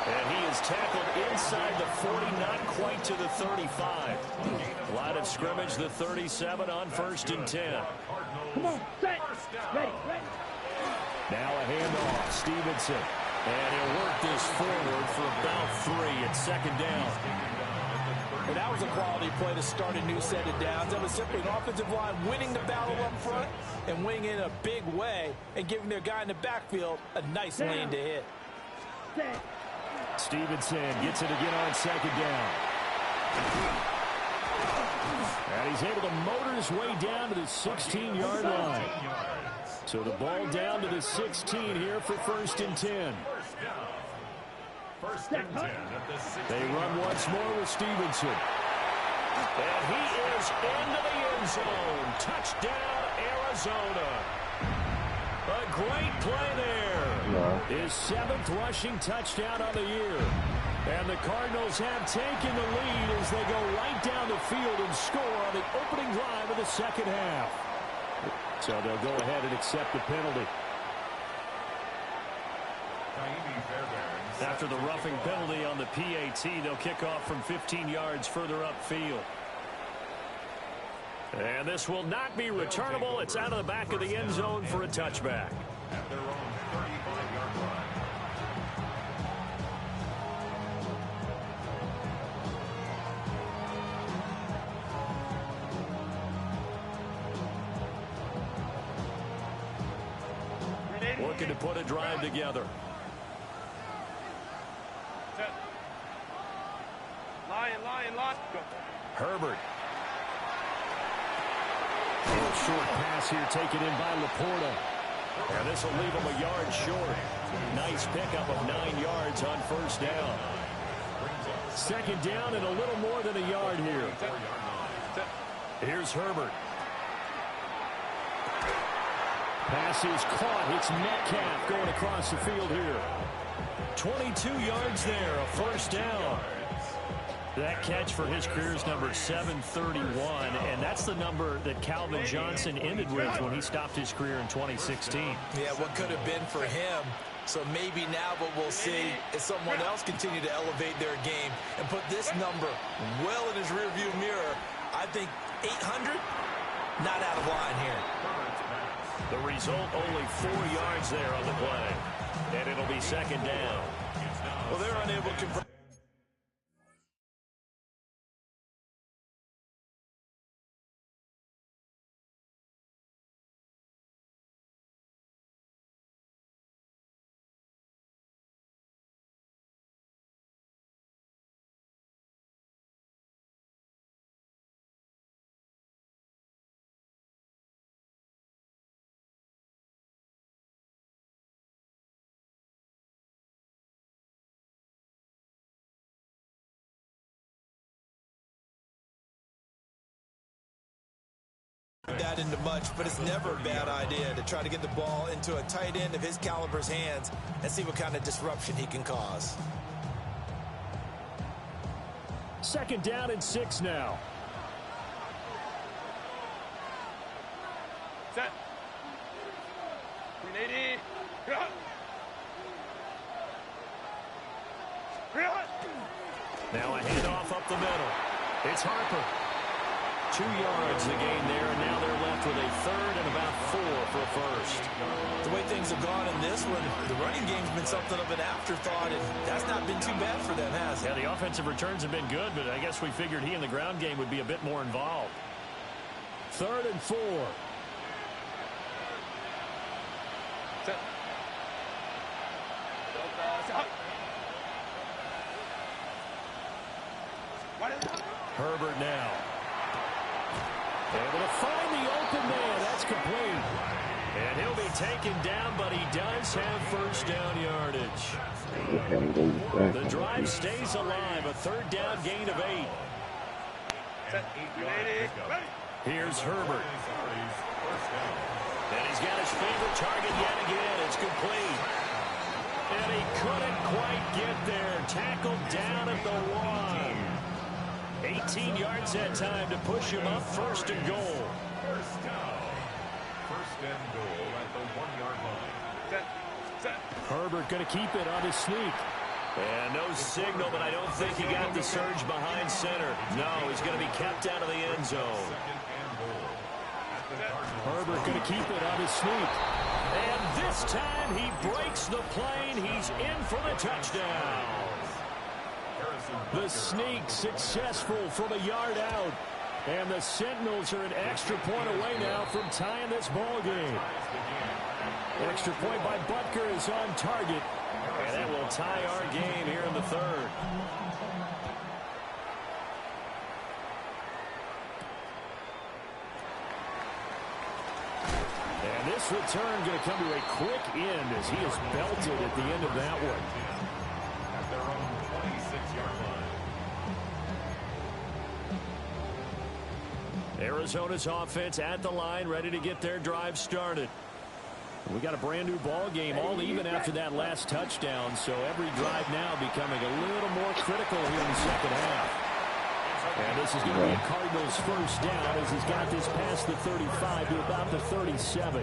And he is tackled inside the 40, not quite to the 35. Line of scrimmage, the 37 on 1st and 10. Come on, set. Ready, ready. Now a handoff, Stevenson. And he'll work this forward for about 3 at 2nd down. And that was a quality play to start a new set of downs. That was simply an offensive line winning the battle up front and winning in a big way and giving their guy in the backfield a nice lane to hit. Stevenson gets it again on 2nd down. And he's able to motor his way down to the 16-yard line. So the ball down to the 16 here for 1st and 10. They run once more with Stevenson. And he is into the end zone. Touchdown, Arizona. A great play there. His 7th rushing touchdown on the year. And the Cardinals have taken the lead as they go right down the field and score on the opening drive of the second half. So they'll go ahead and accept the penalty. After the roughing penalty on the PAT, they'll kick off from 15 yards further upfield. And this will not be returnable. It's out of the back of the end zone for a touchback. At their own 35-yard line. Looking to put a drive together. Lion. Herbert. Short pass here taken in by Laporta. And this will leave him a yard short. Nice pickup of 9 yards on 1st down. 2nd down and a little more than a yard here. Here's Herbert. Pass is caught. It's Metcalf going across the field here. 22 yards there, a first down. That catch for his career is number 731, and that's the number that Calvin Johnson ended with when he stopped his career in 2016. Yeah, what could have been for him. So maybe now what we'll see is someone else continue to elevate their game and put this number well in his rearview mirror. I think 800, not out of line here. The result, only 4 yards there on the play. And it'll be second down. Well, they're unable to convert. That into much, but it's never a bad idea to try to get the ball into a tight end of his caliber's hands and see what kind of disruption he can cause. Second down and 6 now. Set. 380. Now a handoff up the middle. It's Harper. 2 yards the gain there, and now they're left with a third and about 4 for a first. The way things have gone in this one, the running game's been something of an afterthought, and that's not been too bad for them, has it? Yeah, the offensive returns have been good, but I guess we figured he in the ground game would be a bit more involved. 3rd and 4. Set. Herbert now. Able to find the open man. That's complete. And he'll be taken down, but he does have first down yardage. The drive stays alive. A 3rd down gain of 8. Here's Herbert. And he's got his favorite target yet again. It's complete. And he couldn't quite get there. Tackled down at the 1. 18 yards that time to push him up 1st and goal. First down. 1st and goal at the 1-yard line. Set. Herbert going to keep it on his sneak. And no signal, but I don't think he got the surge behind center. No, he's going to be kept out of the end zone. Herbert going to keep it on his sneak. And this time he breaks the plane. He's in for the touchdown. The sneak successful from a yard out. And the Sentinels are an extra point away now from tying this ball game. Extra point by Butker is on target. And that will tie our game here in the 3rd. And this return going to come to a quick end as he is belted at the end of that one. At their own 26-yard line. Arizona's offense at the line, ready to get their drive started. We got a brand new ball game, all even after that last touchdown, so every drive now becoming a little more critical here in the second half. And this is going to be a Cardinals first down as he's got this past the 35 to about the 37.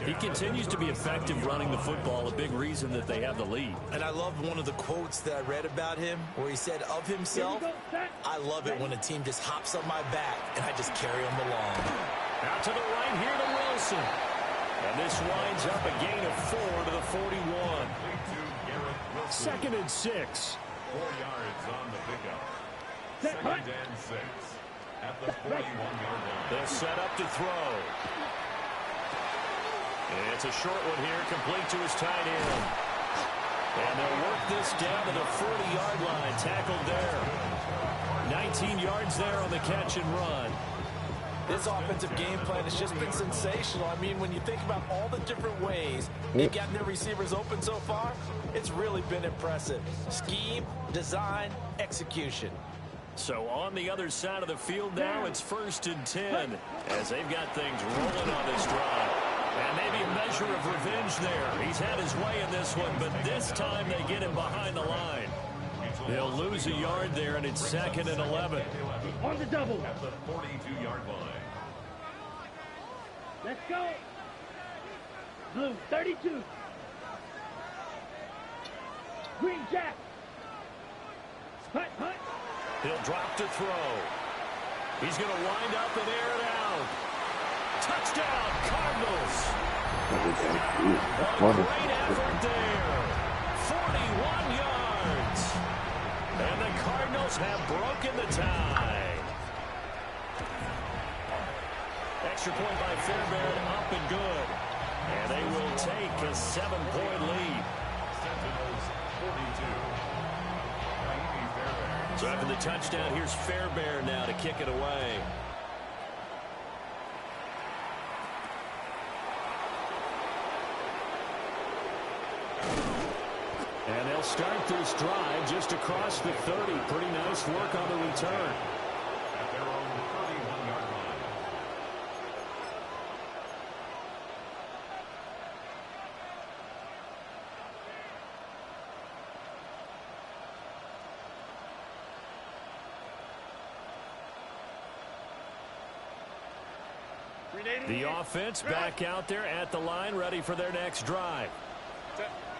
He continues to be effective running the football, a big reason that they have the lead. And I loved one of the quotes that I read about him where he said of himself, I love it when a team just hops on my back and I just carry them along. Out to the right here to Wilson. And this winds up a gain of 4 to the 41. 2nd and 6. 4 yards on the pickup. 2nd and 6 at the 41-yard line. They'll set up to throw. And it's a short one here, complete to his tight end. And they'll work this down to the 40-yard line, tackled there. 19 yards there on the catch and run. This offensive game plan has just been sensational. I mean, when you think about all the different ways they've gotten their receivers open so far, it's really been impressive. Scheme, design, execution. So on the other side of the field now, it's 1st and 10 as they've got things rolling on this drive. And maybe a measure of revenge there. He's had his way in this one, but this time they get him behind the line. They'll lose a yard there, and it's 2nd and 11. On the double. At the 42-yard line. Let's go. Blue, 32. Green Jack. Hunt, hunt. He'll drop to throw. He's going to wind up and air it out. Touchdown, Cardinals. A great effort there. 41 yards. And the Cardinals have broken the tie. Extra point by Fairbairn, up and good. And they will take a 7-point lead. Sentinels 42. So after the touchdown, here's Fairbairn now to kick it away. And they'll start this drive just across the 30. Pretty nice work on the return. At their own 31-yard line. The offense back out there at the line, ready for their next drive.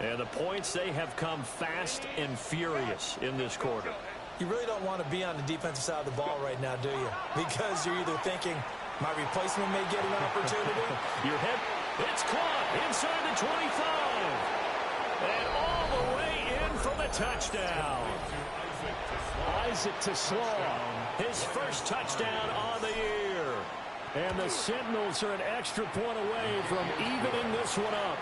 And the points, they have come fast and furious in this quarter. You really don't want to be on the defensive side of the ball right now, do you? Because you're either thinking, my replacement may get an opportunity. Your head, it's caught inside the 25. And all the way in for the touchdown. Isaac to Slaw, his first touchdown on the year. And the Sentinels are an extra point away from evening this one up.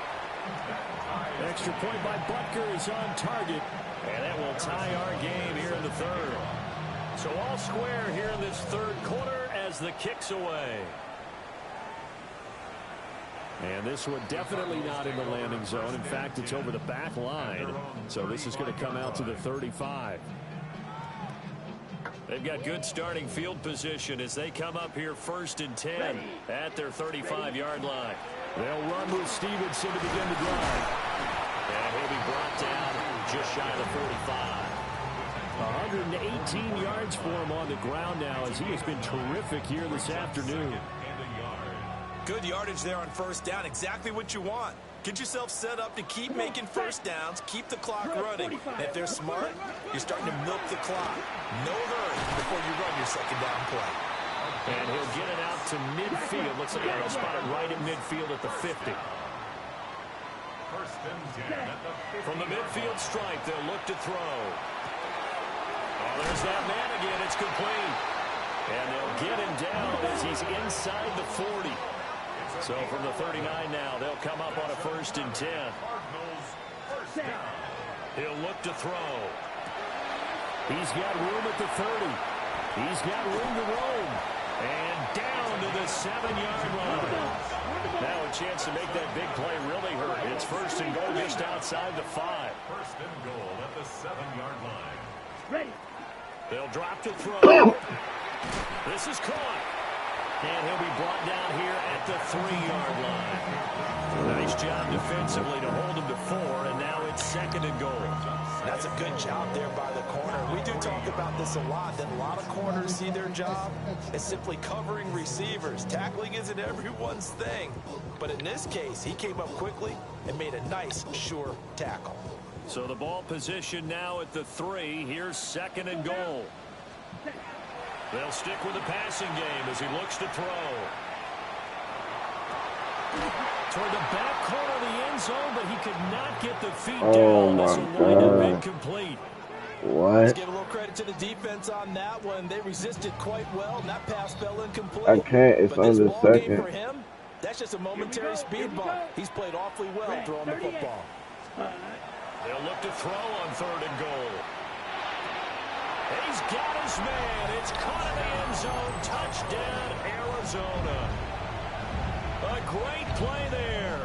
Extra point by Butker is on target. And that will tie our game here in the third. So all square here in this third quarter as the kick's away. And this one definitely not in the landing zone. In fact, it's over the back line. So this is going to come out to the 35. They've got good starting field position as they come up here 1st and 10 at their 35-yard line. They'll run with Stevenson to begin the drive. And he'll be brought down just shy of the 45. 118 yards for him on the ground now as he has been terrific here this afternoon. Good yardage there on 1st down. Exactly what you want. Get yourself set up to keep making 1st downs, keep the clock running. And if they're smart, you're starting to milk the clock. No hurry before you run your 2nd down play. And he'll get it out to midfield. Looks like he'll spot it right in midfield at the 50. From the midfield stripe, they'll look to throw. Oh, there's that man again. It's complete. And they'll get him down as he's inside the 40. So from the 39 now, they'll come up on a 1st and 10. He'll look to throw. He's got room at the 30. He's got room to roam. And down to the 7-yard line. Now a chance to make that big play really hurt. It's 1st and goal just outside the 5. 1st and goal at the 7-yard line. Ready. They'll drop to throw. This is caught. And he'll be brought down here at the 3-yard line. Nice job defensively to hold him to 4, and now it's 2nd and goal. That's a good job there by the corner. We do talk about this a lot, that a lot of corners see their job as simply covering receivers. Tackling isn't everyone's thing. But in this case, he came up quickly and made a nice, sure tackle. So the ball position now at the 3. Here's 2nd and goal. They'll stick with the passing game as he looks to throw. Toward the back corner of the end zone, but he could not get the feet down. This will wind up incomplete. What? Let's give a little credit to the defense on that one. They resisted quite well, and that pass fell incomplete. I can't. It's but this under ball 2nd. game for him, that's just a momentary speed bump. He's played awfully well throwing the football. They'll look to throw on 3rd and goal. He's got his man. It's caught in the end zone. Touchdown, Arizona. A great play there.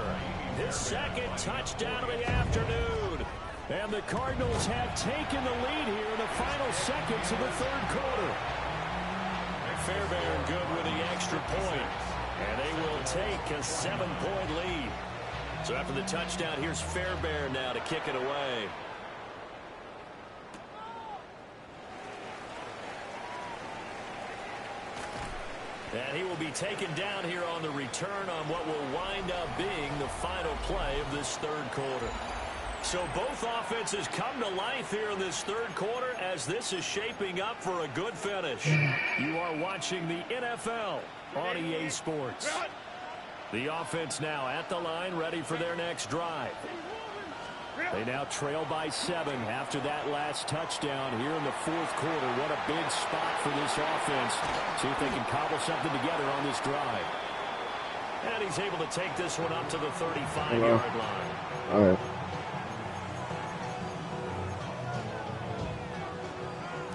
His 2nd touchdown of the afternoon. And the Cardinals have taken the lead here in the final seconds of the 3rd quarter. Fairbairn good with the extra point. And they will take a 7-point lead. So after the touchdown, here's Fairbairn now to kick it away. And he will be taken down here on the return on what will wind up being the final play of this third quarter. So both offenses come to life here in this third quarter as this is shaping up for a good finish. You are watching the NFL on EA Sports. The offense now at the line, ready for their next drive. They now trail by 7 after that last touchdown here in the fourth quarter. What a big spot for this offense. See if they can cobble something together on this drive. And he's able to take this one up to the 35-yard line. All right.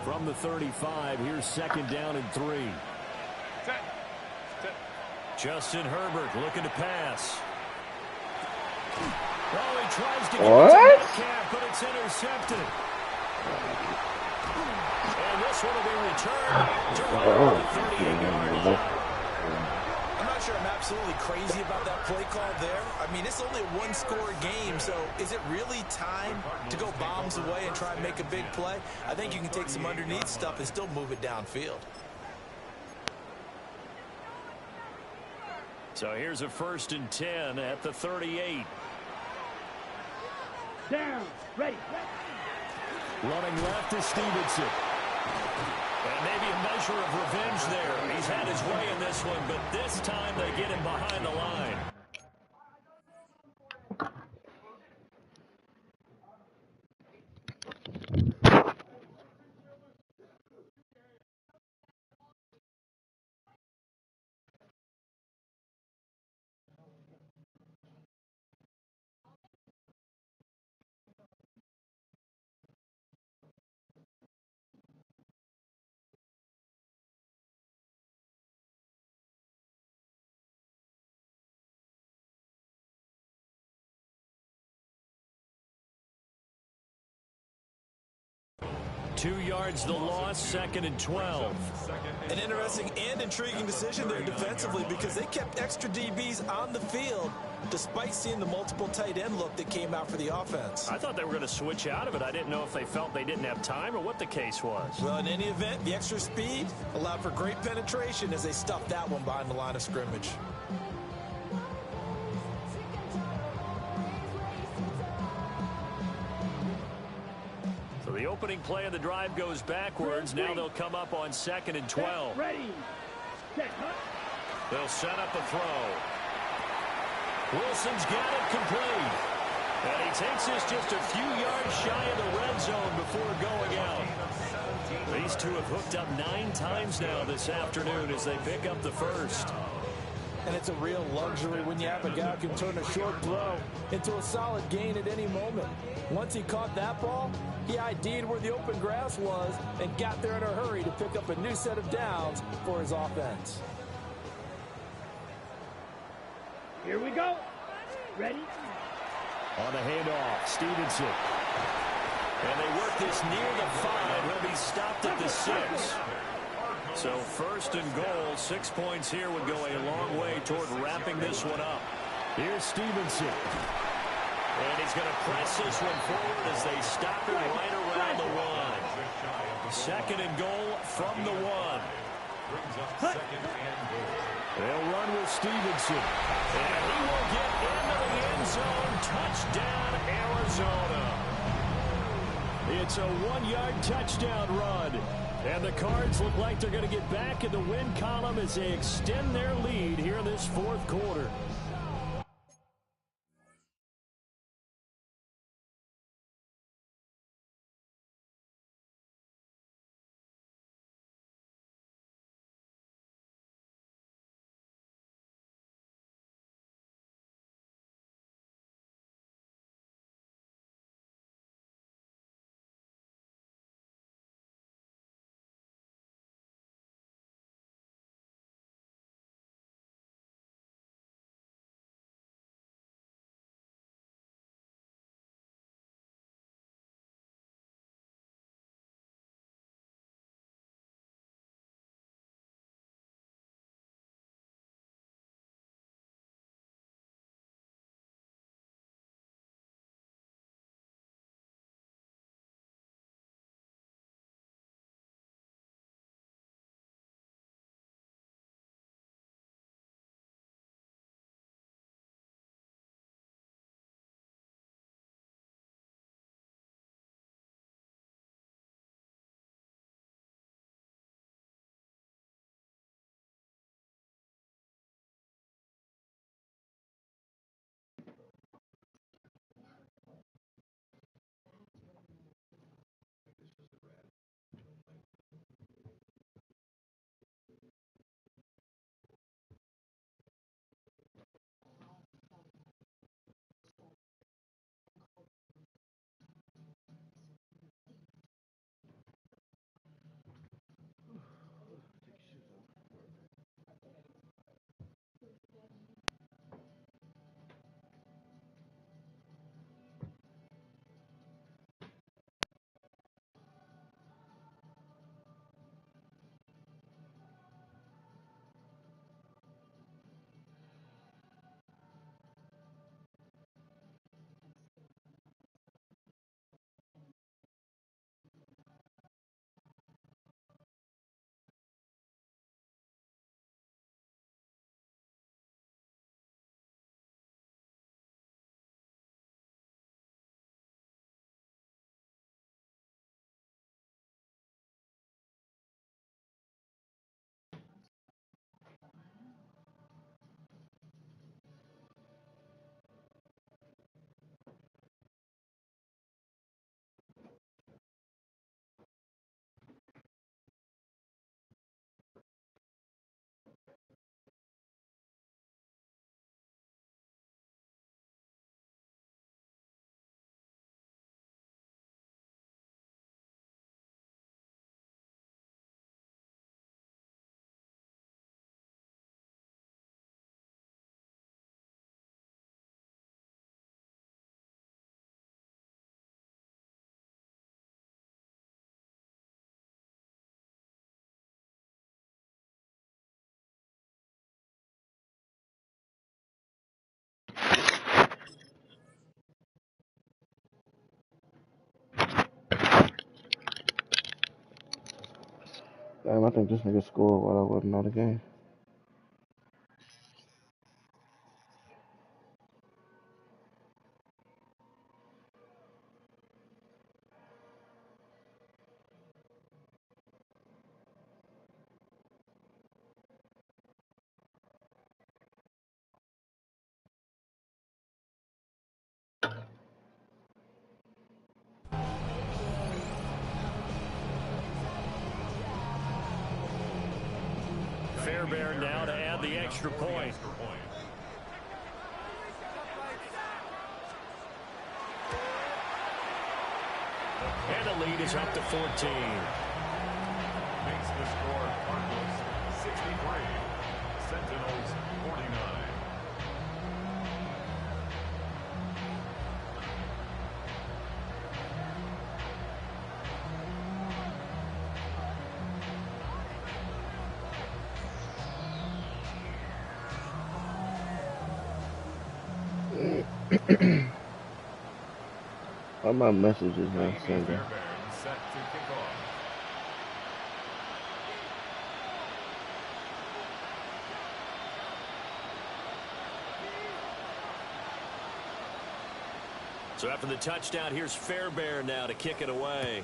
From the 35, here's second down and 3. Justin Herbert looking to pass. Oh, he tries to get it to Metcalf, but it's intercepted. And this one will be returned to the 38-yard line. I'm not sure I'm absolutely crazy about that play call there. I mean, it's only a one-score game, so is it really time to go bombs away and try and make a big play? I think you can take some underneath stuff and still move it downfield. So here's a 1st and 10 at the 38. Down, ready. Running left is Stevenson. And maybe a measure of revenge there. He's had his way in this one, but this time they get him behind the line. Two yards the loss, 2nd and 12. An interesting and intriguing decision there defensively because they kept extra DBs on the field despite seeing the multiple tight end look that came out for the offense. I thought they were going to switch out of it. I didn't know if they felt they didn't have time or what the case was. Well, in any event, the extra speed allowed for great penetration as they stuffed that one behind the line of scrimmage. The opening play of the drive goes backwards. Now they'll come up on 2nd and 12. They'll set up a throw. Wilson's got it complete. And he takes this just a few yards shy of the red zone before going out. These two have hooked up 9 times now this afternoon as they pick up the first. And it's a real luxury when you have a guy who can turn a short throw into a solid gain at any moment. Once he caught that ball, he ID'd where the open grass was and got there in a hurry to pick up a new set of downs for his offense. Here we go. Ready? On the handoff, Stevenson. And they work this near the 5. He'll be stopped at the 6. So 1st and goal, 6 points here would go a long way toward wrapping this one up. Here's Stevenson. And he's going to press this one forward as they stop it right around the 1. 2nd and goal from the 1. They'll run with Stevenson. And he will get into the end zone. Touchdown, Arizona. It's a 1-yard touchdown run. And the Cards look like they're going to get back in the win column as they extend their lead here in this fourth quarter. Damn, I think this nigga scored while I wasn't on the game. Fairbairn now to add the extra point. And the lead is up to 14. Makes the score Cardinals 63, Sentinels 49. All my messages not sending. Set to kick off. So after the touchdown, here's Fairbairn now to kick it away.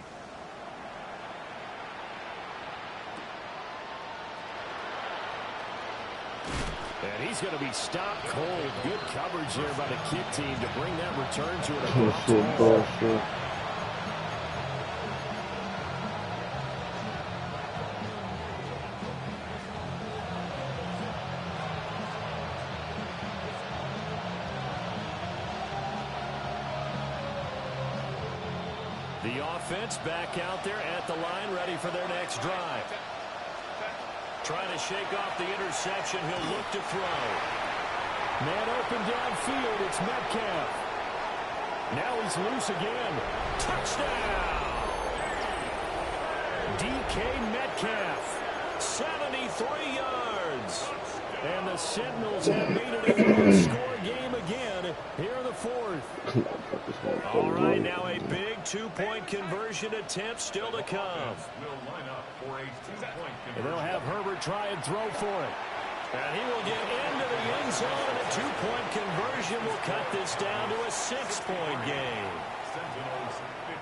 And he's going to be stopped cold. Good coverage there by the kick team to bring that return to an The offense back out there at the line, ready for their next drive. Trying to shake off the interception. He'll look to throw. Man open downfield. It's Metcalf. Now he's loose again. Touchdown! DK Metcalf. 73 yards. And the Sentinels have made it a one-score game again here in the fourth. All right, now a big two-point conversion attempt still to come. And they'll have Herbert try and throw for it. And he will get into the end zone, and a two-point conversion will cut this down to a 6-point game. Sentinels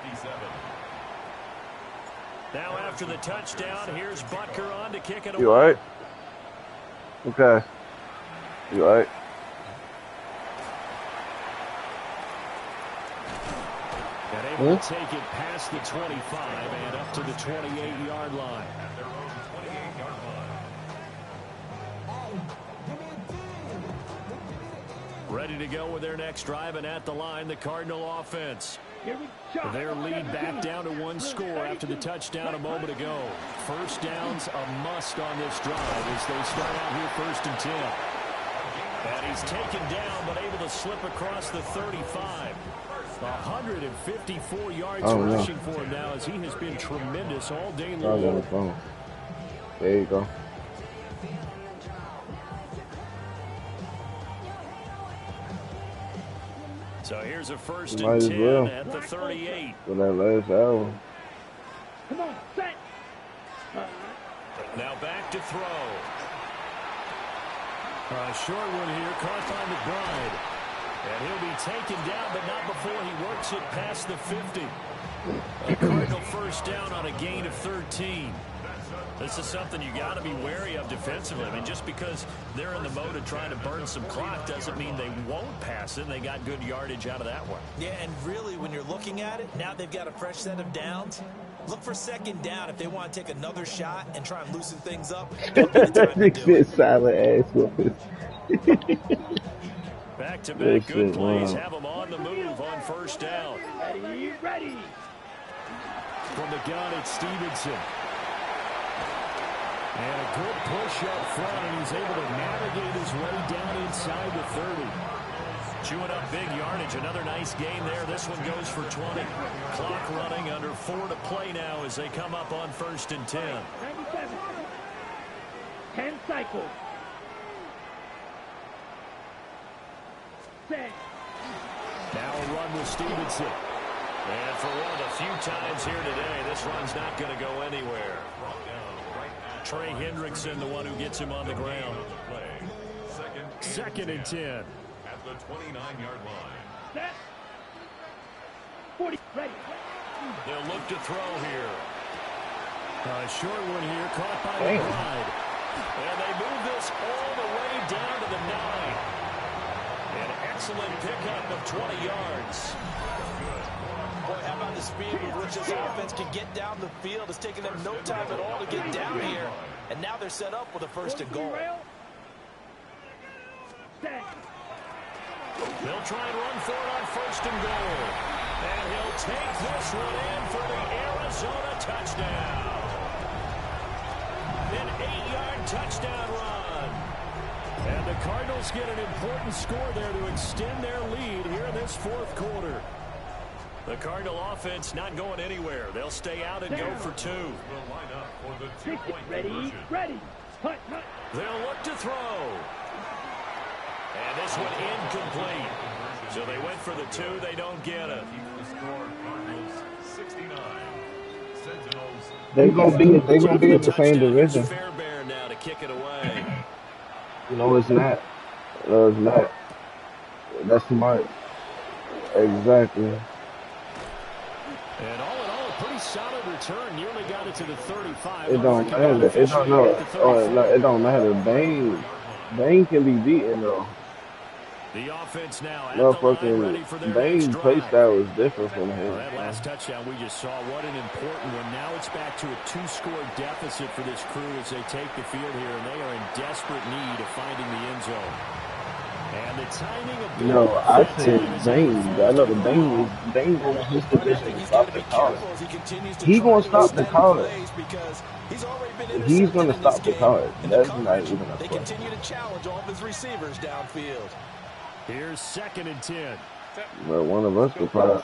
57. Now after the touchdown, here's Butker on to kick it away. You all right? Okay. You all right? And able to take it past the 25 and up to the 28-yard line. At their own 28-yard line. Ready to go with their next drive, and at the line, the Cardinal offense. Their lead back down to one score after the touchdown a moment ago. First down's a must on this drive as they start out here 1st and 10. And he's taken down but able to slip across the 35. 154 yards rushing for him now as he has been tremendous all day long. There you go. So here's a 1st and 10 at the 38. For that last hour. Come on, set. Now back to throw. A short one here, caught by McBride. And he'll be taken down, but not before he works it past the 50. A Cardinal first down on a gain of 13. This is something you got to be wary of defensively. I mean, just because they're in the mode of trying to burn some clock doesn't mean they won't pass it. They got good yardage out of that one. Yeah, and really, when you're looking at it, now they've got a fresh set of downs. Look for 2nd down if they want to take another shot and try and loosen things up. Silent ass whooping. Back-to-back good plays have them on the move on 1st down. Ready. From the gun, it's Stevenson. And a good push up front, and he's able to navigate his way down inside the 30. Chewing up big yardage. Another nice gain there. This one goes for 20. Clock running, under 4 to play now as they come up on 1st and 10. 97. 10 cycles. Set. Now a run with Stevenson. And for one of the few times here today, this run's not going to go anywhere. Brought down right Trey Hendrickson, the one who gets him on the ground. Second and 10. At the 29-yard line. Set. 40, ready. They'll look to throw here. A short one here, caught by McBride. And they move this all the way down to the 9. An excellent pickup of 20 yards. Boy, how about the speed with which this offense can get down the field? It's taking them no time at all to get down here. And now they're set up with a first and goal. They'll try and run for it on first and goal. And he'll take this one in for the Arizona touchdown. An 8-yard touchdown run. And the Cardinals get an important score there to extend their lead here in this fourth quarter. The Cardinal offense not going anywhere. They'll stay out and go for 2. Ready. They'll look to throw. And this one incomplete. So they went for the 2. They don't get it. They're gonna be in the same division. Fairbairn now to kick it away. No, it's not. No, it's not. That's smart. Exactly. And all in all, a pretty solid return. Nearly got it to the 35. It don't matter. It don't matter. Bane can be beaten though. The offense now at No the line, ready for their Bane's next play drive. style is different from him. Well, that last touchdown we just saw, what an important one. Now it's back to a 2-score deficit for this crew as they take the field here, and they are in desperate need of finding the end zone. And the timing of No, I said Bane. I know the Bane going to his division to stop the college. He's going to stop the college. He's going to stop the college. That's not even a They question. continue to challenge all of his receivers downfield. Here's second and 10. But one of us could probably stop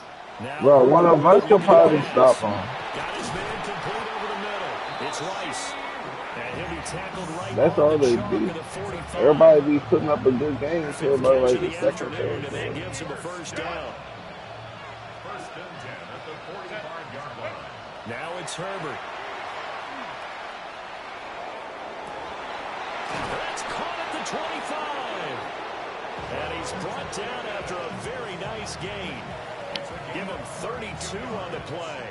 him. Got his man complete over the middle. It's Rice. And he'll be tackled right That's on all the they chalk do. of the 45. Everybody be putting up a good game until about like the second Afternoon, and that third. gives him a first down. First and 10 at the 45-yard line. Now it's Herbert. That's caught at the 25. And he's brought down after a very nice gain. Give him 32 on the play.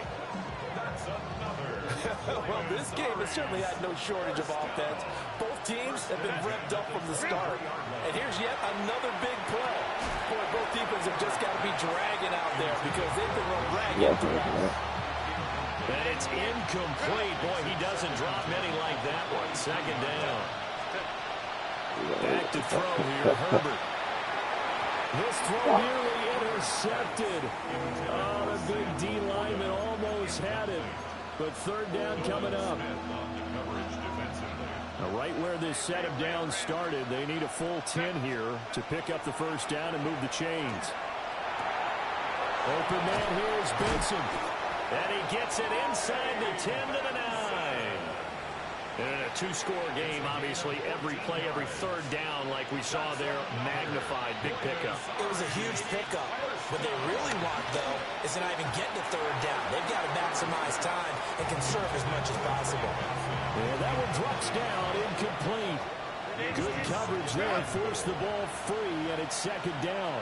Well, this game has certainly had no shortage of offense. Both teams have been revved up from the start. And here's yet another big play. Boy, both defenses have just got to be dragging out there because they've been run ragged throughout. And it's incomplete. Boy, he doesn't drop many like that one. Second down. Back to throw here, Herbert. This throw nearly intercepted. Oh, the big D lineman almost had it. But third down coming up. Now, right where this set of downs started, they need a full 10 here to pick up the first down and move the chains. Open man here is Benson. And he gets it inside the 10 to the 9. And a 2-score game, obviously, every play, every third down, like we saw there, magnified, big pickup. It was a huge pickup. What they really want, though, is to not even get to third down. They've got to maximize time and conserve as much as possible. And that one drops down, incomplete. Good coverage there, forced the ball free, and it's second down.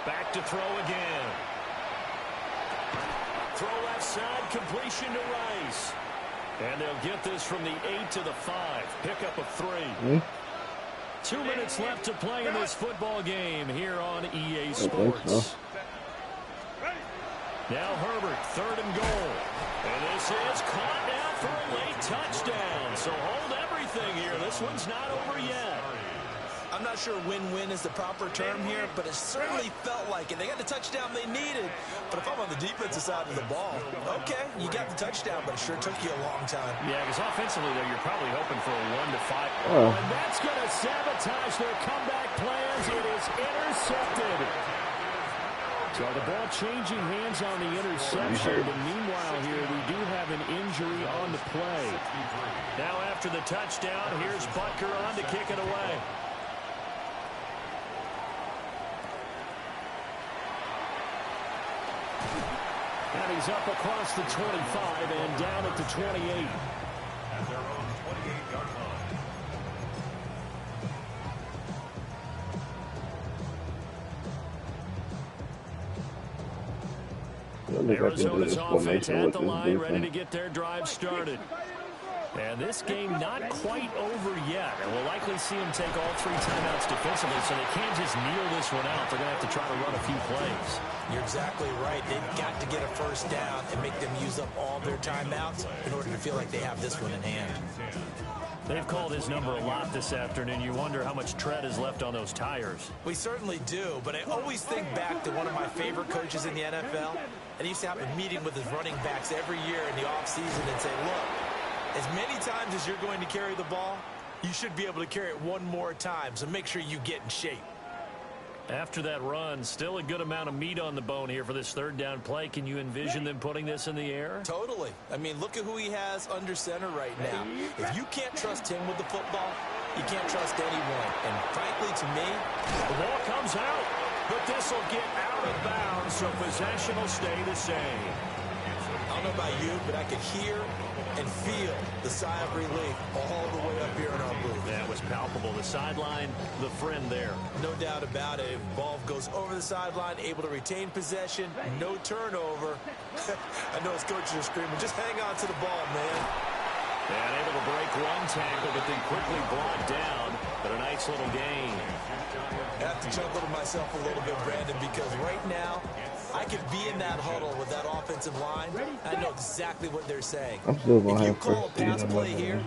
Back to throw again. Throw left side, completion to Rice. And they'll get this from the 8 to the 5. Pickup of 3. 2 minutes left to play in this football game here on EA Sports. Now Herbert, third and goal. And this is caught now for a late touchdown. So hold everything here. This one's not over yet. I'm not sure win-win is the proper term here, but it certainly felt like it. They got the touchdown they needed, but if I'm on the defensive side of the ball, okay, you got the touchdown, but it sure took you a long time. Yeah, because offensively, though, you're probably hoping for a 1-5. Oh. And that's going to sabotage their comeback plans. It is intercepted. So the ball changing hands on the interception, but meanwhile here, we do have an injury on the play. Now after the touchdown, here's Butker on to kick it away. And he's up across the 25 and down at the 28. at their own 28-yard line. Arizona's offense at the line, ready to get their drive started. And this game not quite over yet. And we'll likely see them take all 3 timeouts defensively, so they can't just kneel this one out. They're going to have to try to run a few plays. You're exactly right. They've got to get a first down and make them use up all their timeouts in order to feel like they have this one in hand. They've called his number a lot this afternoon. You wonder how much tread is left on those tires. We certainly do, but I always think back to one of my favorite coaches in the NFL. And he used to have a meeting with his running backs every year in the offseason and say, look, as many times as you're going to carry the ball, you should be able to carry it one more time, so make sure you get in shape. After that run, still a good amount of meat on the bone here for this third down play. Can you envision them putting this in the air? Totally. I mean, look at who he has under center right now. If you can't trust him with the football, you can't trust anyone. And frankly, to me, the ball comes out, but this will get out of bounds, so possession will stay the same. I don't know about you, but I could hear and feel the sigh of relief all the way up here in our booth. That was palpable. The sideline, the friend there. No doubt about it. If ball goes over the sideline, able to retain possession, no turnover. I know his coaches are screaming, just hang on to the ball, man. And able to break one tackle, but then quickly brought down. But a nice little gain. I have to chuckle to myself a little bit, Brandon, because right now, I could be in that huddle with that offensive line. I know exactly what they're saying. If you call a pass play here,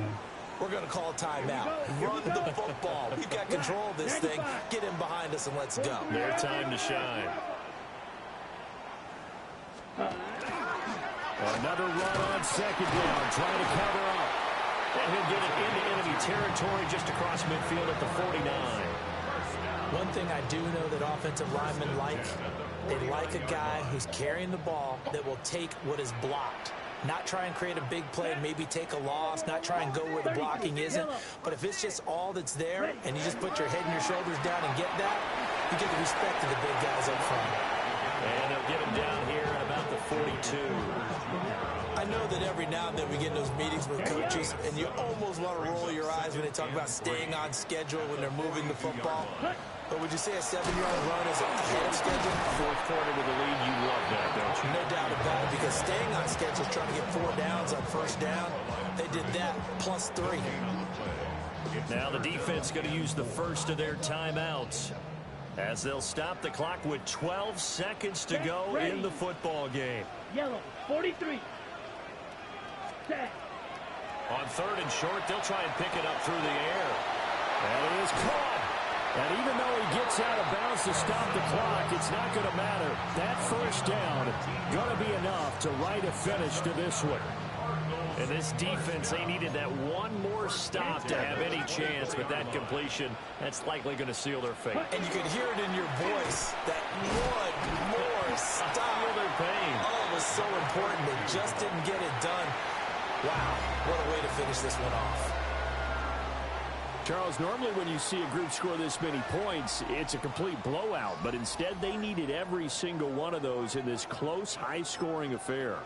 we're going to call a timeout. Run the football. We've got control of this thing. Get in behind us and let's go. Their time to shine. Another run on second down, trying to cover up. And he'll get it into enemy territory just across midfield at the 49. One thing I do know that offensive linemen like, they like a guy who's carrying the ball that will take what is blocked. Not try and create a big play and maybe take a loss, not try and go where the blocking isn't. But if it's just all that's there and you just put your head and your shoulders down and get that, you get the respect of the big guys up front. And they'll get him down here at about the 42. I know that every now and then we get in those meetings with coaches and you almost want to roll your eyes when they talk about staying on schedule when they're moving the football. But would you say a 7-yard run is ahead of schedule? Fourth quarter with the lead, you love that, don't you? No doubt about it, because staying on schedule, trying to get 4 downs on first down, they did that plus 3. Now the defense going to use the first of their timeouts as they'll stop the clock with 12 seconds to go in the football game. Yellow, 43. Set. On third and short, they'll try and pick it up through the air. And it is caught. And even though he gets out of bounds to stop the clock, it's not going to matter. That first down going to be enough to write a finish to this one. And this defense, they needed that one more stop to have any chance, but that completion, that's likely going to seal their fate. And you could hear it in your voice, that one more stop. Feel their pain. Oh, it was so important. They just didn't get it done. Wow, what a way to finish this one off. Charles, normally when you see a group score this many points, it's a complete blowout. But instead, they needed every single one of those in this close, high-scoring affair.